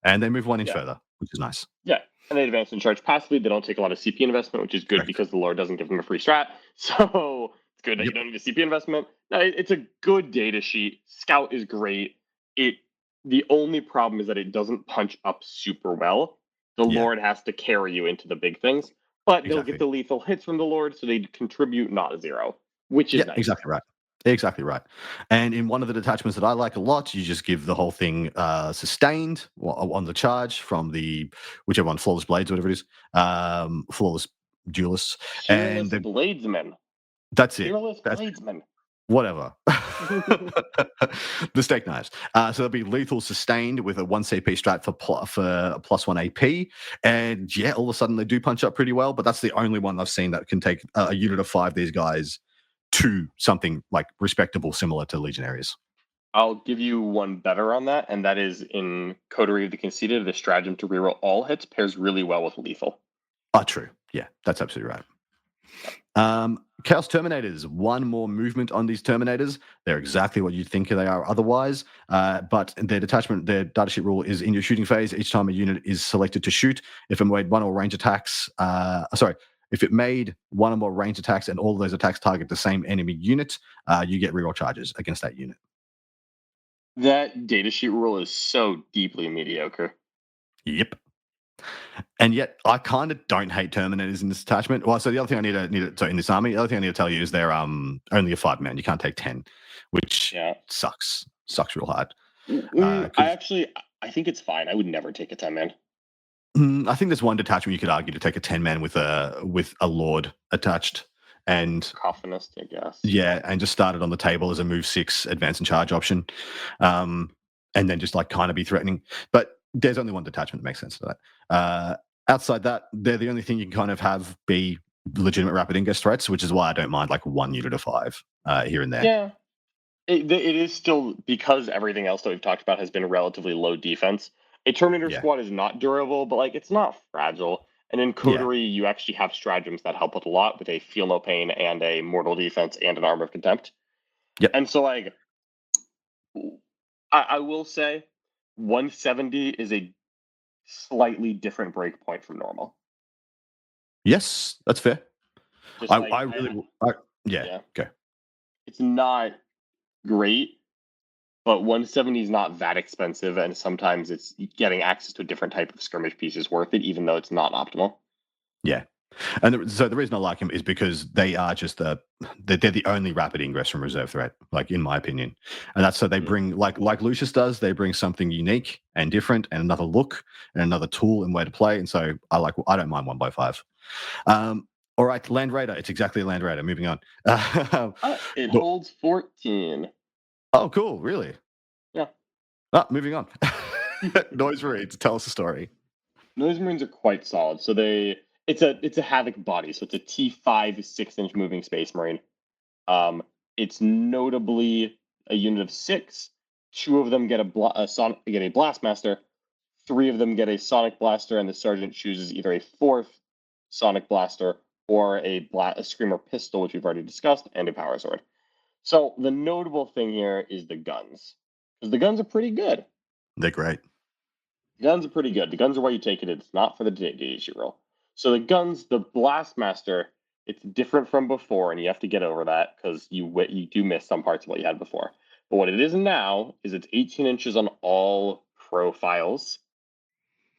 and they move 1 inch further, which is nice. Yeah, and they advance in charge passively. They don't take a lot of CP investment, which is good because the lord doesn't give them a free strat. So it's good that you don't need a CP investment. No, it's a good data sheet. Scout is great. The only problem is that it doesn't punch up super well. The lord has to carry you into the big things. But they'll get the lethal hits from the lord, so they contribute not 0, which is nice. Exactly right. And in one of the detachments that I like a lot, you just give the whole thing sustained on the charge from the whichever one, Flawless Blades, whatever it is, Flawless Duelists. Peerless Bladesmen. That's it. Peerless Bladesmen. Whatever. The steak knives. So they'll be lethal sustained with a 1 CP strat for +1 AP. And all of a sudden they do punch up pretty well, but that's the only one I've seen that can take a unit of 5 these guys to something like respectable, similar to Legionaries. I'll give you one better on that, and that is in Codery of the Conceited, the stratagem to reroll all hits pairs really well with lethal. Oh, true. Yeah, that's absolutely right. Chaos Terminators, 1 more movement on these Terminators. They're exactly what you'd think they are otherwise, but their data sheet rule is in your shooting phase. Each time a unit is selected to shoot, if it made 1 or range attacks, if it made 1 or more range attacks and all of those attacks target the same enemy unit, you get reroll charges against that unit. That data sheet rule is so deeply mediocre. Yep. And yet, I kind of don't hate Terminators in this detachment. Well, so the other thing in this army, the other thing I need to tell you is they're only a 5-man. You can't take 10, which sucks. Sucks real hard. I think it's fine. I would never take a 10-man. I think there's one detachment you could argue to take a 10-man with a lord attached. And Coffinist, I guess. Yeah, and just start it on the table as a move 6 advance and charge option. And then just kind of be threatening. But there's only one detachment that makes sense to that. Outside that, they're the only thing you can kind of have be legitimate rapid ingest threats, which is why I don't mind 1 unit of 5 here and there. Yeah. It is still, because everything else that we've talked about has been relatively low defense. A Terminator Yeah. squad is not durable, but like it's not fragile. And in Codery, you actually have stratagems that help with a lot, with a feel no pain and a mortal defense and an armor of contempt. Yep. And so like I will say 170 is a slightly different breakpoint from normal. Yes, that's fair. Just I really, yeah. okay. It's not great, but 170 is not that expensive, and sometimes it's getting access to a different type of skirmish piece is worth it, even though it's not optimal. Yeah. And so the reason I like him is because they are just they're the only rapid ingress from reserve threat, like in my opinion. And that's so they bring like Lucius does, they bring something unique and different and another look and another tool and way to play. And so I don't mind 1x5. All right, Land Raider. It's exactly a Land Raider. Moving on. It holds 14. Oh, cool. Really? Yeah. Moving on. Noise Marines. Tell us a story. Noise Marines are quite solid. So it's a Havoc body. So it's a T5 6-inch moving Space Marine. It's notably a unit of 6. 2 of them get a Blastmaster. 3 of them get a Sonic Blaster, and the Sergeant chooses either a 4th Sonic Blaster or a Screamer Pistol, which we've already discussed, and a Power Sword. So the notable thing here is the guns, because the guns are pretty good. They're great. The guns are pretty good. The guns are why you take it. It's not for the DHG roll. So the guns, the Blastmaster, it's different from before, and you have to get over that because you do miss some parts of what you had before. But what it is now is it's 18 inches on all profiles,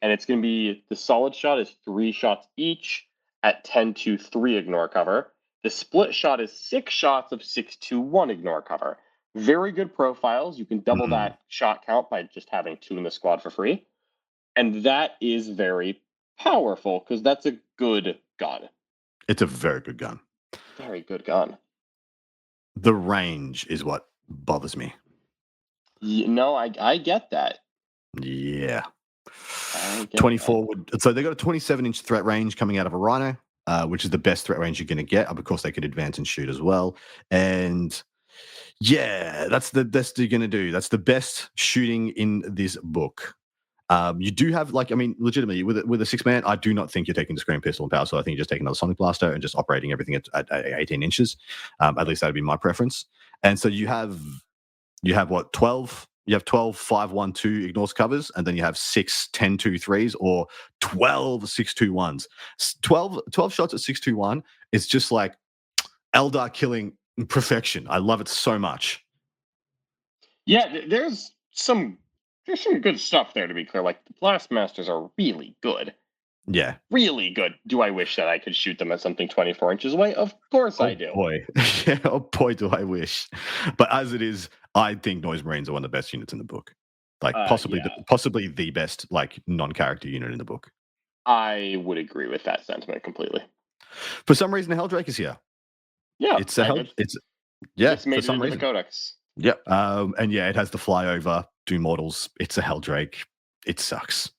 and it's going to be, the solid shot is 3 shots each at 10-3 ignore cover. The split shot is 6 shots of 6-1 ignore cover. Very good profiles. You can double that shot count by just having 2 in the squad for free. And that is very powerful because that's a good gun. It's a very good gun. Very good gun. The range is what bothers me. No, I get that. Yeah. 24 would. So they got a 27-inch threat range coming out of a Rhino, which is the best threat range you're going to get. Of course, they could advance and shoot as well. And yeah, that's the best you're going to do. That's the best shooting in this book. You do have, legitimately, with a 6-man, I do not think you're taking the Scream Pistol and Power Sword. I think you're just taking another Sonic Blaster and just operating everything at 18 inches. At least that would be my preference. And so you have what, 12? You have 12 5-1-2 ignores covers, and then you have 6 10-2-3s or 12 6-2-1s. 12 shots at 6-2-1 is just like Eldar killing perfection. I love it so much. Yeah, there's some good stuff there, to be clear. Like, the Blastmasters are really good. Yeah. Really good. Do I wish that I could shoot them at something 24 inches away? Of course I do. Boy. Oh boy, do I wish. But as it is, I think Noise Marines are one of the best units in the book. Like possibly the best non-character unit in the book. I would agree with that sentiment completely. For some reason, the Helldrake is here. Yeah. It's made for some it into reason. the Codex. Yep. And yeah, it has the flyover, do models. It's a Helldrake. It sucks.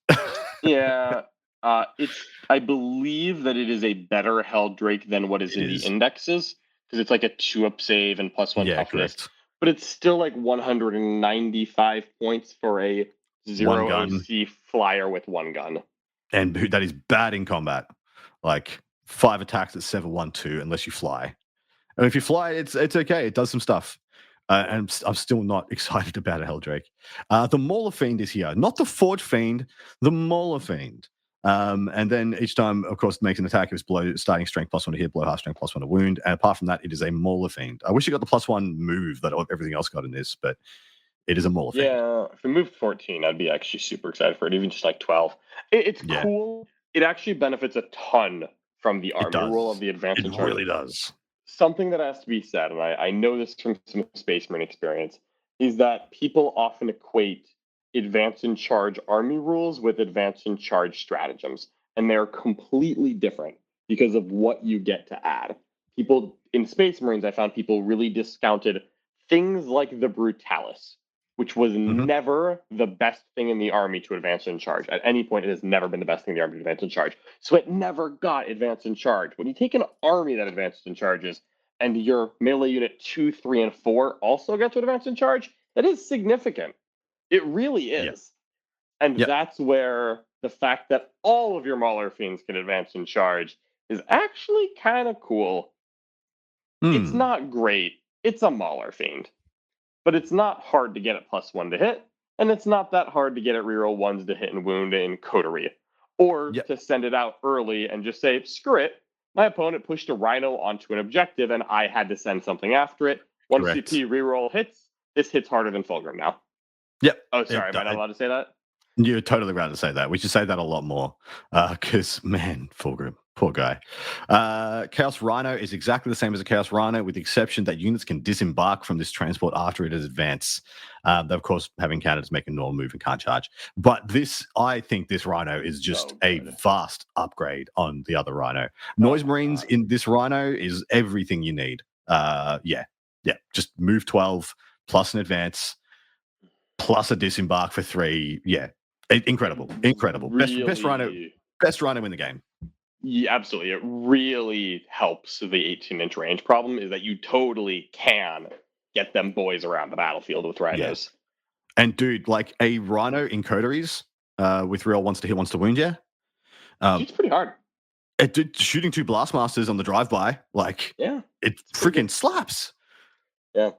Yeah. I believe that it is a better Helldrake than what is in the indexes, because it's like a 2-up save and +1 toughness. Correct. But it's still like 195 points for a 0 OC flyer with 1 gun. And that is bad in combat. Like 5 attacks at 7-1-2 unless you fly. And if you fly, it's okay. It does some stuff. And I'm still not excited about a Helldrake. The Mauler Fiend is here. Not the Forge Fiend, the Mauler Fiend. And then each time, of course, makes an attack. It's below starting strength +1 to hit, below half strength +1 to wound. And apart from that, it is a Mauler Fiend. I wish you got the +1 move that everything else got in this, but it is a Mauler Fiend. Yeah, if it moved 14, I'd be actually super excited for it, even just like 12. It's cool. It actually benefits a ton from the army role of the advanced in charge. It really does. Something that has to be said, and I know this from some Space Marine experience, is that people often equate advanced in charge army rules with advanced in charge stratagems, and they're completely different because of what you get to add. People in Space Marines, I found people really discounted things like the Brutalis, which was never the best thing in the army to advance in charge. At any point, it has never been the best thing in the army to advance in charge. So it never got advanced in charge. When you take an army that advances in charges and your melee unit 2, 3, and 4 also get to advance and charge, that is significant. It really is. And Yep. that's where the fact that all of your Mauler Fiends can advance and charge is actually kind of cool. It's not great. It's a Mauler Fiend. But it's not hard to get it +1 to hit, and it's not that hard to get it reroll 1s to hit and wound in Codery. Or to send it out early and just say, screw it, my opponent pushed a Rhino onto an objective and I had to send something after it. 1 CP reroll hits. This hits harder than Fulgrim now. Yep. Oh, sorry, am I not allowed to say that? You're totally right to say that. We should say that a lot more. Because, man, Fulgrim, poor guy. Chaos Rhino is exactly the same as a Chaos Rhino, with the exception that units can disembark from this transport after it has advanced. They, of course, have encountered to make a normal move and can't charge. But this, I think this Rhino is just a vast upgrade on the other Rhino. Noise Marines in this Rhino is everything you need. Yeah. Just move 12 plus an advance plus a disembark for 3. Yeah. Incredible. Really, best Rhino in the game. Yeah, absolutely. It really helps the 18-inch range problem is that you totally can get them boys around the battlefield with Rhinos. Yeah. And dude, like a Rhino in Coteries with real wants to hit, wants to wound you. It's pretty hard. Shooting 2 Blastmasters on the drive-by, like, it freaking slaps. Yeah.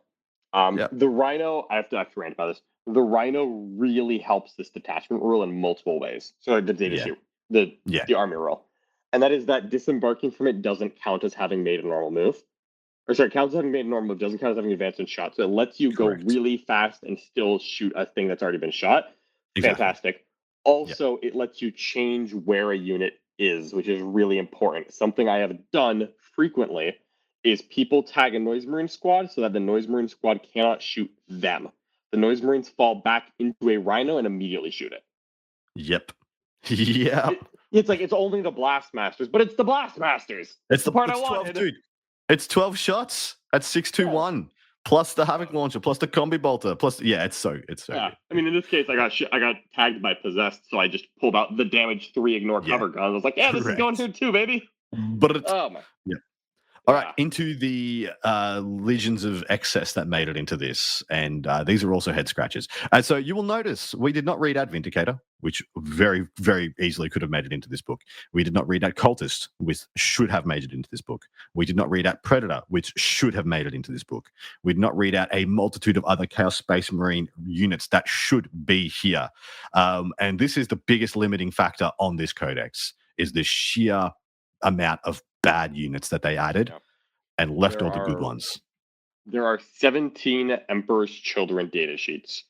The Rhino, I have to rant about this. The Rhino really helps this detachment rule in multiple ways. So the data sheet, the army rule. And that is that disembarking from it doesn't count as having made a normal move. Or sorry, counts as having made a normal move, doesn't count as having advanced and shot. So it lets you go really fast and still shoot a thing that's already been shot. Exactly. Fantastic. Also, it lets you change where a unit is, which is really important. Something I have done frequently is people tag a Noise Marine squad so that the Noise Marine squad cannot shoot them. The Noise Marines fall back into a Rhino and immediately shoot it. Yep. It's like it's only the Blastmasters, but it's the Blastmasters. It's the part I wanted. 12, dude. It's 12 shots at 621 plus the Havoc Launcher plus the Combi Bolter plus it's so good. I mean, in this case, I got tagged by Possessed, so I just pulled out the damage 3 ignore cover gun. I was like, this is going here too, baby. But it's All right, into the Legions of Excess that made it into this, and these are also head scratches. And so you will notice we did not read out Vindicator, which very, very easily could have made it into this book. We did not read out Cultist, which should have made it into this book. We did not read out Predator, which should have made it into this book. We did not read out a multitude of other Chaos Space Marine units that should be here. And this is the biggest limiting factor on this codex, is the sheer amount of bad units that they added and left all the good ones. There are 17 Emperor's Children data sheets.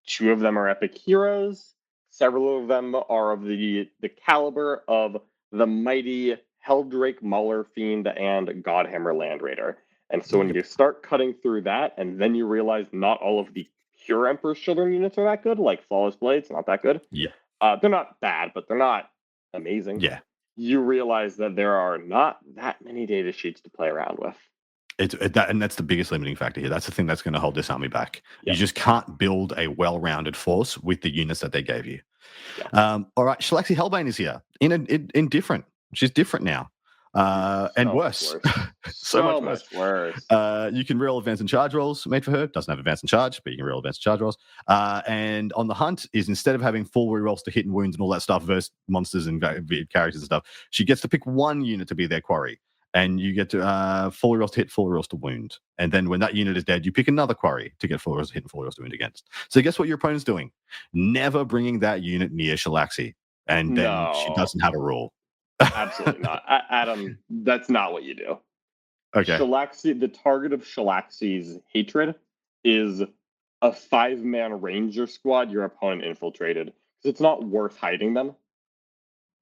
2 of them are epic heroes. Several of them are of the caliber of the mighty Helldrake Mauler Fiend and Godhammer Land Raider. And so when you start cutting through that, and then you realize not all of the pure Emperor's Children units are that good, like Flawless Blades, not that good. They're not bad, but they're not amazing. You realize that there are not that many data sheets to play around with. And that's the biggest limiting factor here. That's the thing that's going to hold this army back. You just can't build a well-rounded force with the units that they gave you. All right, Shalaxi Hellbane is here in different. She's different now. And worse. so much worse. You can roll advance and charge rolls made for her. Doesn't have advance and charge, but you can roll advance and charge rolls. And on the hunt is, instead of having full rerolls to hit and wounds and all that stuff versus monsters and characters and stuff, she gets to pick one unit to be their quarry. And you get to full rerolls to hit, full rerolls to wound. And then when that unit is dead, you pick another quarry to get full rerolls to hit and full rerolls to wound against. So guess what your opponent's doing? Never bringing that unit near Shalaxi. And then she doesn't have a rule. Absolutely not. Adam, that's not what you do. Okay. Shalaxi, the target of Shalaxi's hatred is a 5-man ranger squad your opponent infiltrated. Because it's not worth hiding them.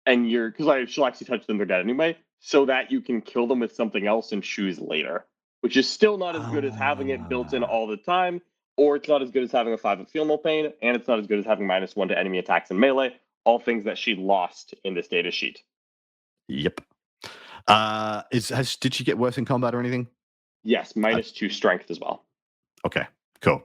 And because Shalaxi touched them, they're dead anyway, so that you can kill them with something else and choose later. Which is still not as good as having it built in all the time, or it's not as good as having a 5 of Feel No Pain, and it's not as good as having -1 to enemy attacks and melee. All things that she lost in this data sheet. Yep. Did she get worse in combat or anything? Yes, -2 strength as well. Okay, cool.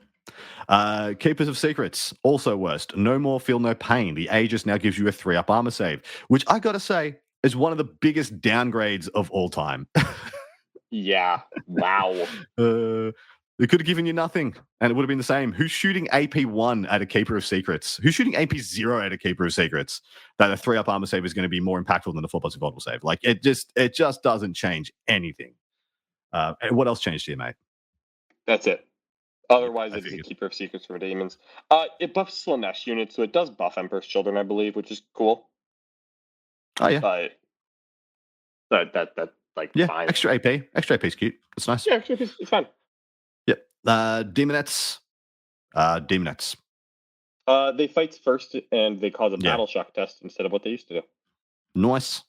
Keepers of Secrets, also worst. No more Feel No Pain. The Aegis now gives you a 3-up armor save, which I gotta say is one of the biggest downgrades of all time. Yeah. Wow. It could have given you nothing, and it would have been the same. Who's shooting AP1 at a Keeper of Secrets? Who's shooting AP0 at a Keeper of Secrets? That a 3-up armor save is going to be more impactful than a 4+ vulnerable save. Like, it just doesn't change anything. And what else changed here, mate? That's it. Otherwise, I it is a figured. Keeper of Secrets for demons. It buffs Slaanesh units, so it does buff Emperor's Children, I believe, which is cool. Oh yeah, But that like yeah. fine. Extra AP is cute. It's nice. Yeah, actually, it's fine. Yep. Demonettes. Demonettes. They fight first, and they cause a Yeah. battle shock test instead of what they used to do. Nice.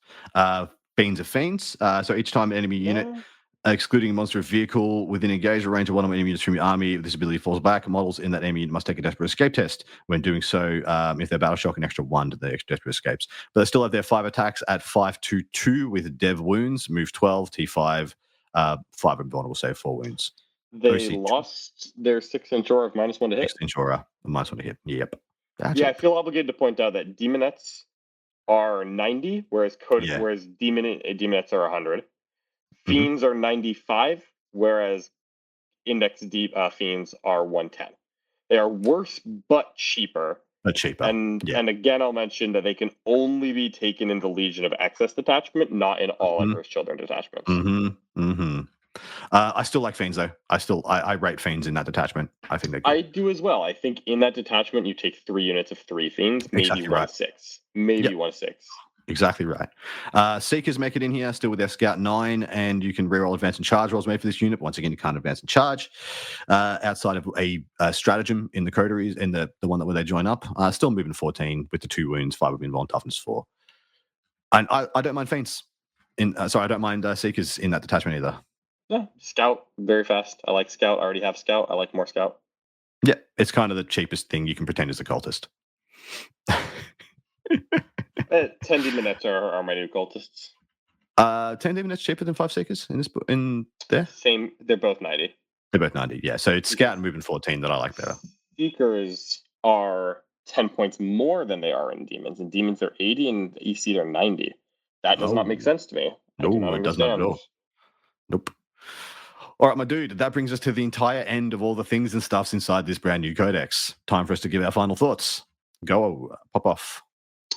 Fiends are fiends. So each time enemy unit, Yeah. excluding a monster vehicle within engaged or range of one of enemy units from your army, if this ability falls back, models in that enemy unit must take a desperate escape test. When doing so, if they're battle shock, an extra 1 to the extra desperate escapes. But they still have their 5 attacks at 5/2/2 with dev wounds, move 12, T5, 5 invulnerable save, 4 wounds. They lost their 6-inch aura of -1 to hit. 6-inch aura, -1 to hit. Yep. Yeah, I feel obligated to point out that demonettes are 90, whereas demonettes are 100. Fiends are 95, whereas index fiends are 110. They are worse but cheaper. But cheaper. And again, I'll mention that they can only be taken in the Legion of Excess detachment, not in all Emperor's Children detachments. I still like fiends though. I rate fiends in that detachment. I think they're good. I do as well. I think in that detachment you take 3 units of 3 fiends, maybe Exactly 1/6. Maybe 1/6. Exactly right. Seekers make it in here, still with their Scout 9, and you can reroll advance and charge rolls made for this unit. But once again, you can't advance and charge. Outside of a stratagem in the Codery, in the one where they join up, still moving 14 with the 2 wounds, 5 of invuln, toughness 4. And I don't mind Fiends. I don't mind Seekers in that detachment either. Yeah, Scout, very fast. I like Scout. I already have Scout. I like more Scout. Yeah, it's kind of the cheapest thing you can pretend as a cultist. 10 demonettes are my new cultists. 10 demonettes cheaper than 5 Seekers in there? Same, they're both 90. They're both 90, yeah. So it's Scout and moving 14 that I like better. Seekers are 10 points more than they are in Demons, and Demons are 80 and EC are 90. That does not make sense to me. No, it does not at all. Nope. All right, my dude, that brings us to the entire end of all the things and stuffs inside this brand new codex. Time for us to give our final thoughts. Go, pop off.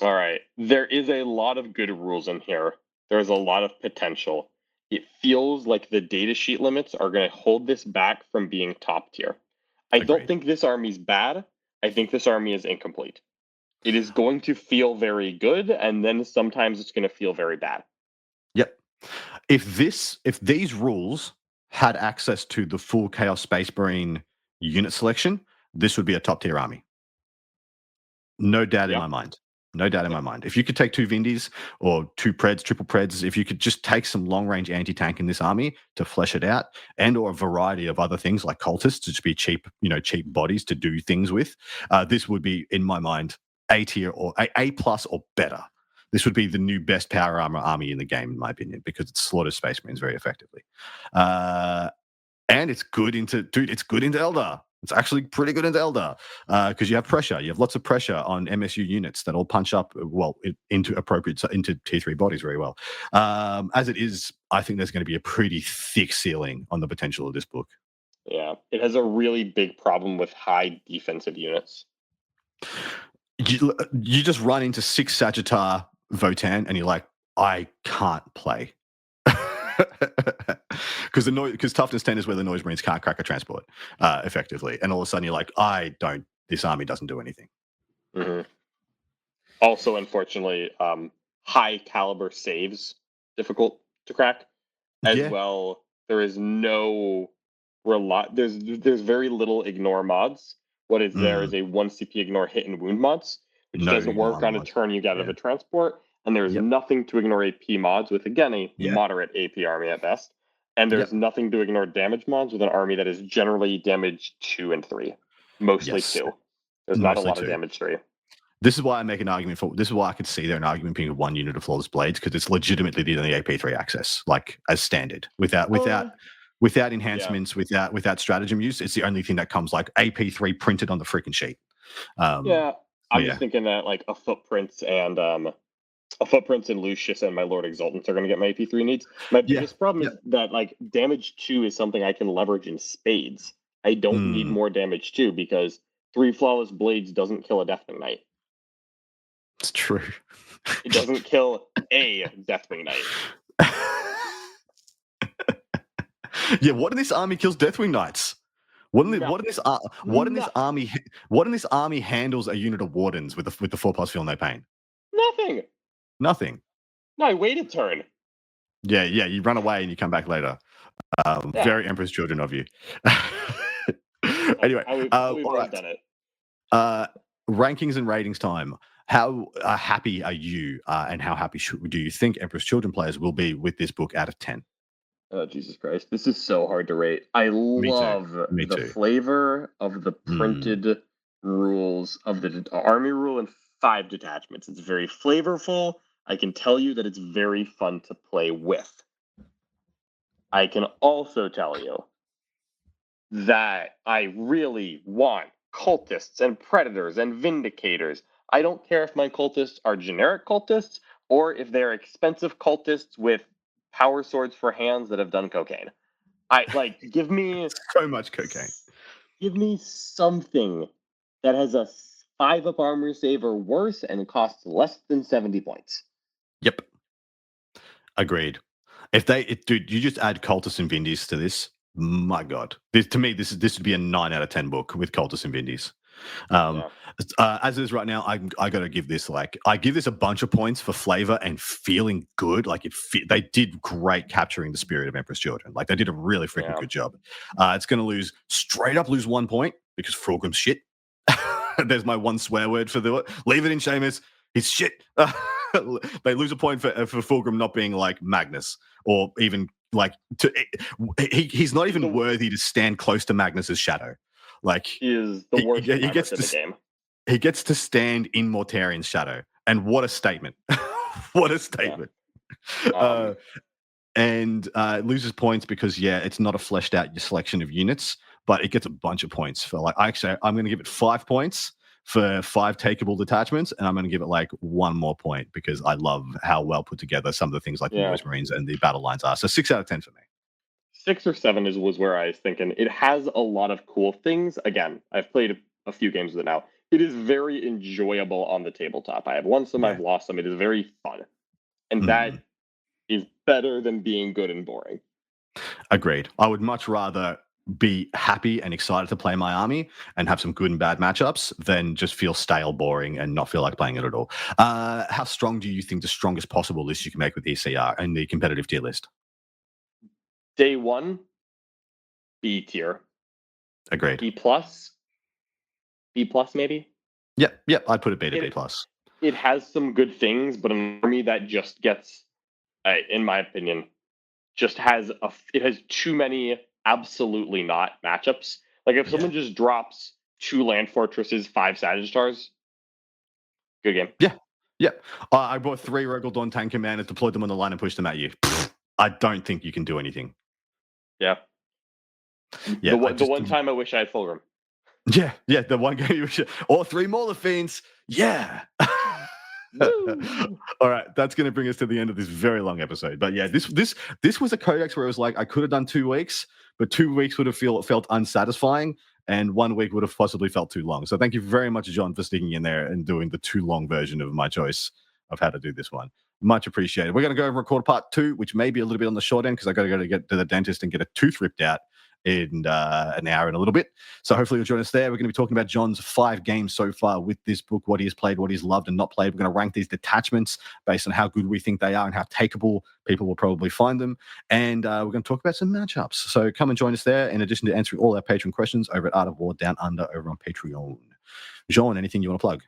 All right. There is a lot of good rules in here. There's a lot of potential. It feels like the datasheet limits are going to hold this back from being top tier. I don't think this army's bad. I think this army is incomplete. It is going to feel very good, and then sometimes it's going to feel very bad. Yep. If these rules had access to the full Chaos Space Marine unit selection, this would be a top tier army. No doubt in my mind. No doubt in my mind. If you could take 2 Vindis or 2 Preds, triple Preds, if you could just take some long-range anti-tank in this army to flesh it out, and or a variety of other things like cultists to just be cheap bodies to do things with, this would be, in my mind, A tier or A plus or better. This would be the new best power armor army in the game, in my opinion, because it slaughters Space Marines very effectively. And it's good into Eldar. It's actually pretty good into Eldar because you have pressure. You have lots of pressure on MSU units that all punch up into tier 3 bodies very well. As it is, I think there's going to be a pretty thick ceiling on the potential of this book. Yeah, it has a really big problem with high defensive units. You just run into 6 Sagittar Votan and you're like, I can't play. Because toughness 10 is where the noise marines can't crack a transport effectively, and all of a sudden you're like, this army doesn't do anything. Also, unfortunately, high caliber saves difficult to crack as well. There is no there's very little ignore mods. What is there is a 1 CP ignore hit and wound mods, which doesn't work on a turn you get out of a transport. And there's nothing to ignore AP mods with, again, a moderate AP army at best. And there's nothing to ignore damage mods with an army that is generally damage 2 and 3. Mostly 2. There's not a lot of damage 3. This is why I make an argument for. This is why I could see there an argument being 1 unit of Flawless Blades, because it's legitimately the only AP3 access, like as standard, without enhancements, without stratagem use. It's the only thing that comes like AP3 printed on the freaking sheet. I'm just thinking that like a Footprints and Footprints and Lucius and my Lord Exaltants are going to get my AP3 needs. My biggest problem is that like damage 2 is something I can leverage in spades. I don't need more damage 2 because 3 Flawless Blades doesn't kill a Deathwing Knight. It's true. It doesn't kill a Deathwing Knight. Yeah, what in this army kills Deathwing Knights? What in this army handles a unit of Wardens with the 4+ feel no pain? Nothing. No, I wait a turn. Yeah, you run away and you come back later. Very Emperor's Children of you. Anyway, all right. Done it. Rankings and ratings time. How happy are you, and how happy do you think Emperor's Children players will be with this book out of 10? Oh, Jesus Christ. This is so hard to rate. I love the flavor of the printed rules of the army rule and 5 detachments. It's very flavorful. I can tell you that it's very fun to play with. I can also tell you that I really want cultists and predators and vindicators. I don't care if my cultists are generic cultists or if they're expensive cultists with power swords for hands that have done cocaine. Give me so much cocaine. Give me something that has a 5-up armor save or worse and costs less than 70 points. Yep. Agreed. Dude, you just add cultists and vindies to this. My God, to me, this would be a 9 out of 10 book with cultists and vindies. As it is right now, I got to give this I give this a bunch of points for flavor and feeling good. They did great capturing the spirit of Emperor's Children. They did a really freaking good job. It's going to straight up lose 1 point because Fulgrim's shit. There's my one swear word for leave it in, Seamus. He's shit. They lose a point for Fulgrim not being like Magnus or even he's not even worthy to stand close to Magnus's shadow. He is the worst he gets in the game. He gets to stand in Mortarian's shadow. And what a statement. What a statement. Yeah. And it loses points because, it's not a fleshed out selection of units, but it gets a bunch of points for I'm going to give it 5 points for 5 takeable detachments, and I'm going to give it 1 more point because I love how well put together some of the things like the Noise Marines and the battle lines are. So 6 out of 10 for me. 6 or 7 was where I was thinking. It has a lot of cool things. Again, I've played a few games with it now. It is very enjoyable on the tabletop. I have won some, I've lost some. It is very fun. And that is better than being good and boring. Agreed. I would much rather be happy and excited to play my army and have some good and bad matchups than just feel stale, boring, and not feel like playing it at all. How strong do you think the strongest possible list you can make with ECR and the competitive tier list? Day 1, B tier. Agreed. B plus maybe? Yep, I'd put it B to B plus. It has some good things, but an army that just gets, in my opinion, it has too many absolutely not matchups. If someone just drops 2 land fortresses, 5 Sagittars, good game. Yeah. I brought 3 Rogal Dawn tank commanders, deployed them on the line, and pushed them at you. I don't think you can do anything. Yeah. The one time I wish I had Fulgrim. Yeah. The one game you wish, or 3 Mauler Fiends. Yeah. All right, that's going to bring us to the end of this very long episode. But this was a codex where it was I could have done 2 weeks, but 2 weeks would have felt unsatisfying, and 1 week would have possibly felt too long. So thank you very much, John, for sticking in there and doing the too long version of my choice of how to do this one. Much appreciated. We're going to go and record part 2, which may be a little bit on the short end because I got to go to get to the dentist and get a tooth ripped out in an hour and a little bit. So hopefully you'll join us there. We're going to be talking about John's 5 games so far with this book, what he has played, what he's loved and not played. We're going to rank these detachments based on how good we think they are and how takeable people will probably find them. And we're going to talk about some matchups. So come and join us there in addition to answering all our Patreon questions over at Art of War Down Under over on Patreon. Jean, anything you want to plug?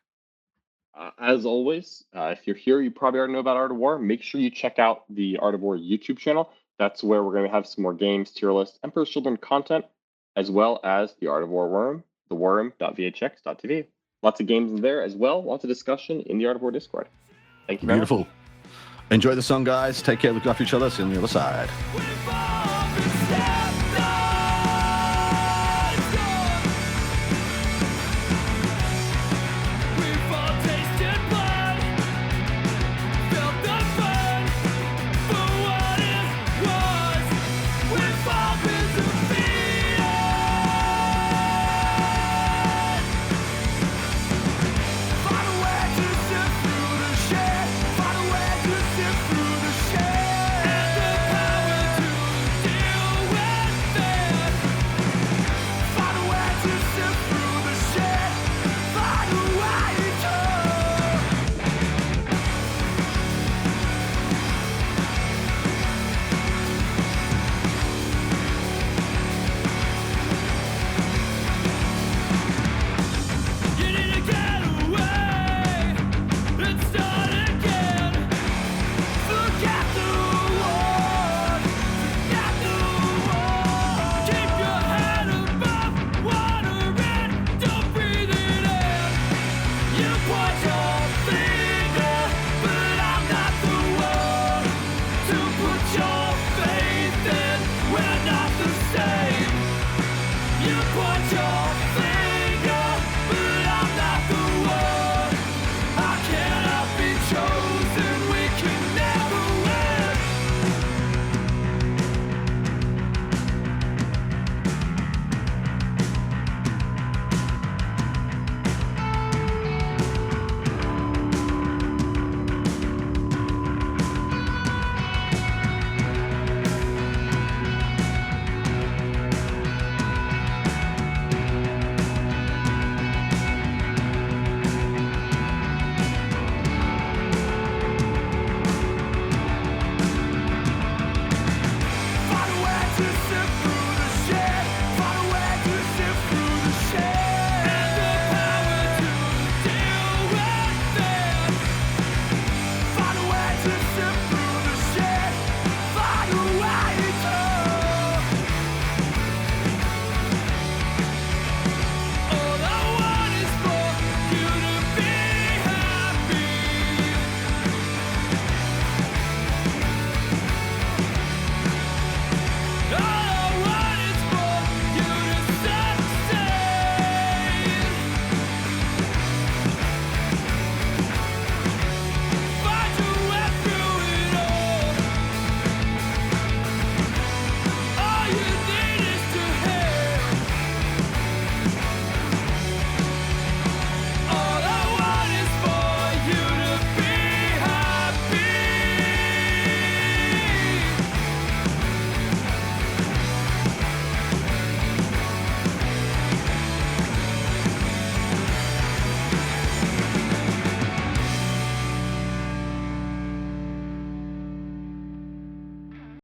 As always, if you're here, you probably already know about Art of War. Make sure you check out the Art of War YouTube channel. That's where we're going to have some more games, tier list, Emperor's Children content, as well as the Art of War Worm, the worm.vhx.tv. Lots of games in there as well. Lots of discussion in the Art of War Discord. Thank you very much. Beautiful. Enjoy the song, guys. Take care. Look after each other. See you on the other side.